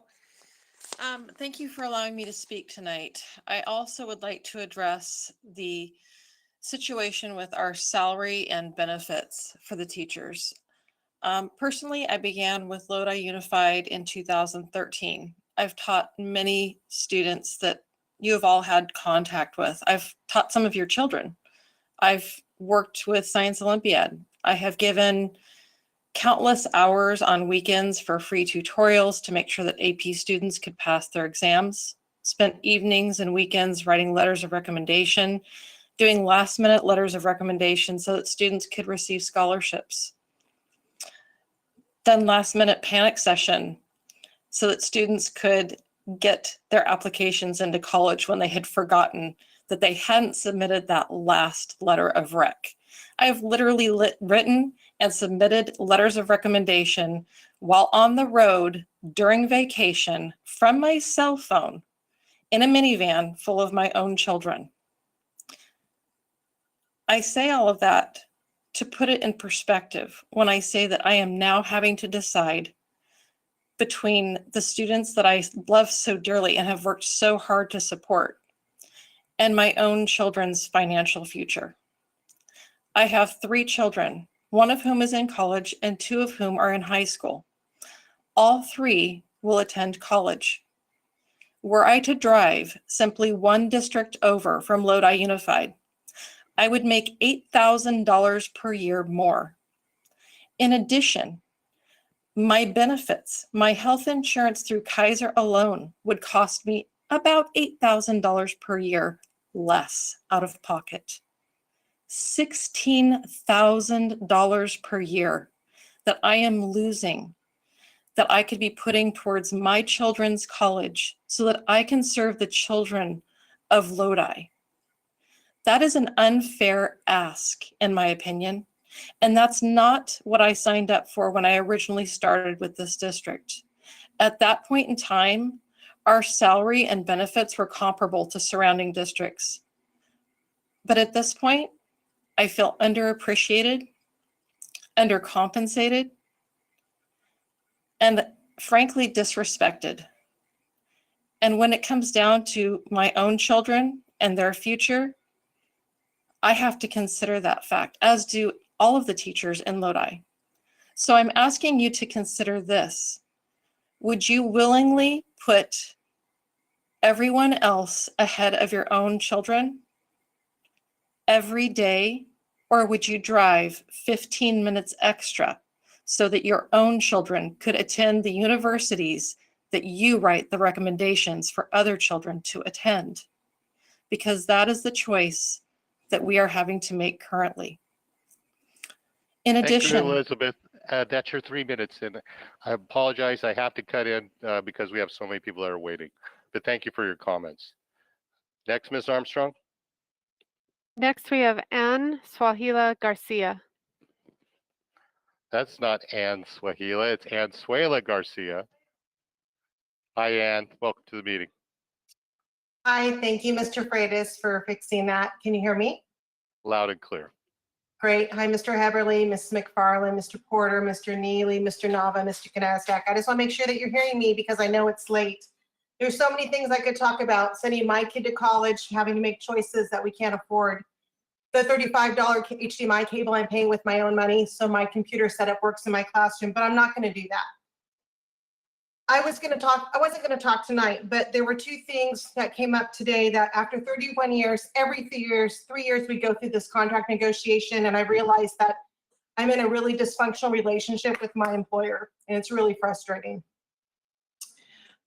Thank you for allowing me to speak tonight. I also would like to address the situation with our salary and benefits for the teachers. Personally, I began with Lodi Unified in 2013. I've taught many students that you have all had contact with. I've taught some of your children. I've worked with Science Olympiad. I have given countless hours on weekends for free tutorials to make sure that AP students could pass their exams, spent evenings and weekends writing letters of recommendation, doing last minute letters of recommendation so that students could receive scholarships. Then last minute panic session so that students could get their applications into college when they had forgotten that they hadn't submitted that last letter of rec. I have literally written and submitted letters of recommendation while on the road during vacation from my cell phone in a minivan full of my own children. I say all of that to put it in perspective when I say that I am now having to decide between the students that I love so dearly and have worked so hard to support and my own children's financial future. I have 3 children, one of whom is in college and 2 of whom are in high school. All 3 will attend college. Were I to drive simply 1 district over from Lodi Unified, I would make $8,000 per year more. In addition, my benefits, my health insurance through Kaiser alone would cost me about $8,000 per year less out of pocket. $16,000 per year that I am losing that I could be putting towards my children's college so that I can serve the children of Lodi. That is an unfair ask, in my opinion. And that's not what I signed up for when I originally started with this district. At that point in time, our salary and benefits were comparable to surrounding districts. But at this point, I feel underappreciated, undercompensated, and frankly disrespected. And when it comes down to my own children and their future, I have to consider that fact, as do all of the teachers in Lodi. So I'm asking you to consider this. Would you willingly put everyone else ahead of your own children every day, or would you drive 15 minutes extra so that your own children could attend the universities that you write the recommendations for other children to attend? Because that is the choice that we are having to make currently. In Thank addition, you, Elizabeth. That's your 3 minutes, and I apologize. I have to cut in because we have so many people that are waiting. But thank you for your comments. Next, Ms. Armstrong. Next, we have Ann Swahila Garcia. That's not Ann Swahila. It's Ann Suela Garcia. Hi, Ann. Welcome to the meeting. Hi, thank you, Mr. Freitas, for fixing that. Can you hear me? Loud and clear. Great. Hi, Mr. Heberly, Ms. McFarland, Mr. Porter, Mr. Neely, Mr. Nava, Mr. Kanasdak. I just want to make sure that you're hearing me because I know it's late. There's so many things I could talk about. Sending my kid to college, having to make choices that we can't afford. The $35 HDMI cable I'm paying with my own money so my computer setup works in my classroom, but I'm not going to do that. I wasn't going to talk tonight, but there were two things that came up today that after 31 years, every 3 years, we go through this contract negotiation, and I realized that I'm in a really dysfunctional relationship with my employer, and it's really frustrating.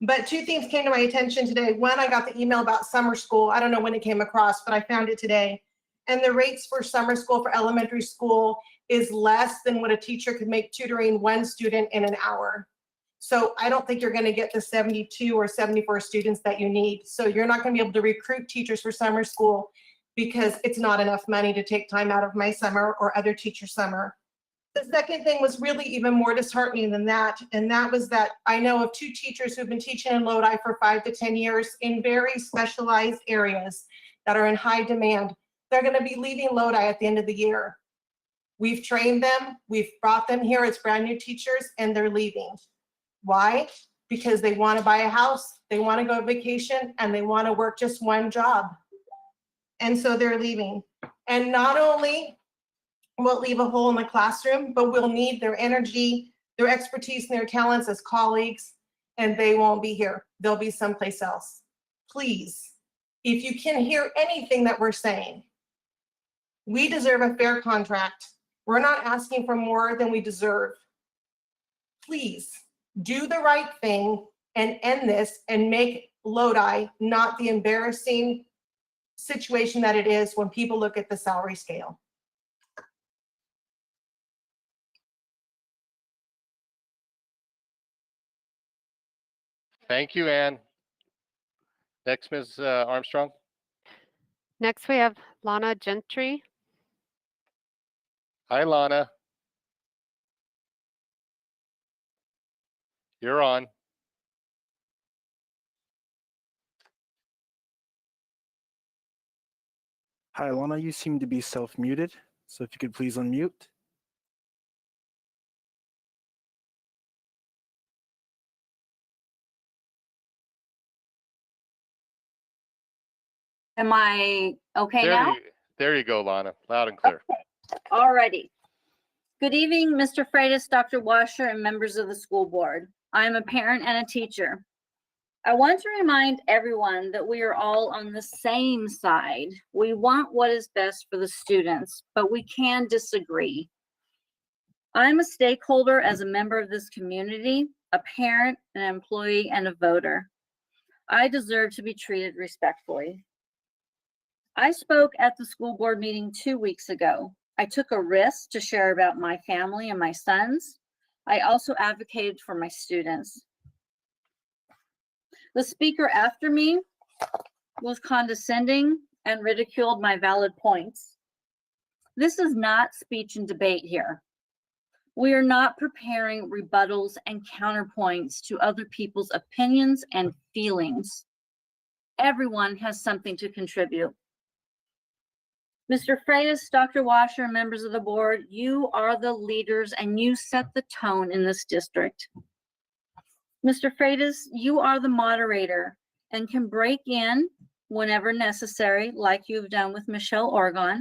But two things came to my attention today. One, I got the email about summer school. I don't know when it came across, but I found it today. And the rates for summer school for elementary school is less than what a teacher could make tutoring one student in an hour. So I don't think you're going to get the 72 or 74 students that you need. So you're not going to be able to recruit teachers for summer school because it's not enough money to take time out of my summer or other teacher summer. The second thing was really even more disheartening than that. And that was that I know of two teachers who've been teaching in Lodi for 5 to 10 years in very specialized areas that are in high demand. They're going to be leaving Lodi at the end of the year. We've trained them. We've brought them here as brand new teachers, and they're leaving. Why? Because they want to buy a house, they want to go on vacation, and they want to work just one job. And so they're leaving. And not only will it leave a hole in the classroom, but we'll need their energy, their expertise, and their talents as colleagues, and they won't be here. They'll be someplace else. Please, if you can hear anything that we're saying, we deserve a fair contract. We're not asking for more than we deserve. Please do the right thing and end this and make Lodi not the embarrassing situation that it is when people look at the salary scale. Thank you, Ann. Next, Ms. Armstrong. Next, we have Lana Gentry. Hi, Lana. You're on. Hi, Lana, you seem to be self-muted, so if you could please unmute. Am I okay now? There you go, Lana. Loud and clear. Alrighty. Good evening, Mr. Freitas, Dr. Washer, and members of the school board. I am a parent and a teacher. I want to remind everyone that we are all on the same side. We want what is best for the students, but we can disagree. I'm a stakeholder as a member of this community, a parent, an employee, and a voter. I deserve to be treated respectfully. I spoke at the school board meeting 2 weeks ago. I took a risk to share about my family and my sons. I also advocated for my students. The speaker after me was condescending and ridiculed my valid points. This is not speech and debate here. We are not preparing rebuttals and counterpoints to other people's opinions and feelings. Everyone has something to contribute. Mr. Freitas, Dr. Washer, and members of the board, you are the leaders and you set the tone in this district. Mr. Freitas, you are the moderator and can break in whenever necessary, like you've done with Michelle Orgon,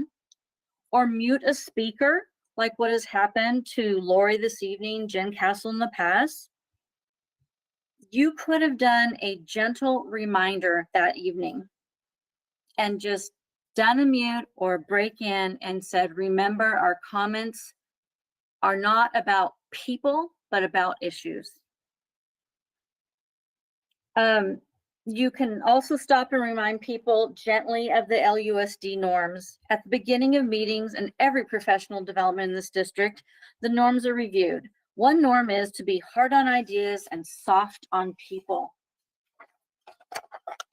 or mute a speaker, like what has happened to Lori this evening, Jen Castle in the past. You could have done a gentle reminder that evening and just done a mute or break in and said, remember, our comments are not about people, but about issues. You can also stop and remind people gently of the LUSD norms. At the beginning of meetings and every professional development in this district, the norms are reviewed. One norm is to be hard on ideas and soft on people.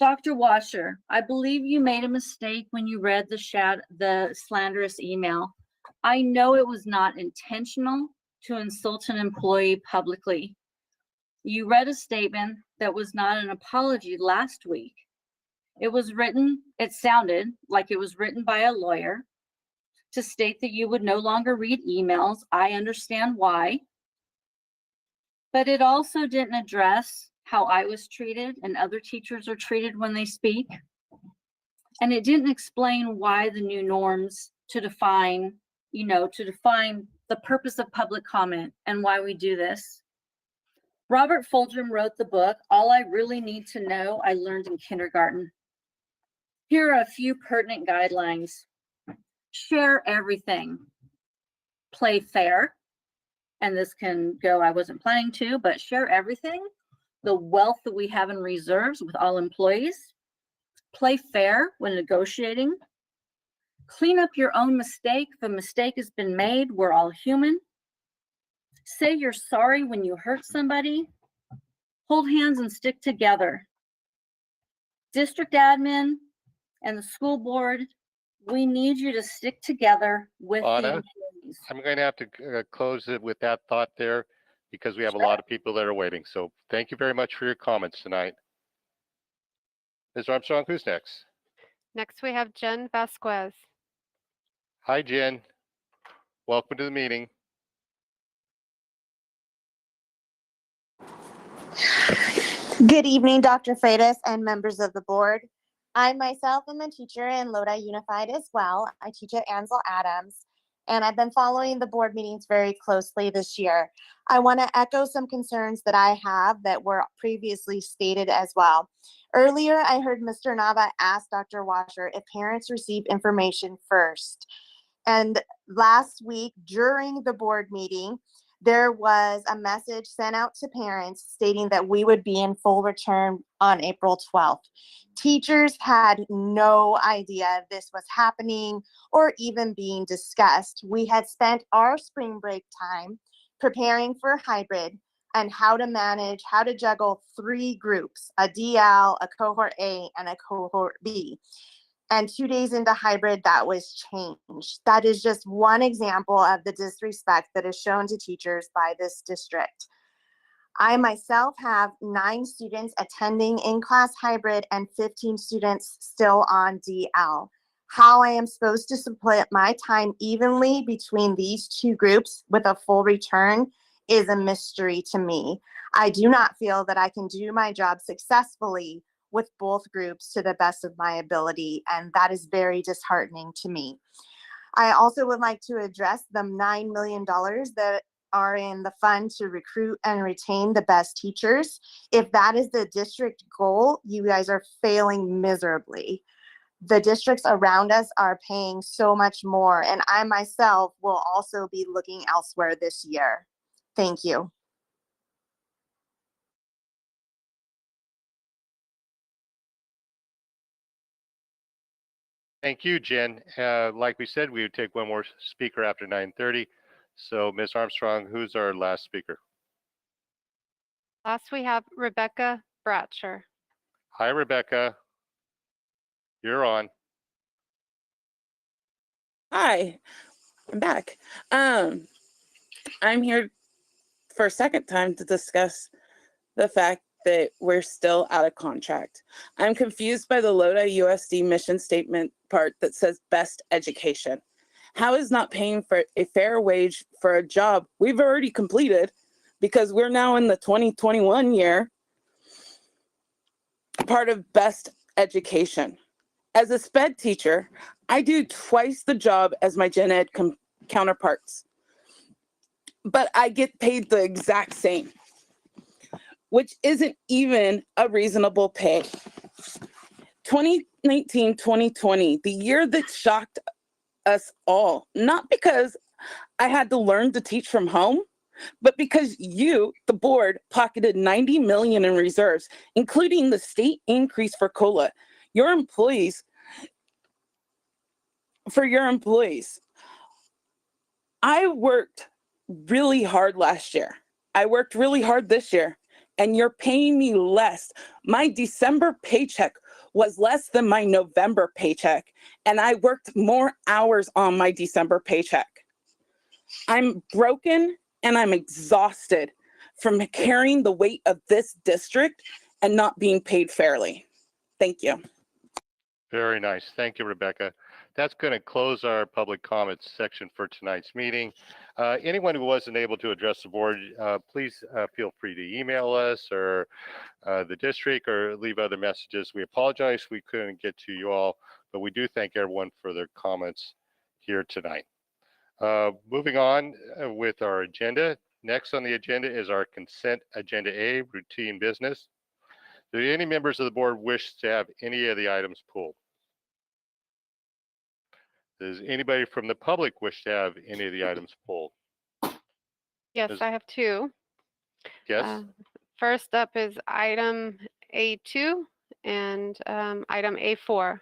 Dr. Washer, I believe you made a mistake when you read the slanderous email. I know it was not intentional to insult an employee publicly. You read a statement that was not an apology last week. It sounded like it was written by a lawyer to state that you would no longer read emails. I understand why. But it also didn't address how I was treated and other teachers are treated when they speak. And it didn't explain why the new norms to define the purpose of public comment and why we do this. Robert Fulghum wrote the book, All I Really Need to Know I Learned in Kindergarten. Here are a few pertinent guidelines. Share everything. Play fair. And this can go, I wasn't planning to, but share everything. The wealth that we have in reserves with all employees. Play fair when negotiating. Clean up your own mistake. If a mistake has been made, we're all human. Say you're sorry when you hurt somebody. Hold hands and stick together. District admin and the school board, we need you to stick together with the Anna, employees. I'm going to have to close it with that thought there because we have a lot of people that are waiting. So thank you very much for your comments tonight. Ms. Armstrong, who's next? Next, we have Jen Vasquez. Hi, Jen. Welcome to the meeting. Good evening, Dr. Freitas and members of the board. I myself am a teacher in Lodi Unified as well. I teach at Ansel Adams, and I've been following the board meetings very closely this year. I want to echo some concerns that I have that were previously stated as well. Earlier, I heard Mr. Nava ask Dr. Washer if parents receive information first. And last week during the board meeting, there was a message sent out to parents stating that we would be in full return on April 12th. Teachers had no idea this was happening or even being discussed. We had spent our spring break time preparing for hybrid and how to juggle 3 groups, a DL, a cohort A, and a cohort B. And 2 days into hybrid, that was changed. That is just one example of the disrespect that is shown to teachers by this district. I myself have 9 students attending in-class hybrid and 15 students still on DL. How I am supposed to split my time evenly between these 2 groups with a full return is a mystery to me. I do not feel that I can do my job successfully with both groups to the best of my ability, and that is very disheartening to me. I also would like to address the $9 million that are in the fund to recruit and retain the best teachers. If that is the district goal, you guys are failing miserably. The districts around us are paying so much more, and I myself will also be looking elsewhere this year. Thank you. Thank you, Jen. Like we said, we would take one more speaker after 9:30. So Ms. Armstrong, who's our last speaker? Last, we have Rebecca Bratcher. Hi, Rebecca. You're on. Hi, I'm back. I'm here for a second time to discuss the fact that we're still out of contract. I'm confused by the Lodi USD mission statement part that says best education. How is not paying for a fair wage for a job we've already completed, because we're now in the 2021 year, part of best education? As a SPED teacher, I do twice the job as my gen ed counterparts, but I get paid the exact same, which isn't even a reasonable pay. 2019, 2020, the year that shocked us all, not because I had to learn to teach from home, but because you, the board, pocketed 90 million in reserves, including the state increase for COLA. Your employees, I worked really hard last year. I worked really hard this year, and you're paying me less. My December paycheck was less than my November paycheck, and I worked more hours on my December paycheck. I'm broken and I'm exhausted from carrying the weight of this district and not being paid fairly. Thank you. Very nice. Thank you, Rebecca. That's going to close our public comments section for tonight's meeting. Anyone who wasn't able to address the board, please feel free to email us or the district, or leave other messages. We apologize we couldn't get to you all, but we do thank everyone for their comments here tonight. Moving on with our agenda. Next on the agenda is our consent agenda A, routine business. Do any members of the board wish to have any of the items pulled? Does anybody from the public wish to have any of the items pulled? Yes, I have two. Yes. First up is item A2 and item A4.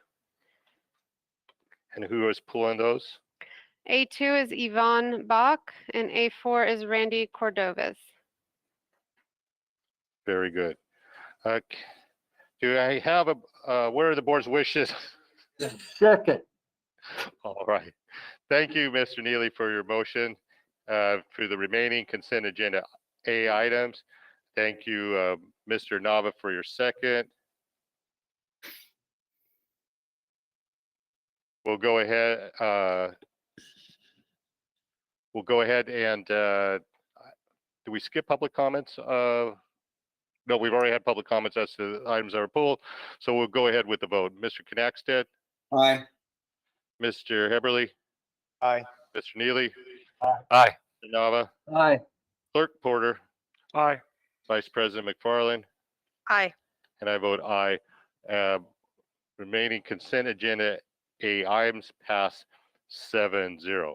And who is pulling those? A2 is Yvonne Bach and A4 is Randy Cordovez. Very good. Do I have what are the board's wishes? Second. All right. Thank you, Mr. Neely, for your motion for the remaining consent agenda A items. Thank you, Mr. Nava, for your second. We'll go ahead. And do we skip public comments? No, we've already had public comments as to the items that are pulled. So we'll go ahead with the vote. Mr. Knackstead? Aye. Mr. Heberly? Aye. Mr. Neely? Aye. Mr. Nava? Aye. Clerk Porter? Aye. Vice President McFarland? Aye. And I vote aye. Remaining consent agenda A items pass 7-0.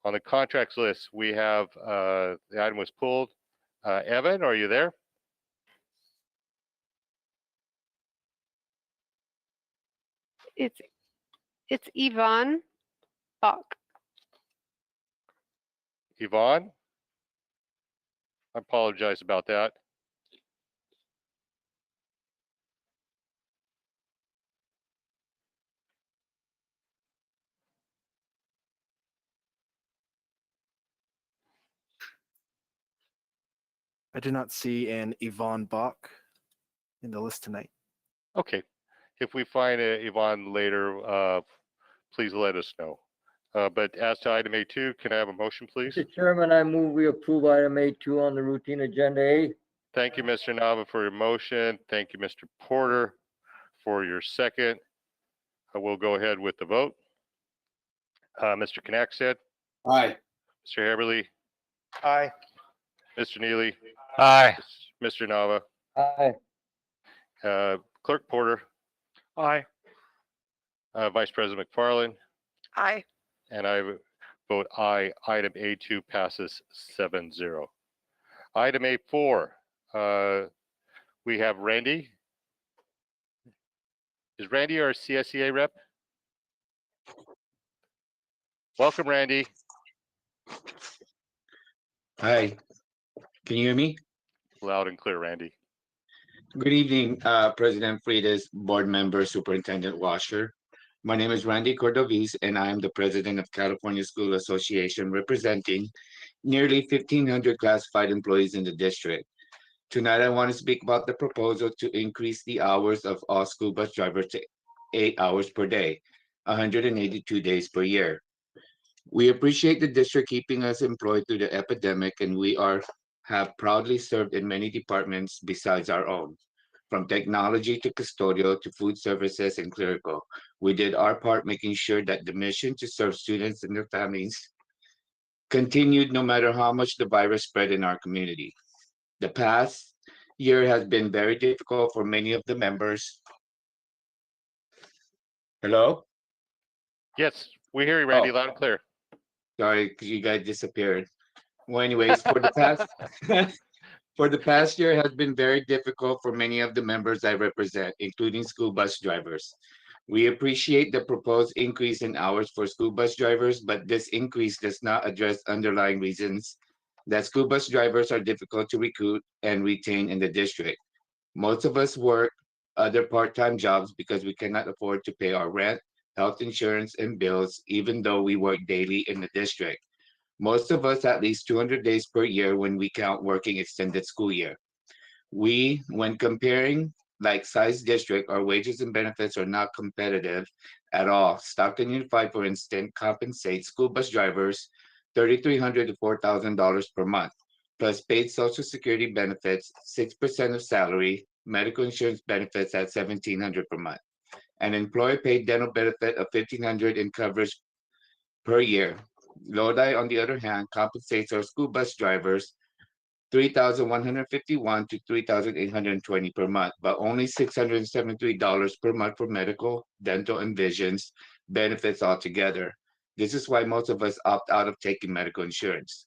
On the contracts list, we have the item was pulled. Evan, are you there? It's Yvonne Bach. Yvonne? I apologize about that. I do not see an Yvonne Bach in the list tonight. Okay. If we find Yvonne later, please let us know. But as to item A2, can I have a motion, please? Mr. Chairman, I move we approve item A2 on the routine agenda A. Thank you, Mr. Nava, for your motion. Thank you, Mr. Porter, for your second. We'll go ahead with the vote. Mr. Knackstead? Aye. Mr. Heberly? Aye. Mr. Neely? Aye. Mr. Nava? Aye. Clerk Porter? Aye. Vice President McFarland? Aye. And I vote aye. Item A2 passes 7-0. Item A4, we have Randy. Is Randy our CSEA rep? Welcome, Randy. Hi, can you hear me? Loud and clear, Randy. Good evening, President Freitas, board member, Superintendent Washer. My name is Randy Cordovez, and I am the president of California School Association, representing nearly 1,500 classified employees in the district. Tonight, I want to speak about the proposal to increase the hours of all school bus drivers to 8 hours per day, 182 days per year. We appreciate the district keeping us employed through the epidemic, and we have proudly served in many departments besides our own. From technology to custodial to food services and clerical, we did our part making sure that the mission to serve students and their families continued no matter how much the virus spread in our community. The past year has been very difficult for many of the members. Hello? Yes, we hear you, Randy, Oh. loud and clear. Sorry, because you guys disappeared. Well, anyways, for the past for the past year has been very difficult for many of the members I represent, including school bus drivers. We appreciate the proposed increase in hours for school bus drivers, but this increase does not address underlying reasons that school bus drivers are difficult to recruit and retain in the district. Most of us work other part-time jobs because we cannot afford to pay our rent, health insurance, and bills, even though we work daily in the district. Most of us at least 200 days per year when we count working extended school year. We, when comparing like size district, our wages and benefits are not competitive at all. Stockton Unified, for instance, compensates school bus drivers $3,300 to $4,000 per month, plus paid Social Security benefits, 6% of salary, medical insurance benefits at $1,700 per month, an employer-paid dental benefit of $1,500 in coverage per year. Lodi, on the other hand, compensates our school bus drivers $3,151 to $3,820 per month, but only $673 per month for medical, dental, and visions benefits altogether. This is why most of us opt out of taking medical insurance.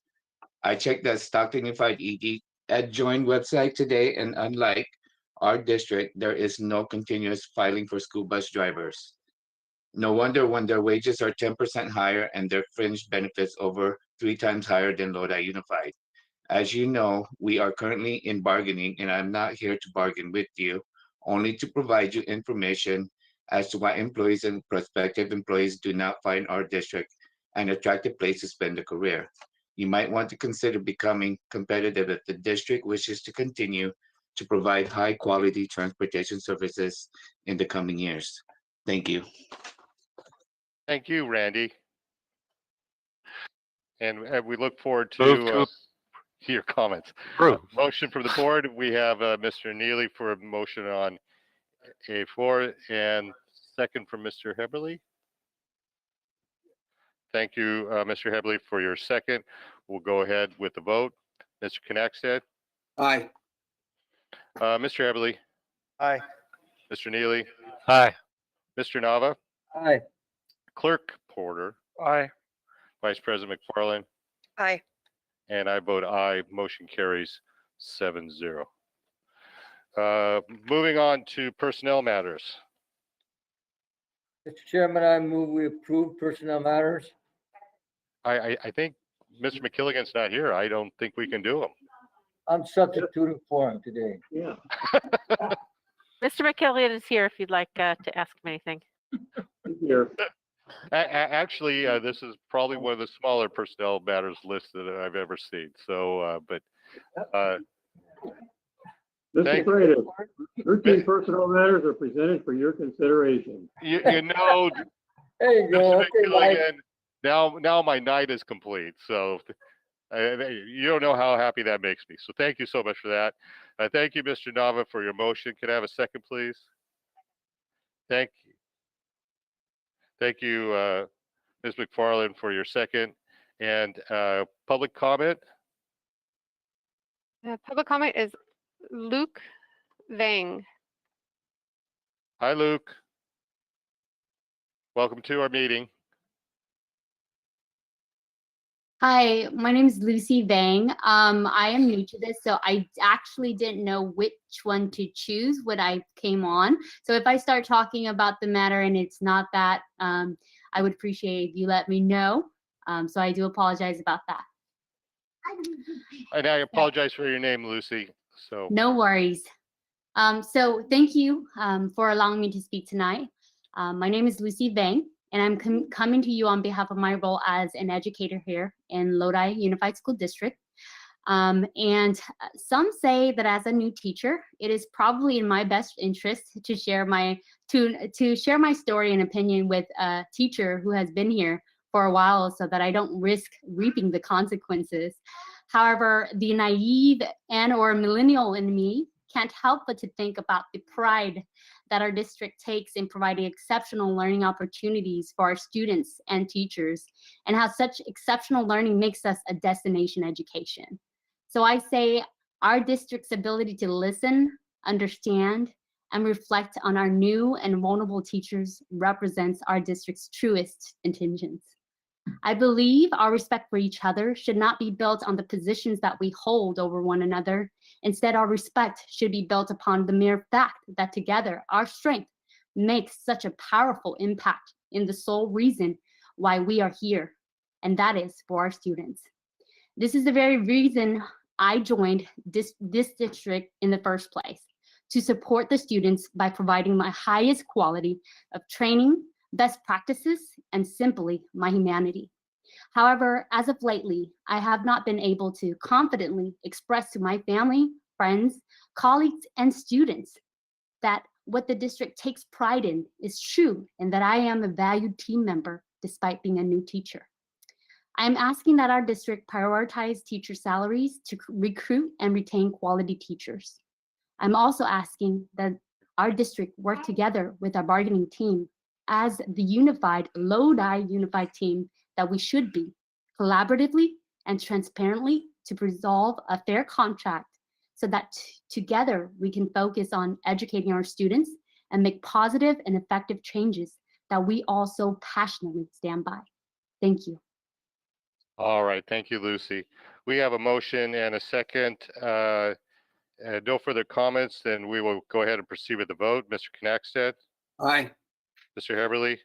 I checked the Stockton Unified Ed Join website today, and unlike our district, there is no continuous filing for school bus drivers. No wonder when their wages are 10% higher and their fringe benefits over 3 times higher than Lodi Unified. As you know, we are currently in bargaining, and I'm not here to bargain with you, only to provide you information as to why employees and prospective employees do not find our district an attractive place to spend a career. You might want to consider becoming competitive if the district wishes to continue to provide high-quality transportation services in the coming years. Thank you. Thank you, Randy. And we look forward Move to your comments. Approve. Motion from the board. We have Mr. Neely for a motion on A4 and second from Mr. Heberly. Thank you, Mr. Heberly, for your second. We'll go ahead with the vote. Mr. Knackstead? Aye. Mr. Heberly? Aye. Mr. Neely? Aye. Mr. Nava? Aye. Clerk Porter? Aye. Vice President McFarland? Aye. And I vote aye. Motion carries 7-0. Moving on to personnel matters. Mr. Chairman, I move we approve personnel matters. I think Mr. McKilligan's not here. I don't think we can do them. I'm substituting for him today. Yeah. Mr. McKillian is here if you'd like to ask him anything. Here. Actually, this is probably one of the smaller personnel matters lists that I've ever seen. So, Mr. Freitas, routine personnel matters are presented for your consideration. you know, There you go. Mr. Okay, Mike. McKilligan, now my night is complete. So you don't know how happy that makes me. So thank you so much for that. Thank you, Mr. Nava, for your motion. Can I have a second, please? Thank you. Thank you, Ms. McFarland, for your second. And public comment? Public comment is Luke Vang. Hi, Luke. Welcome to our meeting. Hi, my name is Lucy Vang. I am new to this, so I actually didn't know which one to choose when I came on. So if I start talking about the matter and it's not that, I would appreciate if you let me know. So I do apologize about that. And I apologize for your name, Lucy. So No worries. So thank you for allowing me to speak tonight. My name is Lucy Vang, and I'm coming to you on behalf of my role as an educator here in Lodi Unified School District. And some say that as a new teacher, it is probably in my best interest to share my story and opinion with a teacher who has been here for a while, so that I don't risk reaping the consequences. However, the naive and/or millennial in me can't help but to think about the pride that our district takes in providing exceptional learning opportunities for our students and teachers, and how such exceptional learning makes us a destination education. So I say our district's ability to listen, understand, and reflect on our new and vulnerable teachers represents our district's truest intentions. I believe our respect for each other should not be built on the positions that we hold over one another. Instead, our respect should be built upon the mere fact that together our strength makes such a powerful impact in the sole reason why we are here, and that is for our students. This is the very reason I joined this district in the first place, to support the students by providing my highest quality of training, best practices, and simply my humanity. However, as of lately, I have not been able to confidently express to my family, friends, colleagues, and students that what the district takes pride in is true, and that I am a valued team member despite being a new teacher. I am asking that our district prioritize teacher salaries to recruit and retain quality teachers. I'm also asking that our district work together with our bargaining team as the unified Lodi unified team that we should be, collaboratively and transparently, to resolve a fair contract so that together we can focus on educating our students and make positive and effective changes that we all so passionately stand by. Thank you. All right, thank you, Lucy. We have a motion and a second. No further comments, then we will go ahead and proceed with the vote. Mr. Knackstead? Aye. Mr. Heberly?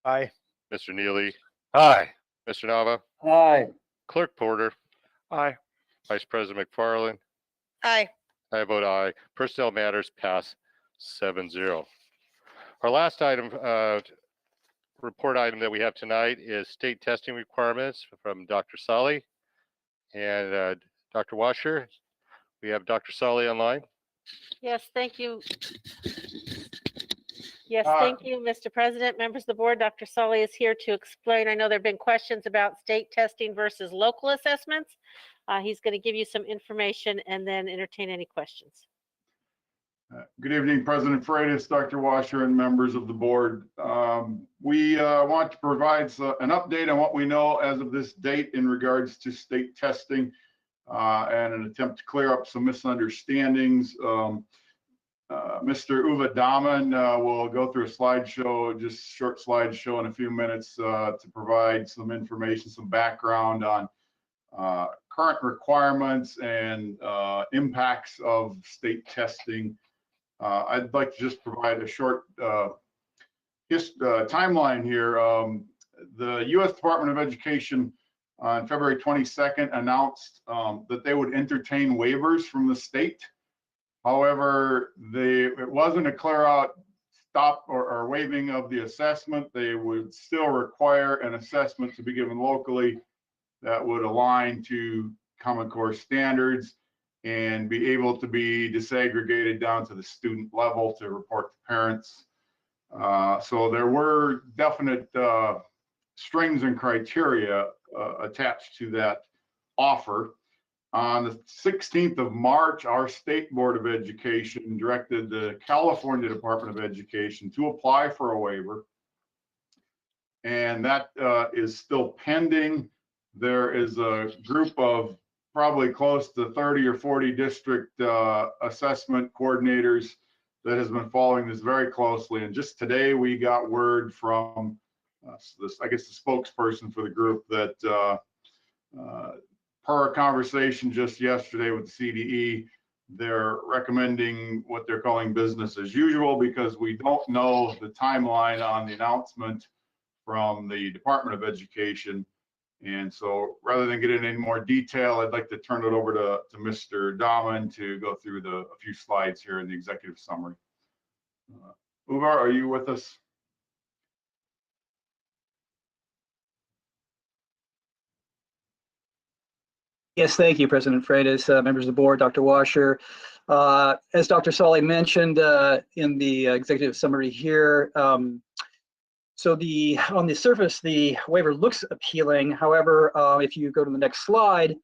Aye. Mr. Neely? Aye. Mr. Nava? Aye. Clerk Porter? Aye. Vice President McFarland? Aye. I vote aye. Personnel matters pass 7-0. Our last item, report item that we have tonight is state testing requirements from Dr. Sali and Dr. Washer. We have Dr. Sali online. Yes, thank you. Yes, thank you, Mr. President, members of the board. Dr. Sully is here to explain. I know there have been questions about state testing versus local assessments. He's going to give you some information and then entertain any questions. Good evening, President Freitas, Dr. Washer, and members of the board. We want to provide an update on what we know as of this date in regards to state testing and an attempt to clear up some misunderstandings. Mr. Uwe Dahmen will go through a slideshow, just short slideshow in a few minutes to provide some information, some background on current requirements and impacts of state testing. I'd like to just provide a short timeline here. The U.S. Department of Education on February 22nd announced that they would entertain waivers from the state. However, it wasn't a clear out stop or waiving of the assessment. They would still require an assessment to be given locally that would align to Common Core standards and be able to be disaggregated down to the student level to report to parents. So there were definite strings and criteria attached to that offer. On the 16th of March, our state Board of Education directed the California Department of Education to apply for a waiver. And that is still pending. There is a group of probably close to 30 or 40 district assessment coordinators that has been following this very closely. And just today we got word from I guess the spokesperson for the group that per a conversation just yesterday with the CDE, they're recommending what they're calling business as usual because we don't know the timeline on the announcement from the Department of Education. And so rather than get into any more detail, I'd like to turn it over to Mr. Dahmen to go through a few slides here in the executive summary. Uvar, are you with us? Yes, thank you, President Freitas, members of the board, Dr. Washer. As Dr. Solly mentioned in the executive summary here, on the surface, the waiver looks appealing. However, if you go to the next slide,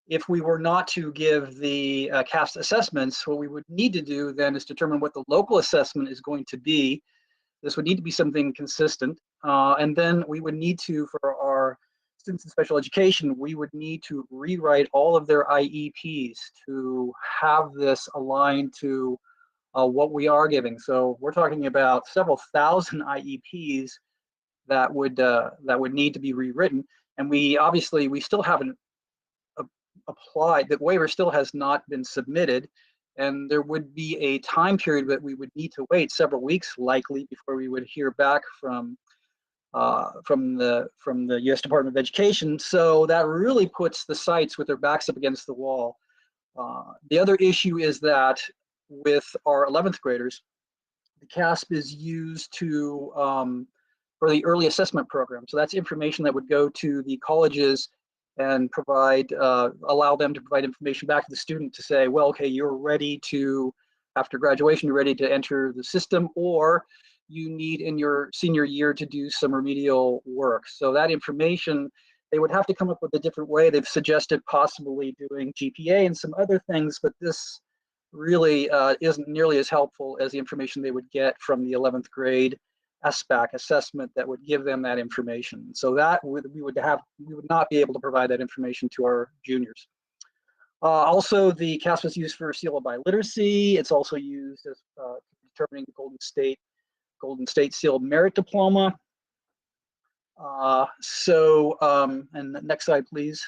if we were not to give the CAST assessments, what we would need to do then is determine what the local assessment is going to be. This would need to be something consistent. And then we would need to, for our students in special education, we would need to rewrite all of their IEPs to have this aligned to what we are giving. So we're talking about several thousand IEPs that would need to be rewritten. And we still haven't applied, the waiver still has not been submitted. And there would be a time period that we would need to wait several weeks likely before we would hear back from the U.S. Department of Education. So that really puts the sites with their backs up against the wall. The other issue is that with our 11th graders, the CASP is used to for the early assessment program. So that's information that would go to the colleges and provide, allow them to provide information back to the student to say, well, okay, you're ready to, after graduation, you're ready to enter the system, or you need in your senior year to do some remedial work. So that information, they would have to come up with a different way. They've suggested possibly doing GPA and some other things, but this really isn't nearly as helpful as the information they would get from the 11th grade SBAC assessment that would give them that information. So that we would not be able to provide that information to our juniors. Also, the CASP is used for seal of biliteracy. It's also used as determining the Golden State Seal of Merit Diploma. And the next slide, please.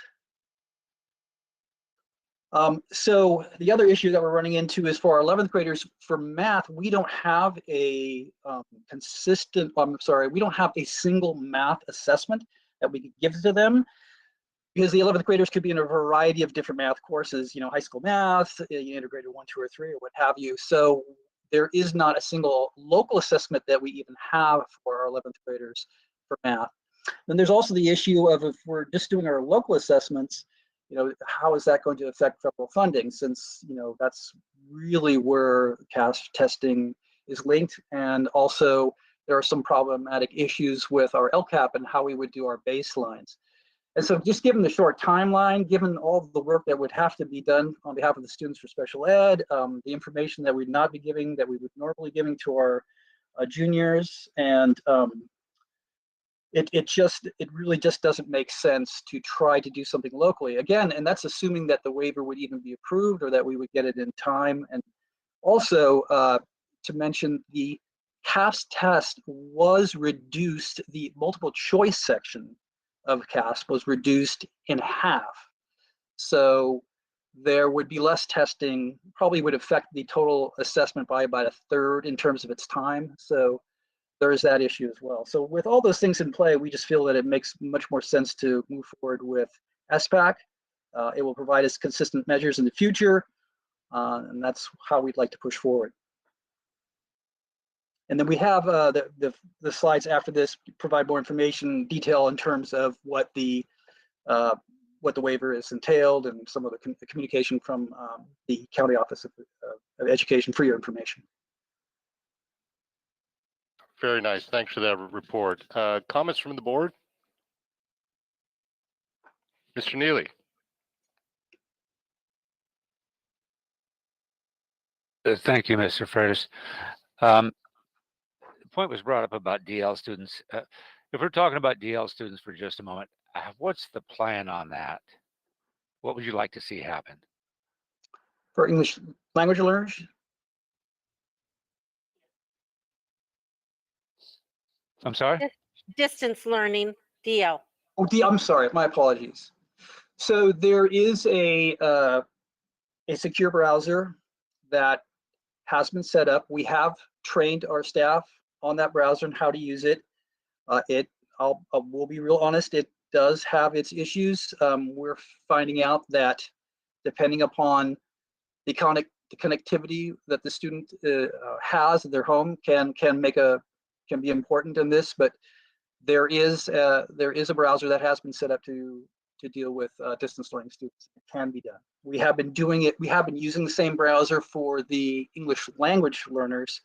So the other issue that we're running into is for our 11th graders for math, we don't have a we don't have a single math assessment that we could give to them, because the 11th graders could be in a variety of different math courses, high school math, integrated 1, 2, or 3, or what have you. So there is not a single local assessment that we even have for our 11th graders for math. Then there's also the issue of, if we're just doing our local assessments, how is that going to affect federal funding, since that's really where CAST testing is linked. And also there are some problematic issues with our LCAP and how we would do our baselines. And so just given the short timeline, given all the work that would have to be done on behalf of the students for special ed, the information that we'd not be giving that we would normally giving to our juniors, and it really just doesn't make sense to try to do something locally. Again, and that's assuming that the waiver would even be approved or that we would get it in time. And also to mention, the CAST test was reduced, the multiple choice section of CAST was reduced in half. So there would be less testing, probably would affect the total assessment by about 1/3 in terms of its time. So there is that issue as well. So with all those things in play, we just feel that it makes much more sense to move forward with SBAC. It will provide us consistent measures in the future, and that's how we'd like to push forward. And then we have the slides after this provide more information, detail in terms of what the waiver is entailed, and some of the communication from the County Office of Education for your information. Very nice. Thanks for that report. Comments from the board? Mr. Neely. Thank you, Mr. Freitas. The point was brought up about DL students. If we're talking about DL students for just a moment, what's the plan on that? What would you like to see happen? For English language learners? I'm sorry? Distance learning, DL. Oh, I'm sorry, my apologies. So there is a secure browser that has been set up. We have trained our staff on that browser and how to use it. We'll be real honest, it does have its issues. We're finding out that depending upon the connectivity that the student has in their home can be important in this, but there is a browser that has been set up to deal with distance learning students. It can be done. We have been doing it. We have been using the same browser for the English language learners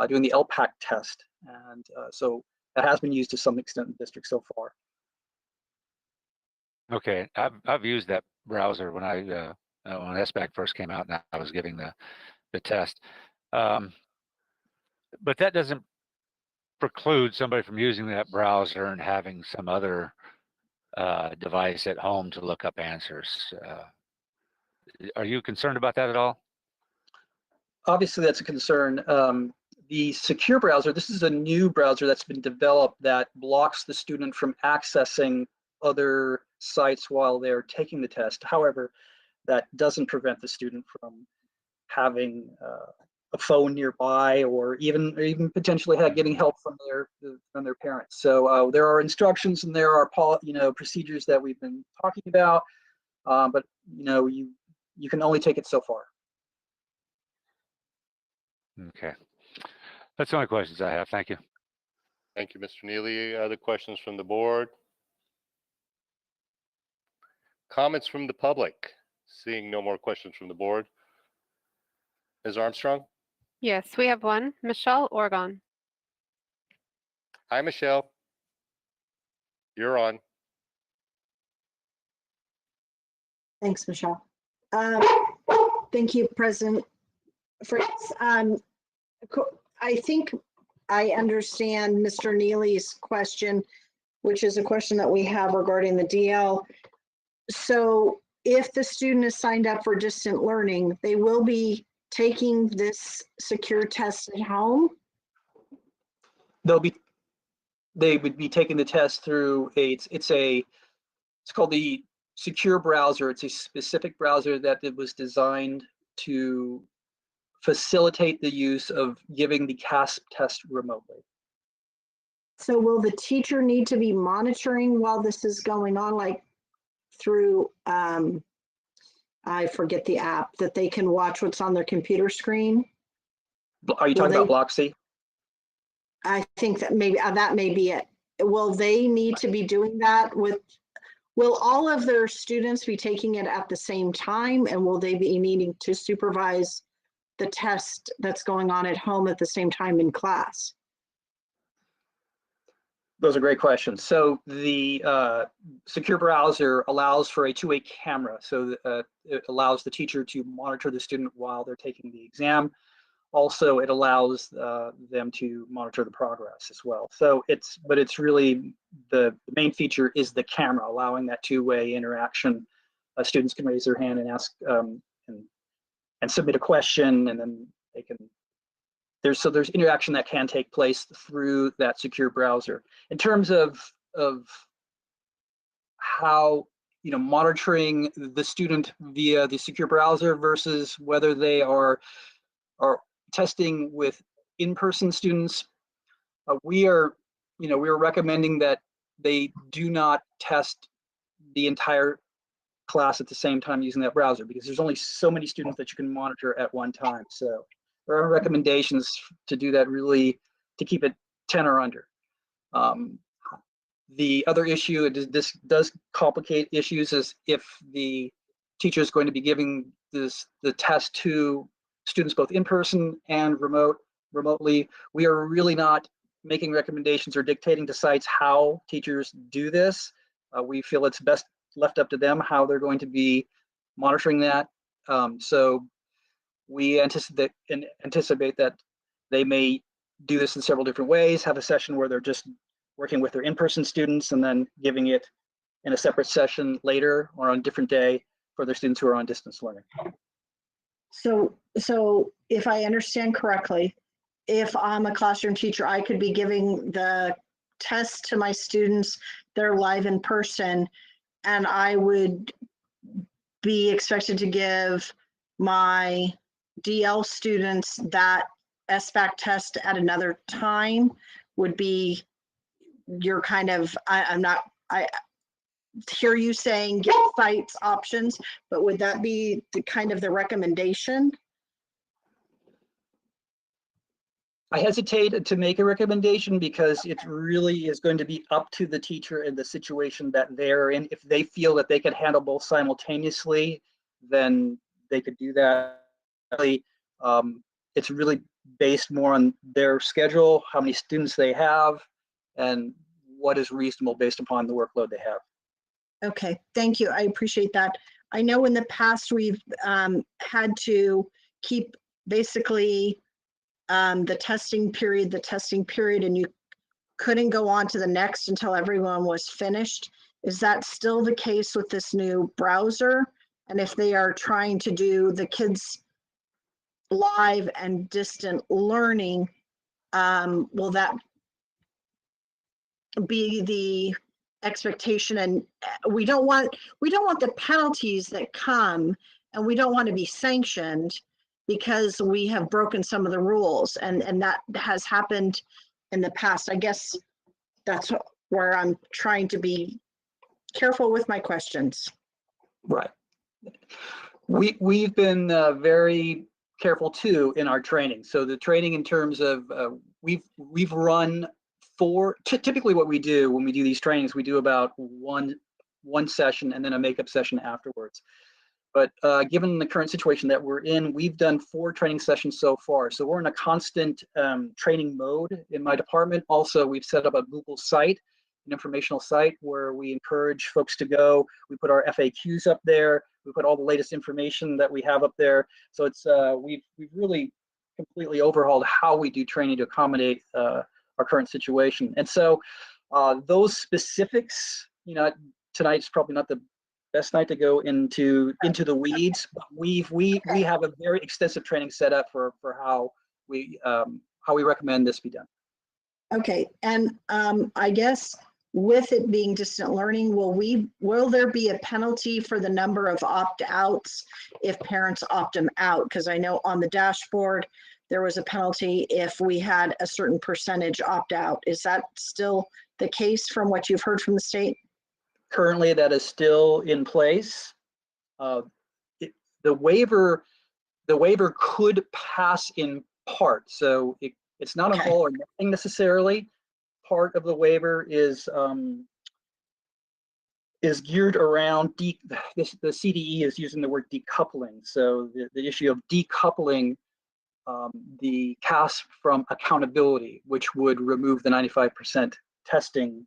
doing the LPAC test, and so that has been used to some extent in the district so far. Okay, I've used that browser when SBAC first came out, and I was giving the test. But that doesn't preclude somebody from using that browser and having some other device at home to look up answers. Are you concerned about that at all? Obviously, that's a concern. The secure browser, this is a new browser that's been developed that blocks the student from accessing other sites while they're taking the test. However, that doesn't prevent the student from having a phone nearby, or even potentially getting help from their parents. So there are instructions and there are procedures that we've been talking about, but you can only take it so far. Okay, that's the only questions I have. Thank you. Thank you, Mr. Neely. Other questions from the board? Comments from the public? Seeing no more questions from the board. Ms. Armstrong? Yes, we have one. Michelle Orgon. Hi, Michelle. You're on. Thanks, Michelle. Thank you, President Fritz. I think I understand Mr. Neely's question, which is a question that we have regarding the DL. So if the student is signed up for distant learning, they will be taking this secure test at home? They would be taking the test through it's called the secure browser. It's a specific browser that it was designed to facilitate the use of giving the CASP test remotely. So will the teacher need to be monitoring while this is going on, like through, I forget the app, that they can watch what's on their computer screen? Are you talking about Bloxy? I think that may be it. Will they need to be doing that will all of their students be taking it at the same time, and will they be needing to supervise the test that's going on at home at the same time in class? Those are great questions. So the secure browser allows for a two-way camera. So it allows the teacher to monitor the student while they're taking the exam. Also, it allows them to monitor the progress as well. So it's really the main feature is the camera, allowing that two-way interaction. Students can raise their hand and ask and submit a question, and then they can. There's interaction that can take place through that secure browser. In terms of how monitoring the student via the secure browser versus whether they are testing with in-person students, we are recommending that they do not test the entire class at the same time using that browser, because there's only so many students that you can monitor at one time. So there are recommendations to do that, really to keep it 10 or under. The other issue, this does complicate issues, is if the teacher is going to be giving the test to students both in person and remotely. We are really not making recommendations or dictating to sites how teachers do this. We feel it's best left up to them how they're going to be monitoring that. So we anticipate that they may do this in several different ways, have a session where they're just working with their in-person students and then giving it in a separate session later or on a different day for their students who are on distance learning. So if I understand correctly, if I'm a classroom teacher, I could be giving the test to my students, they're live in person, and I would be expected to give my DL students that SBAC test at another time. Would be your kind of, I hear you saying give sites options, but would that be the kind of the recommendation? I hesitate to make a recommendation because it really is going to be up to the teacher and the situation that they're in. If they feel that they can handle both simultaneously, then they could do that. It's really based more on their schedule, how many students they have, and what is reasonable based upon the workload they have. Okay, thank you. I appreciate that. I know in the past we've had to keep basically the testing period, and you couldn't go on to the next until everyone was finished. Is that still the case with this new browser? And if they are trying to do the kids live and distant learning, will that be the expectation? And we don't want the penalties that come, and we don't want to be sanctioned because we have broken some of the rules, and that has happened in the past. I guess that's where I'm trying to be careful with my questions. Right. We've been very careful too in our training. So the training in terms of we've run typically what we do when we do these trainings, we do about one session and then a makeup session afterwards. But given the current situation that we're in, we've done 4 training sessions so far. So we're in a constant training mode in my department. Also, we've set up a Google site, an informational site where we encourage folks to go. We put our FAQs up there. We put all the latest information that we have up there. So it's we've really completely overhauled how we do training to accommodate our current situation. And so those specifics, tonight's probably not the best night to go into the weeds. But we have a very extensive training set up for how we recommend this be done. Okay, and I guess with it being distant learning, will there be a penalty for the number of opt-outs if parents opt them out? Because I know on the dashboard there was a penalty if we had a certain percentage opt-out. Is that still the case from what you've heard from the state? Currently, that is still in place. The waiver could pass in part, so it's not an all or nothing necessarily. Part of the waiver is geared around the CDE is using the word decoupling. So the issue of decoupling the CAS from accountability, which would remove the 95% testing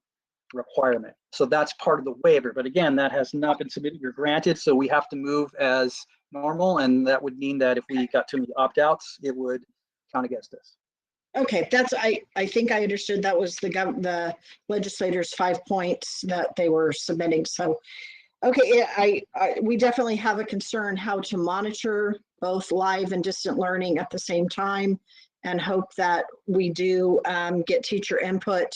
requirement. So that's part of the waiver. But again, that has not been submitted or granted. So we have to move as normal. And that would mean that if we got too many opt-outs, it would count against us. Okay, I think I understood that was the legislators' 5 points that they were submitting. So, okay, we definitely have a concern how to monitor both live and distant learning at the same time, and hope that we do get teacher input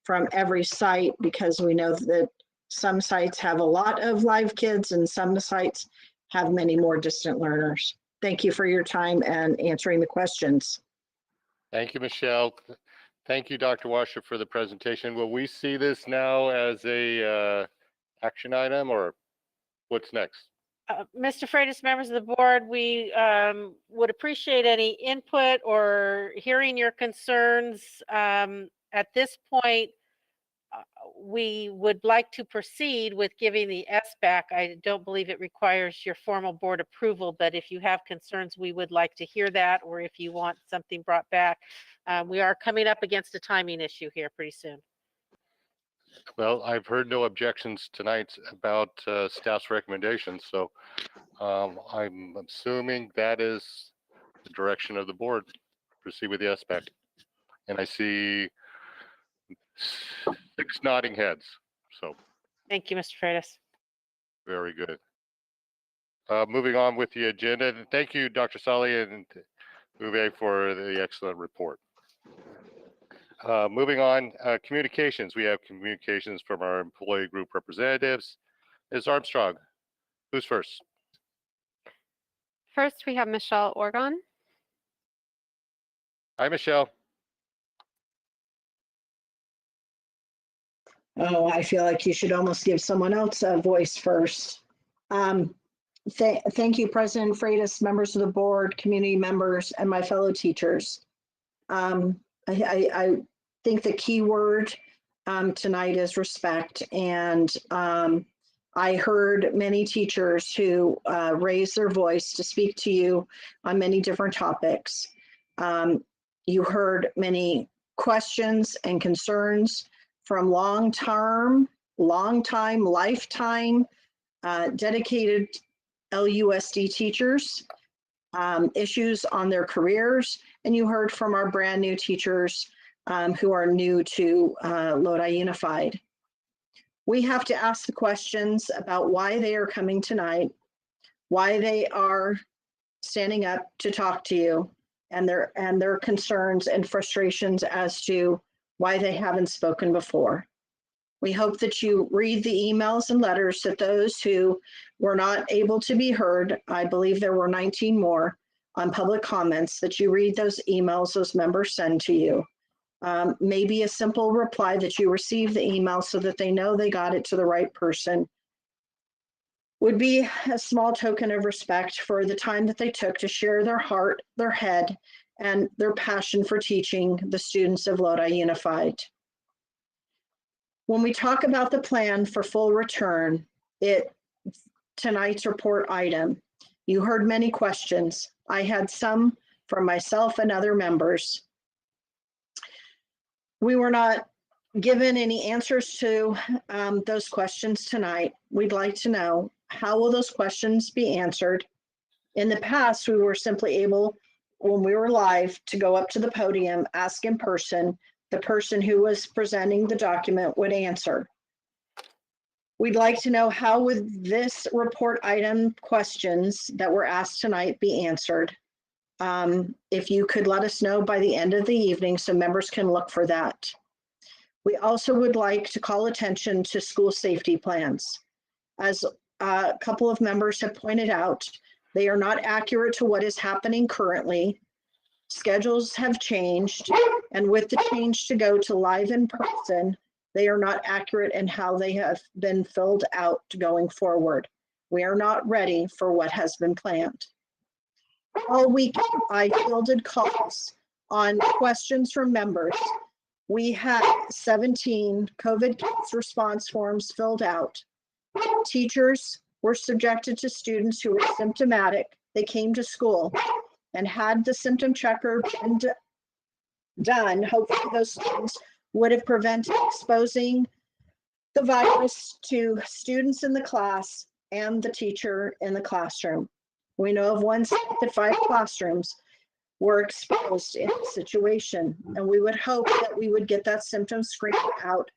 from every site, because we know that some sites have a lot of live kids and some sites have many more distant learners. Thank you for your time and answering the questions. Thank you, Michelle. Thank you, Dr. Washer, for the presentation. Will we see this now as a action item, or what's next? Mr. Freitas, members of the board, we would appreciate any input or hearing your concerns. At this point, we would like to proceed with giving the S back. I don't believe it requires your formal board approval, but if you have concerns, we would like to hear that, or if you want something brought back. We are coming up against a timing issue here pretty soon. Well, I've heard no objections tonight about staff's recommendations, so I'm assuming that is the direction of the board. Proceed with the S back. And I see 6 nodding heads. So thank you, Mr. Freitas. Very good. Moving on with the agenda. Thank you, Dr. Sali and Uwe, for the excellent report. Moving on, communications. We have communications from our employee group representatives. Ms. Armstrong, who's first? First, we have Michelle Orgon. Hi, Michelle. Oh, I feel like you should almost give someone else a voice first. Thank you, President Freitas, members of the board, community members, and my fellow teachers. I think the key word tonight is respect. And I heard many teachers who raised their voice to speak to you on many different topics. You heard many questions and concerns from long-time, lifetime, dedicated LUSD teachers, issues on their careers, and you heard from our brand new teachers who are new to Lodi Unified. We have to ask the questions about why they are coming tonight, why they are standing up to talk to you, and their concerns and frustrations as to why they haven't spoken before. We hope that you read the emails and letters that those who were not able to be heard, I believe there were 19 more on public comments, that you read those emails those members send to you. Maybe a simple reply that you receive the email so that they know they got it to the right person would be a small token of respect for the time that they took to share their heart, their head, and their passion for teaching the students of Lodi Unified. When we talk about the plan for full return, tonight's report item, you heard many questions. I had some from myself and other members. We were not given any answers to those questions tonight. We'd like to know, how will those questions be answered? In the past, we were simply able, when we were live, to go up to the podium, ask in person. The person who was presenting the document would answer. We'd like to know, how would this report item questions that were asked tonight be answered? If you could let us know by the end of the evening so members can look for that. We also would like to call attention to school safety plans. As a couple of members have pointed out, they are not accurate to what is happening currently. Schedules have changed, and with the change to go to live in person, they are not accurate in how they have been filled out going forward. We are not ready for what has been planned. All week, I fielded calls on questions from members. We had 17 COVID case response forms filled out. Teachers were subjected to students who were symptomatic. They came to school, and had the symptom checker been done, hopefully those students would have prevented exposing the virus to students in the class and the teacher in the classroom. We know of one site that 5 classrooms were exposed in the situation, and we would hope that we would get that symptom screen out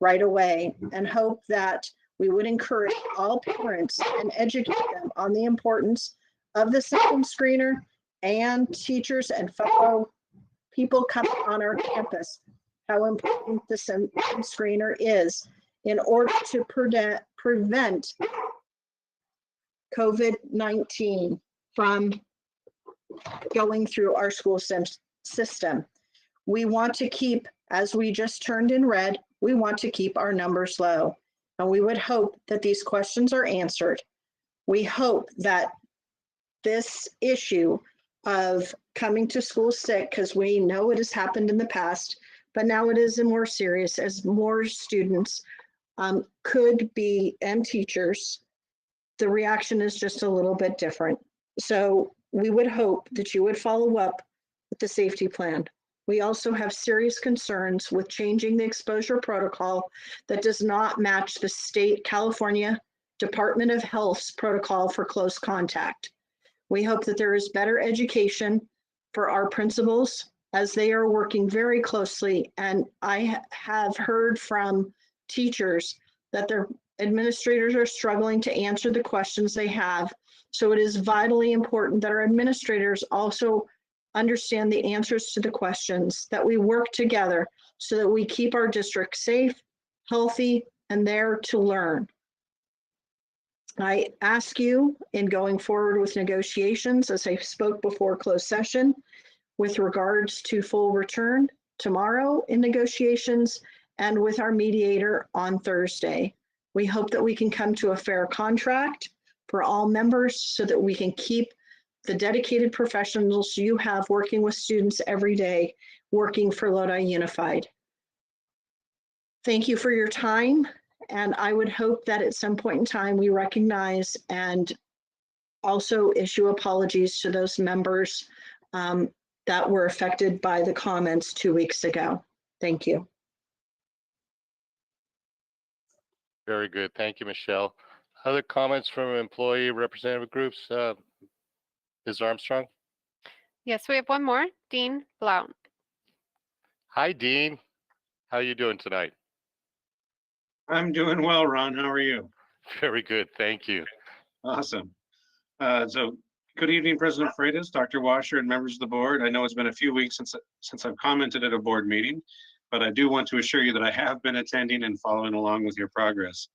right away, and hope that we would encourage all parents and educate them on the importance of the symptom screener, and teachers and fellow people coming on our campus, how important the symptom screener is in order to prevent COVID-19 from going through our school system. We want to keep, as we just turned in red, we want to keep our numbers low. And we would hope that these questions are answered. We hope that this issue of coming to school sick, because we know it has happened in the past, but now it is more serious as more students could be, and teachers, the reaction is just a little bit different. So we would hope that you would follow up with the safety plan. We also have serious concerns with changing the exposure protocol that does not match the state California Department of Health's protocol for close contact. We hope that there is better education for our principals as they are working very closely. And I have heard from teachers that their administrators are struggling to answer the questions they have. So it is vitally important that our administrators also understand the answers to the questions, that we work together so that we keep our district safe, healthy, and there to learn. I ask you, in going forward with negotiations, as I spoke before closed session, with regards to full return tomorrow in negotiations and with our mediator on Thursday. We hope that we can come to a fair contract for all members so that we can keep the dedicated professionals you have working with students every day, working for Lodi Unified. Thank you for your time, and I would hope that at some point in time we recognize and also issue apologies to those members that were affected by the comments 2 weeks ago. Thank you. Very good. Thank you, Michelle. Other comments from employee representative groups? Ms. Armstrong? Yes, we have one more. Dean Blount. Hi, Dean. How are you doing tonight? I'm doing well, Ron. How are you? Very good. Thank you. Awesome. So good evening, President Freitas, Dr. Washer, and members of the board. I know it's been a few weeks since I've commented at a board meeting, but I do want to assure you that I have been attending and following along with your progress.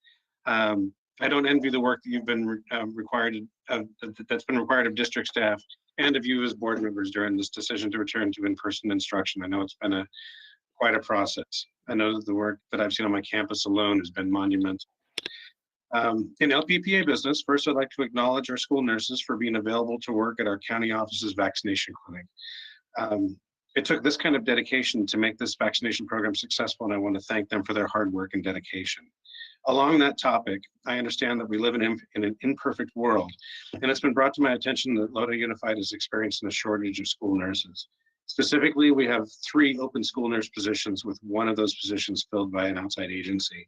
I don't envy the work that you've been that's been required of district staff and of you as board members during this decision to return to in-person instruction. I know it's been quite a process. I know that the work that I've seen on my campus alone has been monumental. In LPPA business, first I'd like to acknowledge our school nurses for being available to work at our county office's vaccination clinic. It took this kind of dedication to make this vaccination program successful, and I want to thank them for their hard work and dedication. Along that topic, I understand that we live in an imperfect world, and it's been brought to my attention that Lodi Unified is experiencing a shortage of school nurses. Specifically, we have 3 open school nurse positions, with one of those positions filled by an outside agency,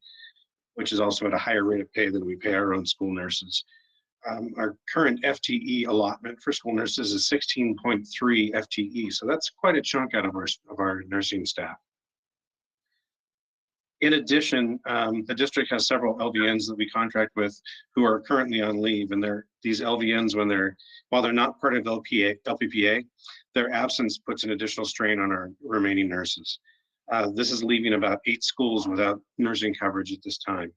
which is also at a higher rate of pay than we pay our own school nurses. Our current FTE allotment for school nurses is 16.3 FTE, so that's quite a chunk out of our nursing staff. In addition, the district has several LVNs that we contract with who are currently on leave, and these LVNs, while they're not part of LPPA, their absence puts an additional strain on our remaining nurses. This is leaving about 8 schools without nursing coverage at this time.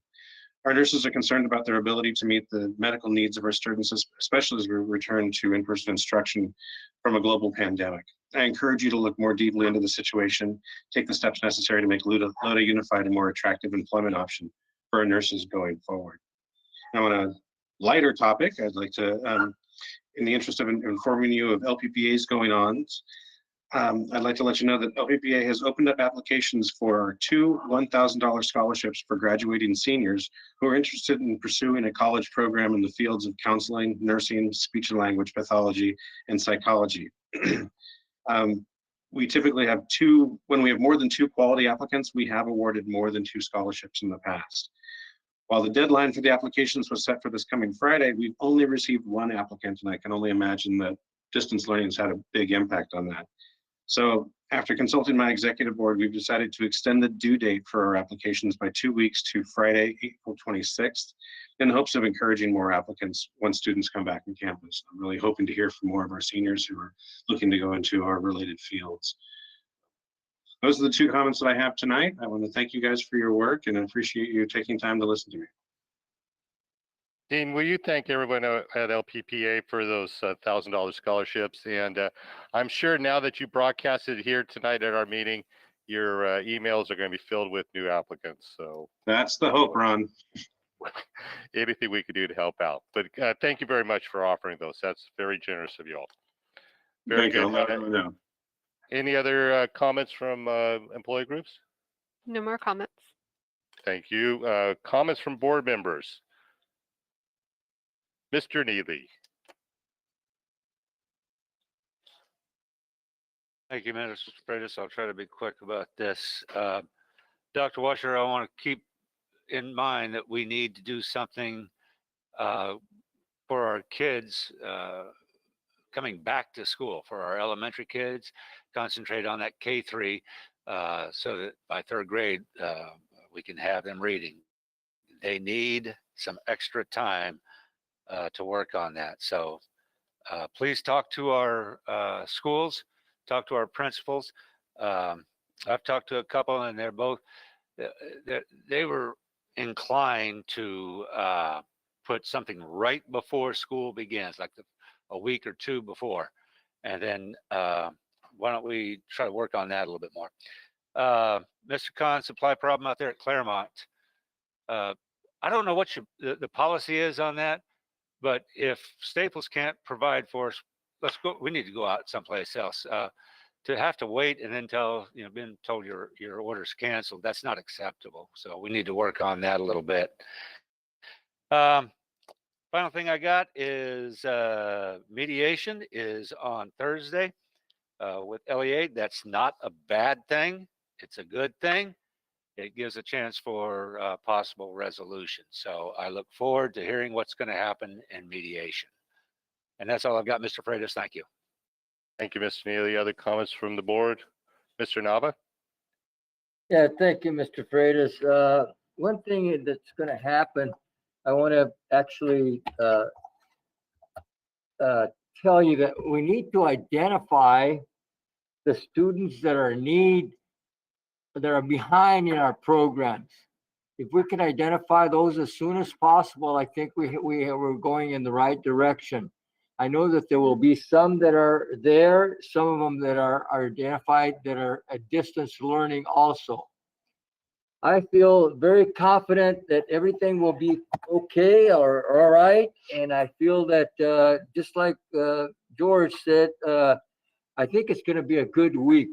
Our nurses are concerned about their ability to meet the medical needs of our students, especially as we return to in-person instruction from a global pandemic. I encourage you to look more deeply into the situation, take the steps necessary to make Lodi Unified a more attractive employment option for our nurses going forward. Now, on a lighter topic, I'd like to, in the interest of informing you of LPPA's going on, I'd like to let you know that LPPA has opened up applications for 2 $1,000 scholarships for graduating seniors who are interested in pursuing a college program in the fields of counseling, nursing, speech and language pathology, and psychology. We typically have when we have more than 2 quality applicants, we have awarded more than 2 scholarships in the past. While the deadline for the applications was set for this coming Friday, we've only received 1 applicant, and I can only imagine that distance learning has had a big impact on that. So after consulting my executive board, we've decided to extend the due date for our applications by 2 weeks to Friday, April 26th, in the hopes of encouraging more applicants once students come back on campus. I'm really hoping to hear from more of our seniors who are looking to go into our related fields. Those are the 2 comments that I have tonight. I want to thank you guys for your work and I appreciate you taking time to listen to me. Dean, will you thank everyone at LPPA for those $1,000 scholarships? And I'm sure now that you broadcasted here tonight at our meeting, your emails are going to be filled with new applicants. So that's the hope, Ron. Anything we could do to help out. But thank you very much for offering those. That's very generous of you all. Very good. Any other comments from employee groups? No more comments. Thank you. Comments from board members. Mr. Neely. Thank you, Mr. Freitas. I'll try to be quick about this. Dr. Washer, I want to keep in mind that we need to do something for our kids coming back to school, for our elementary kids, concentrate on that K-3 so that by 3rd grade, we can have them reading. They need some extra time to work on that. So please talk to our schools, talk to our principals. I've talked to a couple and they're both, they were inclined to put something right before school begins, like a week or 2 before. And then why don't we try to work on that a little bit more. Mr. Khan, supply problem out there at Claremont. I don't know what the policy is on that. But if Staples can't provide for us let's go. We need to go out someplace else. To have to wait and then tell, being told your order's canceled, that's not acceptable. So we need to work on that a little bit. Final thing I got is mediation is on Thursday with LEA. That's not a bad thing. It's a good thing. It gives a chance for possible resolution. So I look forward to hearing what's going to happen in mediation. And that's all I've got, Mr. Freitas. Thank you. Thank you, Mr. Neely. Other comments from the board? Mr. Nava? Yeah, thank you, Mr. Freitas. One thing that's going to happen, I want to actually tell you that we need to identify the students that are in need, that are behind in our programs. If we can identify those as soon as possible, I think we're going in the right direction. I know that there will be some that are there, some of them that are identified that are at distance learning also. I feel very confident that everything will be okay or all right. And I feel that just like George said, I think it's going to be a good week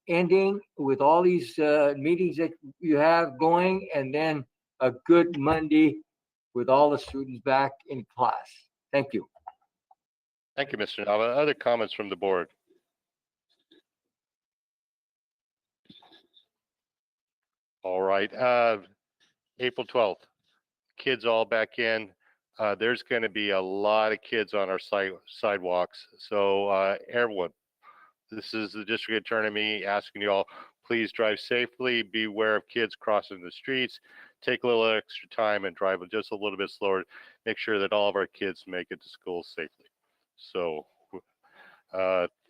ending with all these meetings that you have going, and then a good Monday with all the students back in class. Thank you. Thank you, Mr. Nava. Other comments from the board? All right. April 12th, kids all back in. There's going to be a lot of kids on our sidewalks. So everyone, this is the district attorney asking you all, please drive safely, be aware of kids crossing the streets, take a little extra time and drive just a little bit slower, make sure that all of our kids make it to school safely. So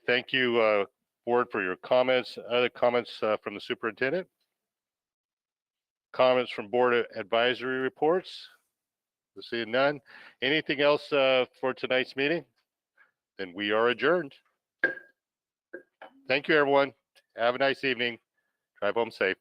thank you, board, for your comments. Other comments from the superintendent? Comments from board advisory reports? We'll see none. Anything else for tonight's meeting? Then we are adjourned. Thank you, everyone. Have a nice evening. Drive home safe.